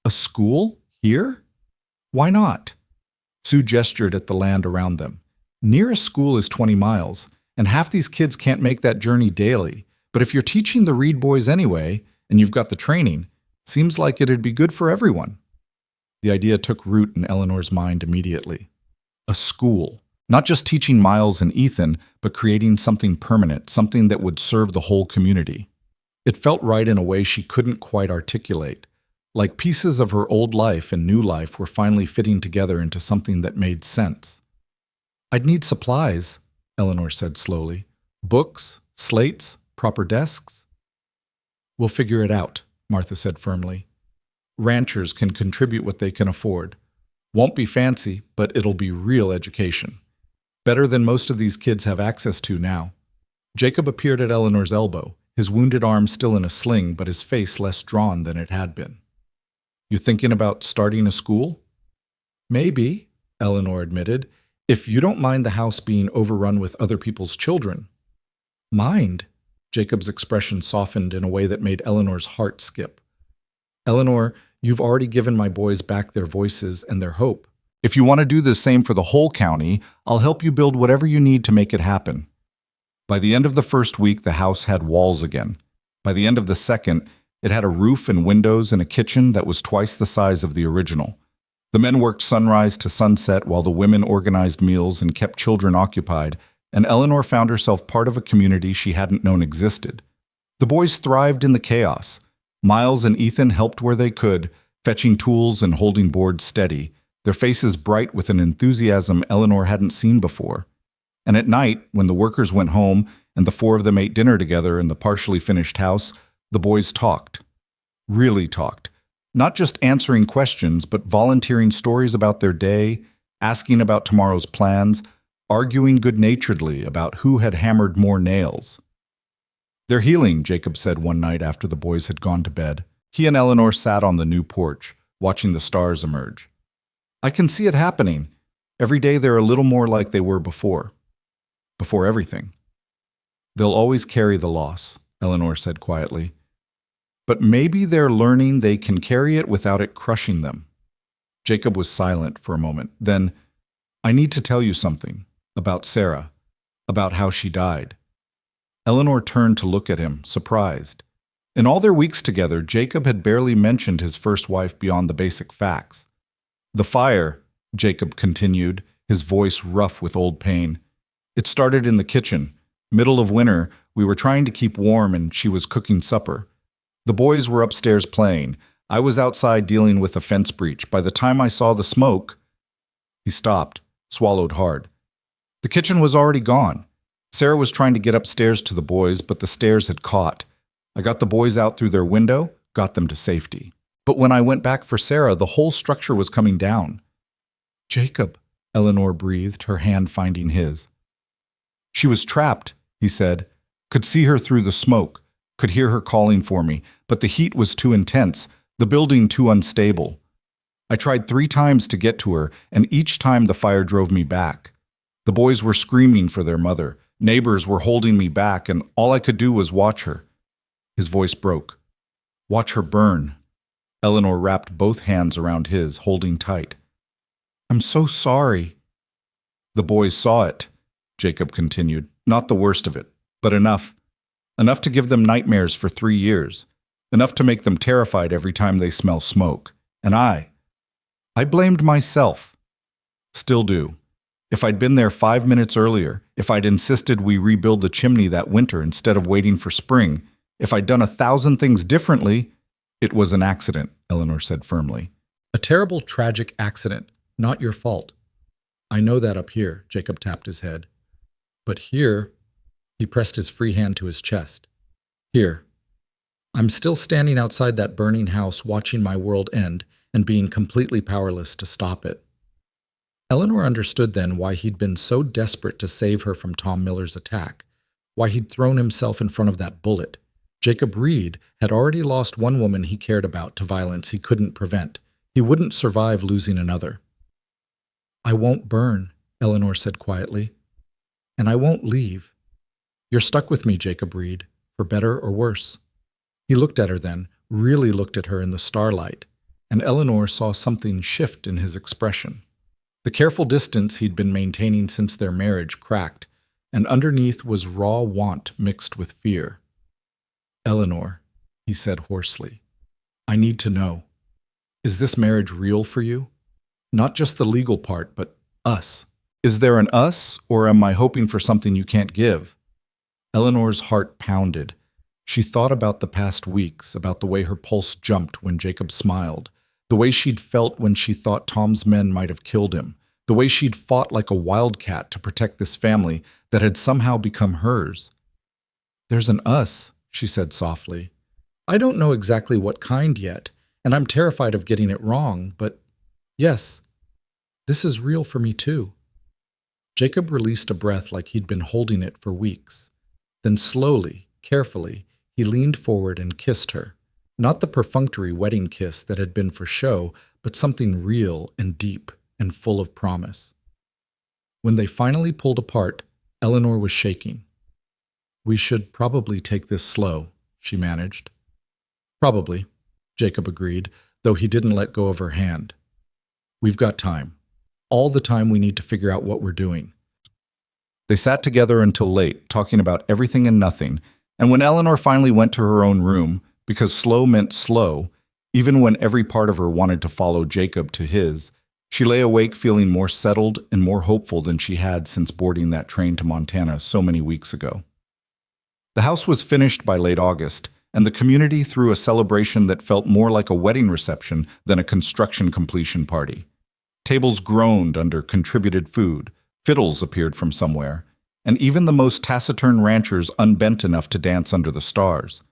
A school? Here? Why not? Sue gestured at the land around them. Nearest school is 20 miles, and half these kids can't make that journey daily. But if you're teaching the Reed boys anyway, and you've got the training, seems like it'd be good for everyone. The idea took root in Eleanor's mind immediately. A school. Not just teaching Miles and Ethan, but creating something permanent, something that would serve the whole community. It felt right in a way she couldn't quite articulate, like pieces of her old life and new life were finally fitting together into something that made sense. I'd need supplies, Eleanor said slowly. Books, slates, proper desks. We'll figure it out, Martha said firmly. Ranchers can contribute what they can afford. Won't be fancy, but it'll be real education. Better than most of these kids have access to now. Jacob appeared at Eleanor's elbow, his wounded arm still in a sling, but his face less drawn than it had been. You thinking about starting a school? Maybe, Eleanor admitted, if you don't mind the house being overrun with other people's children. Mind? Jacob's expression softened in a way that made Eleanor's heart skip. Eleanor, you've already given my boys back their voices and their hope. If you want to do the same for the whole county, I'll help you build whatever you need to make it happen. By the end of the first week, the house had walls again. By the end of the second, it had a roof and windows and a kitchen that was twice the size of the original. The men worked sunrise to sunset while the women organized meals and kept children occupied, and Eleanor found herself part of a community she hadn't known existed. The boys thrived in the chaos. Miles and Ethan helped where they could, fetching tools and holding boards steady, their faces bright with an enthusiasm Eleanor hadn't seen before. And at night, when the workers went home and the four of them ate dinner together in the partially finished house, the boys talked. Really talked. Not just answering questions, but volunteering stories about their day, asking about tomorrow's plans, arguing good-naturedly about who had hammered more nails. "They're healing," Jacob said one night after the boys had gone to bed. He and Eleanor sat on the new porch, watching the stars emerge. "I can see it happening. Every day they're a little more like they were before. Before everything." "They'll always carry the loss," Eleanor said quietly. "But maybe they're learning they can carry it without it crushing them." Jacob was silent for a moment. Then, "I need to tell you something about Sarah, about how she died." Eleanor turned to look at him, surprised. In all their weeks together, Jacob had barely mentioned his first wife beyond the basic facts. "The fire," Jacob continued, his voice rough with old pain. "It started in the kitchen. Middle of winter, we were trying to keep warm and she was cooking supper. The boys were upstairs playing. I was outside dealing with a fence breach. By the time I saw the smoke—" He stopped, swallowed hard. "The kitchen was already gone. Sarah was trying to get upstairs to the boys, but the stairs had caught. I got the boys out through their window, got them to safety. But when I went back for Sarah, the whole structure was coming down." "Jacob," Eleanor breathed, her hand finding his. "She was trapped," he said. "Could see her through the smoke, could hear her calling for me, but the heat was too intense, the building too unstable. I tried 3 times to get to her, and each time the fire drove me back. The boys were screaming for their mother. Neighbors were holding me back, and all I could do was watch her." His voice broke. "Watch her burn." Eleanor wrapped both hands around his, holding tight. "I'm so sorry." "The boys saw it," Jacob continued. "Not the worst of it, but enough. Enough to give them nightmares for 3 years. Enough to make them terrified every time they smell smoke. And I blamed myself. Still do. If I'd been there 5 minutes earlier, if I'd insisted we rebuild the chimney that winter instead of waiting for spring, if I'd done 1,000 things differently—" "It was an accident," Eleanor said firmly. "A terrible, tragic accident. Not your fault." "I know that up here," Jacob tapped his head. "But here—" He pressed his free hand to his chest. "Here. I'm still standing outside that burning house watching my world end and being completely powerless to stop it." Eleanor understood then why he'd been so desperate to save her from Tom Miller's attack, why he'd thrown himself in front of that bullet. Jacob Reed had already lost one woman he cared about to violence he couldn't prevent. He wouldn't survive losing another. "I won't burn," Eleanor said quietly. "And I won't leave. You're stuck with me, Jacob Reed, for better or worse." He looked at her then, really looked at her in the starlight, and Eleanor saw something shift in his expression. The careful distance he'd been maintaining since their marriage cracked, and underneath was raw want mixed with fear. "Eleanor," he said hoarsely, "I need to know. Is this marriage real for you? Not just the legal part, but us. Is there an us, or am I hoping for something you can't give?" Eleanor's heart pounded. She thought about the past weeks, about the way her pulse jumped when Jacob smiled, the way she'd felt when she thought Tom's men might have killed him, the way she'd fought like a wildcat to protect this family that had somehow become hers. "There's an us," she said softly. "I don't know exactly what kind yet, and I'm terrified of getting it wrong, but yes, this is real for me too." Jacob released a breath like he'd been holding it for weeks. Then slowly, carefully, he leaned forward and kissed her. Not the perfunctory wedding kiss that had been for show, but something real and deep and full of promise. When they finally pulled apart, Eleanor was shaking. We should probably take this slow, she managed. Probably, Jacob agreed, though he didn't let go of her hand. We've got time. All the time we need to figure out what we're doing. They sat together until late, talking about everything and nothing, and when Eleanor finally went to her own room, because slow meant slow, even when every part of her wanted to follow Jacob to his, she lay awake feeling more settled and more hopeful than she had since boarding that train to Montana so many weeks ago. The house was finished by late August, and the community threw a celebration that felt more like a wedding reception than a construction completion party. Tables groaned under contributed food, fiddles appeared from somewhere, and even the most taciturn ranchers unbent enough to dance under the stars.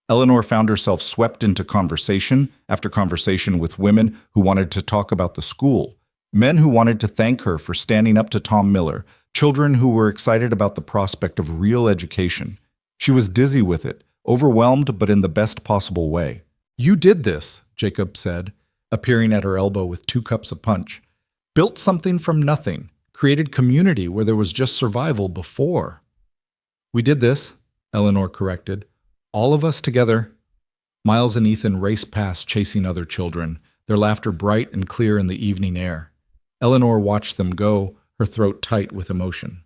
Eleanor found herself swept into conversation after conversation with women who wanted to talk about the school, men who wanted to thank her for standing up to Tom Miller, children who were excited about the prospect of real education. She was dizzy with it, overwhelmed but in the best possible way. "You did this," Jacob said, appearing at her elbow with 2 cups of punch. "Built something from nothing, created community where there was just survival before." "We did this," Eleanor corrected. "All of us together." Miles and Ethan raced past chasing other children, their laughter bright and clear in the evening air. Eleanor watched them go, her throat tight with emotion.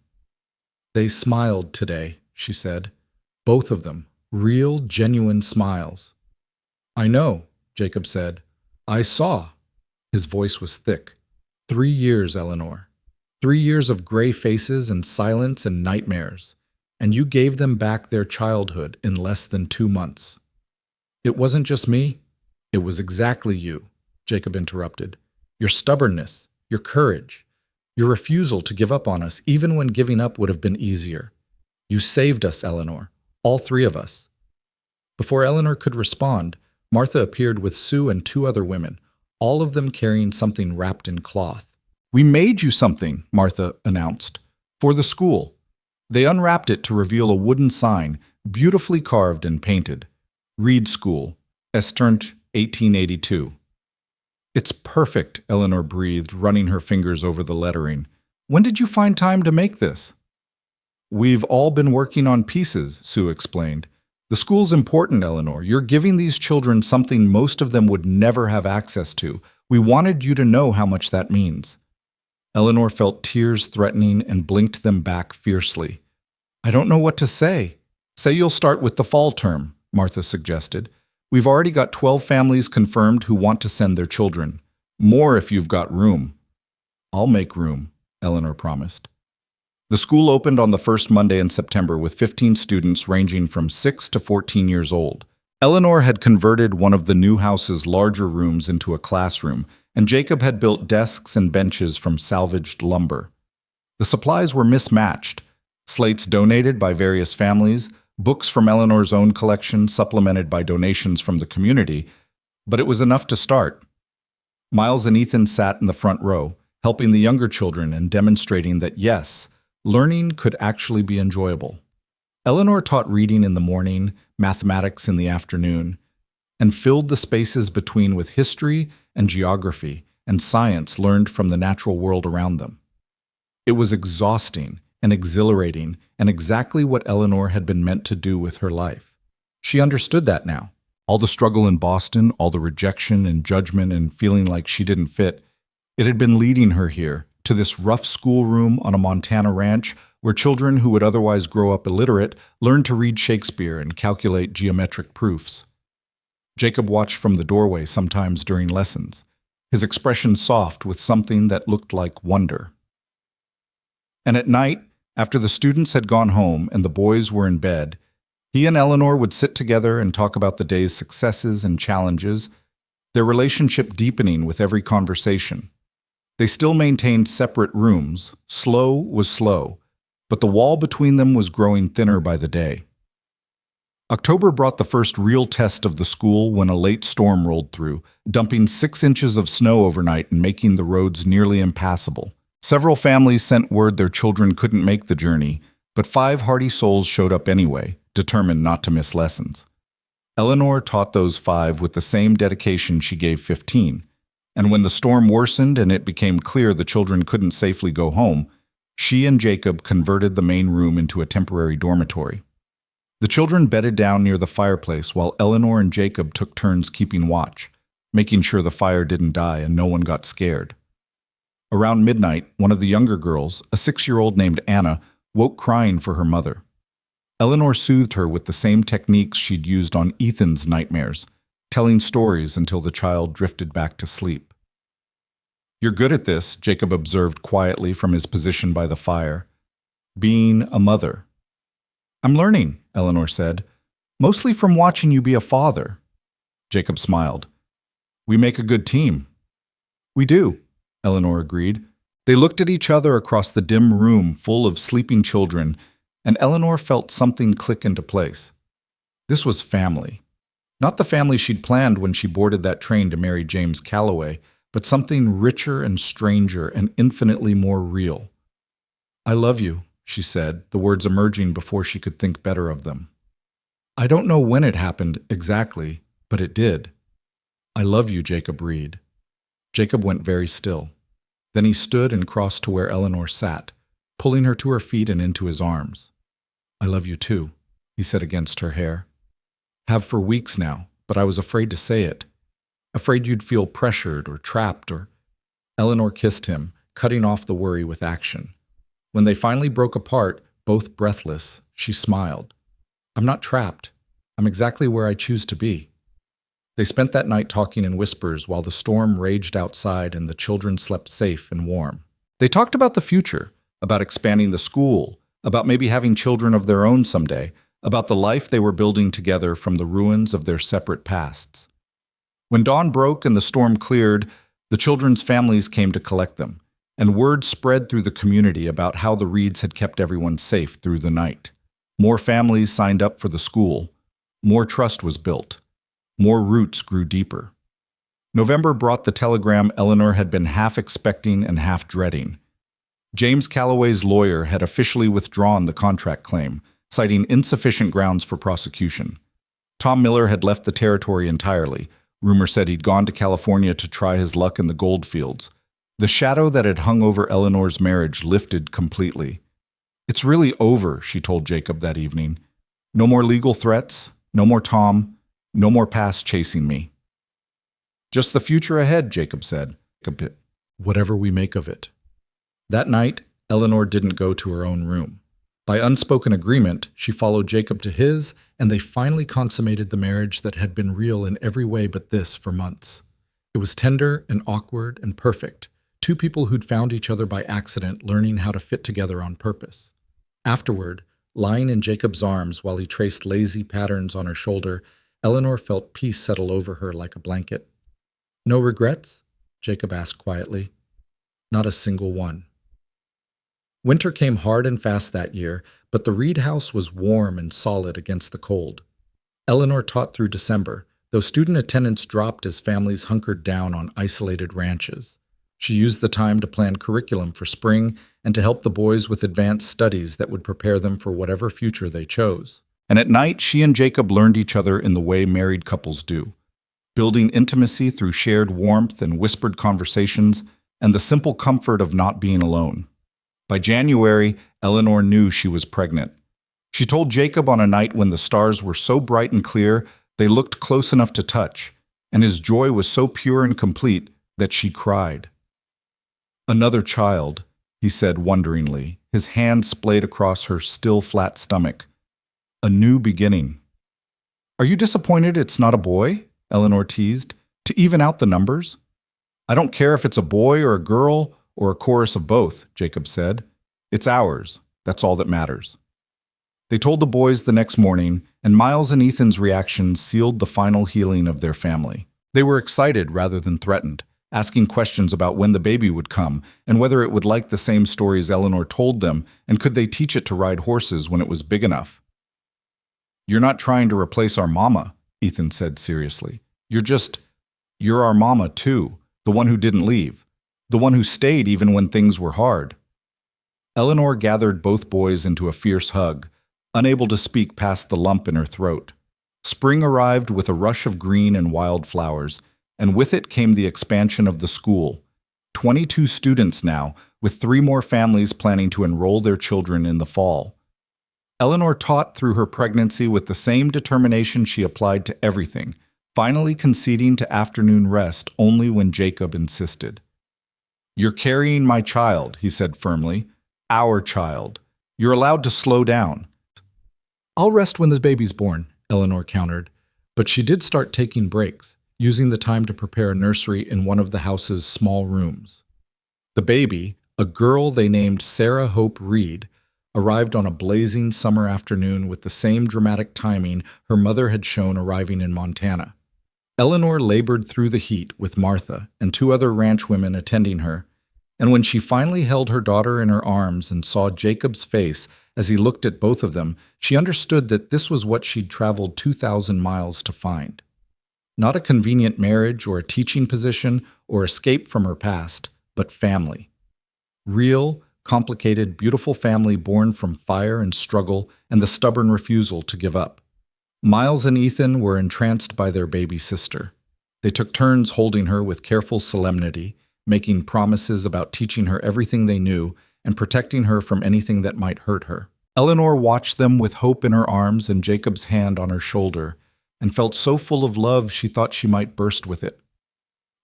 "They smiled today," she said. "Both of them. Real, genuine smiles." "I know," Jacob said. "I saw." His voice was thick. 3 years, Eleanor. 3 years of gray faces and silence and nightmares. And you gave them back their childhood in less than 2 months. "It wasn't just me. It was exactly you," Jacob interrupted. "Your stubbornness, your courage, your refusal to give up on us even when giving up would have been easier. You saved us, Eleanor. All 3 of us." Before Eleanor could respond, Martha appeared with Sue and 2 other women, all of them carrying something wrapped in cloth. "We made you something," Martha announced, "for the school." They unwrapped it to reveal a wooden sign, beautifully carved and painted. "Reed School, Esternt, 1882. "It's perfect," Eleanor breathed, running her fingers over the lettering. "When did you find time to make this?" "We've all been working on pieces," Sue explained. "The school's important, Eleanor. You're giving these children something most of them would never have access to. We wanted you to know how much that means." Eleanor felt tears threatening and blinked them back fiercely. "I don't know what to say." "Say you'll start with the fall term," Martha suggested. "We've already got 12 families confirmed who want to send their children. More if you've got room." "I'll make room," Eleanor promised. The school opened on the first Monday in September with 15 students ranging from 6 to 14 years old. Eleanor had converted one of the new house's larger rooms into a classroom, and Jacob had built desks and benches from salvaged lumber. The supplies were mismatched: slates donated by various families, books from Eleanor's own collection supplemented by donations from the community, but it was enough to start. Miles and Ethan sat in the front row, helping the younger children and demonstrating that yes, learning could actually be enjoyable. Eleanor taught reading in the morning, mathematics in the afternoon, and filled the spaces between with history and geography and science learned from the natural world around them. It was exhausting and exhilarating and exactly what Eleanor had been meant to do with her life. She understood that now. All the struggle in Boston, all the rejection and judgment and feeling like she didn't fit, it had been leading her here, to this rough schoolroom on a Montana ranch where children who would otherwise grow up illiterate learned to read Shakespeare and calculate geometric proofs. Jacob watched from the doorway sometimes during lessons, his expression soft with something that looked like wonder. And at night, after the students had gone home and the boys were in bed, he and Eleanor would sit together and talk about the day's successes and challenges, their relationship deepening with every conversation. They still maintained separate rooms. Slow was slow, but the wall between them was growing thinner by the day. October brought the first real test of the school when a late storm rolled through, dumping 6 inches of snow overnight and making the roads nearly impassable. Several families sent word their children couldn't make the journey, but 5 hardy souls showed up anyway, determined not to miss lessons. Eleanor taught those 5 with the same dedication she gave 15, and when the storm worsened and it became clear the children couldn't safely go home, she and Jacob converted the main room into a temporary dormitory. The children bedded down near the fireplace while Eleanor and Jacob took turns keeping watch, making sure the fire didn't die and no one got scared. Around midnight, one of the younger girls, a 6-year-old named Anna, woke crying for her mother. Eleanor soothed her with the same techniques she'd used on Ethan's nightmares, telling stories until the child drifted back to sleep. "You're good at this," Jacob observed quietly from his position by the fire. "Being a mother." "I'm learning," Eleanor said, "mostly from watching you be a father." Jacob smiled. "We make a good team." "We do," Eleanor agreed. They looked at each other across the dim room full of sleeping children, and Eleanor felt something click into place. This was family. Not the family she'd planned when she boarded that train to marry James Calloway, but something richer and stranger and infinitely more real. "I love you," she said, the words emerging before she could think better of them. "I don't know when it happened exactly, but it did." "I love you, Jacob Reed." Jacob went very still. Then he stood and crossed to where Eleanor sat, pulling her to her feet and into his arms. "I love you too," he said against her hair. "Have for weeks now, but I was afraid to say it. Afraid you'd feel pressured or trapped or—" Eleanor kissed him, cutting off the worry with action. When they finally broke apart, both breathless, she smiled. "I'm not trapped. I'm exactly where I choose to be." They spent that night talking in whispers while the storm raged outside and the children slept safe and warm. They talked about the future, about expanding the school, about maybe having children of their own someday, about the life they were building together from the ruins of their separate pasts. When dawn broke and the storm cleared, the children's families came to collect them, and word spread through the community about how the Reeds had kept everyone safe through the night. More families signed up for the school. More trust was built. More roots grew deeper. November brought the telegram Eleanor had been half expecting and half dreading. James Calloway's lawyer had officially withdrawn the contract claim, citing insufficient grounds for prosecution. Tom Miller had left the territory entirely. Rumor said he'd gone to California to try his luck in the gold fields. The shadow that had hung over Eleanor's marriage lifted completely. "It's really over," she told Jacob that evening. "No more legal threats, no more Tom, no more past chasing me. Just the future ahead," Jacob said. "Whatever we make of it." That night, Eleanor didn't go to her own room. By unspoken agreement, she followed Jacob to his, and they finally consummated the marriage that had been real in every way but this for months. It was tender and awkward and perfect, two people who'd found each other by accident learning how to fit together on purpose. Afterward, lying in Jacob's arms while he traced lazy patterns on her shoulder, Eleanor felt peace settle over her like a blanket. "No regrets?" Jacob asked quietly. "Not a single one." Winter came hard and fast that year, but the Reed house was warm and solid against the cold. Eleanor taught through December, though student attendance dropped as families hunkered down on isolated ranches. She used the time to plan curriculum for spring and to help the boys with advanced studies that would prepare them for whatever future they chose. And at night, she and Jacob learned each other in the way married couples do, building intimacy through shared warmth and whispered conversations and the simple comfort of not being alone. By January, Eleanor knew she was pregnant. She told Jacob on a night when the stars were so bright and clear they looked close enough to touch, and his joy was so pure and complete that she cried. "Another child," he said wonderingly, his hand splayed across her still flat stomach. "A new beginning." "Are you disappointed it's not a boy?" Eleanor teased, "to even out the numbers?" "I don't care if it's a boy or a girl or a chorus of both," Jacob said. "It's ours. That's all that matters." They told the boys the next morning, and Miles and Ethan's reactions sealed the final healing of their family. They were excited rather than threatened, asking questions about when the baby would come and whether it would like the same stories Eleanor told them, and could they teach it to ride horses when it was big enough. "You're not trying to replace our mama," Ethan said seriously. You're our mama too, the one who didn't leave, the one who stayed even when things were hard." Eleanor gathered both boys into a fierce hug, unable to speak past the lump in her throat. Spring arrived with a rush of green and wild flowers, and with it came the expansion of the school. 22 students now, with 3 more families planning to enroll their children in the fall. Eleanor taught through her pregnancy with the same determination she applied to everything, finally conceding to afternoon rest only when Jacob insisted. "You're carrying my child," he said firmly. "Our child. You're allowed to slow down." "I'll rest when the baby's born," Eleanor countered, but she did start taking breaks, using the time to prepare a nursery in one of the house's small rooms. The baby, a girl they named Sarah Hope Reed, arrived on a blazing summer afternoon with the same dramatic timing her mother had shown arriving in Montana. Eleanor labored through the heat with Martha and 2 other ranch women attending her, and when she finally held her daughter in her arms and saw Jacob's face as he looked at both of them, she understood that this was what she'd traveled 2,000 miles to find. Not a convenient marriage or a teaching position or escape from her past, but family. Real, complicated, beautiful family born from fire and struggle and the stubborn refusal to give up. Miles and Ethan were entranced by their baby sister. They took turns holding her with careful solemnity, making promises about teaching her everything they knew and protecting her from anything that might hurt her. Eleanor watched them with hope in her arms and Jacob's hand on her shoulder, and felt so full of love she thought she might burst with it.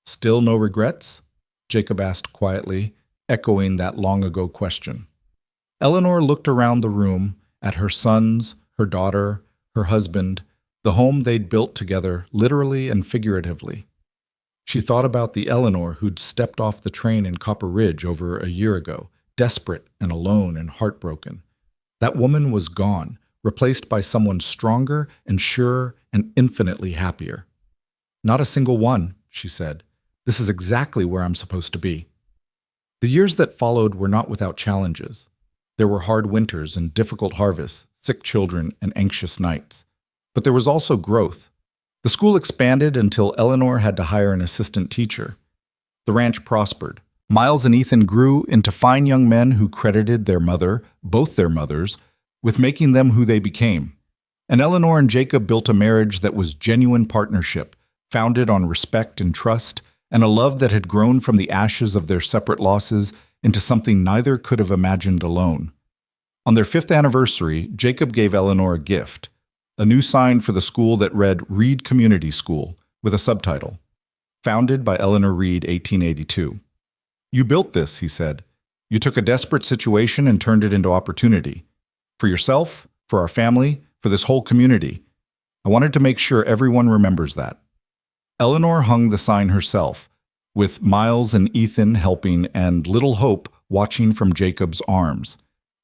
"Still no regrets?" Jacob asked quietly, echoing that long-ago question. Eleanor looked around the room, at her sons, her daughter, her husband, the home they'd built together, literally and figuratively. She thought about the Eleanor who'd stepped off the train in Copper Ridge over a year ago, desperate and alone and heartbroken. That woman was gone, replaced by someone stronger and surer and infinitely happier. "Not a single one," she said. "This is exactly where I'm supposed to be." The years that followed were not without challenges. There were hard winters and difficult harvests, sick children and anxious nights. But there was also growth. The school expanded until Eleanor had to hire an assistant teacher. The ranch prospered. Miles and Ethan grew into fine young men who credited their mother, both their mothers, with making them who they became. And Eleanor and Jacob built a marriage that was genuine partnership, founded on respect and trust, and a love that had grown from the ashes of their separate losses into something neither could have imagined alone. On their 5th anniversary, Jacob gave Eleanor a gift, a new sign for the school that read Reed Community School, with a subtitle, Founded by Eleanor Reed, 1882. "You built this," he said. "You took a desperate situation and turned it into opportunity. For yourself, for our family, for this whole community. I wanted to make sure everyone remembers that." Eleanor hung the sign herself, with Miles and Ethan helping and little Hope watching from Jacob's arms.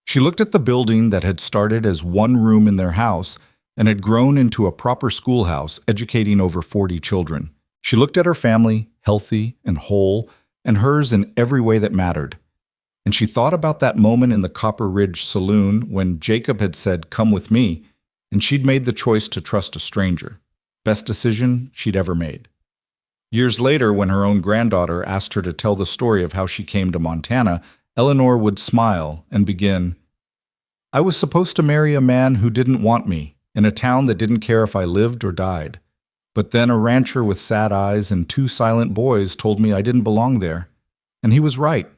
She looked at the building that had started as one room in their house and had grown into a proper schoolhouse, educating over 40 children. She looked at her family, healthy and whole, and hers in every way that mattered. And she thought about that moment in the Copper Ridge saloon when Jacob had said, "Come with me," and she'd made the choice to trust a stranger. Best decision she'd ever made. Years later, when her own granddaughter asked her to tell the story of how she came to Montana, Eleanor would smile and begin, "I was supposed to marry a man who didn't want me, in a town that didn't care if I lived or died. But then a rancher with sad eyes and 2 silent boys told me I didn't belong there. And he was right.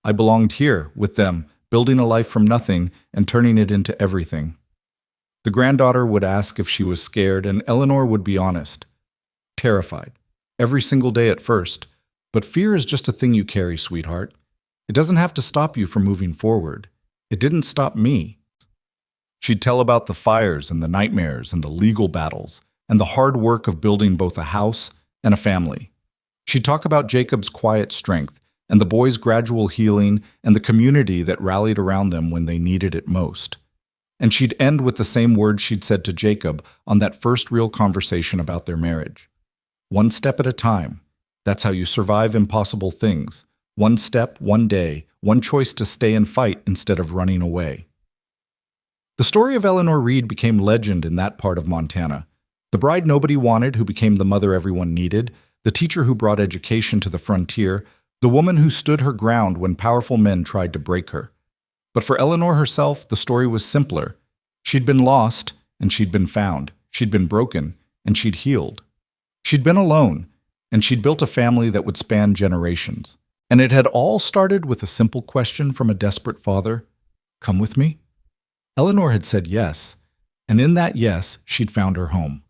I belonged here, with them, building a life from nothing and turning it into everything." The granddaughter would ask if she was scared, and Eleanor would be honest. Terrified. Every single day at first. But fear is just a thing you carry, sweetheart. It doesn't have to stop you from moving forward. It didn't stop me. She'd tell about the fires and the nightmares and the legal battles and the hard work of building both a house and a family. She'd talk about Jacob's quiet strength and the boys' gradual healing and the community that rallied around them when they needed it most. And she'd end with the same words she'd said to Jacob on that first real conversation about their marriage. One step at a time. That's how you survive impossible things. One step, one day, one choice to stay and fight instead of running away. The story of Eleanor Reed became legend in that part of Montana. The bride nobody wanted who became the mother everyone needed, the teacher who brought education to the frontier, the woman who stood her ground when powerful men tried to break her. But for Eleanor herself, the story was simpler. She'd been lost, and she'd been found. She'd been broken, and she'd healed. She'd been alone, and she'd built a family that would span generations. And it had all started with a simple question from a desperate father, "Come with me?" Eleanor had said yes, and in that yes, she'd found her home.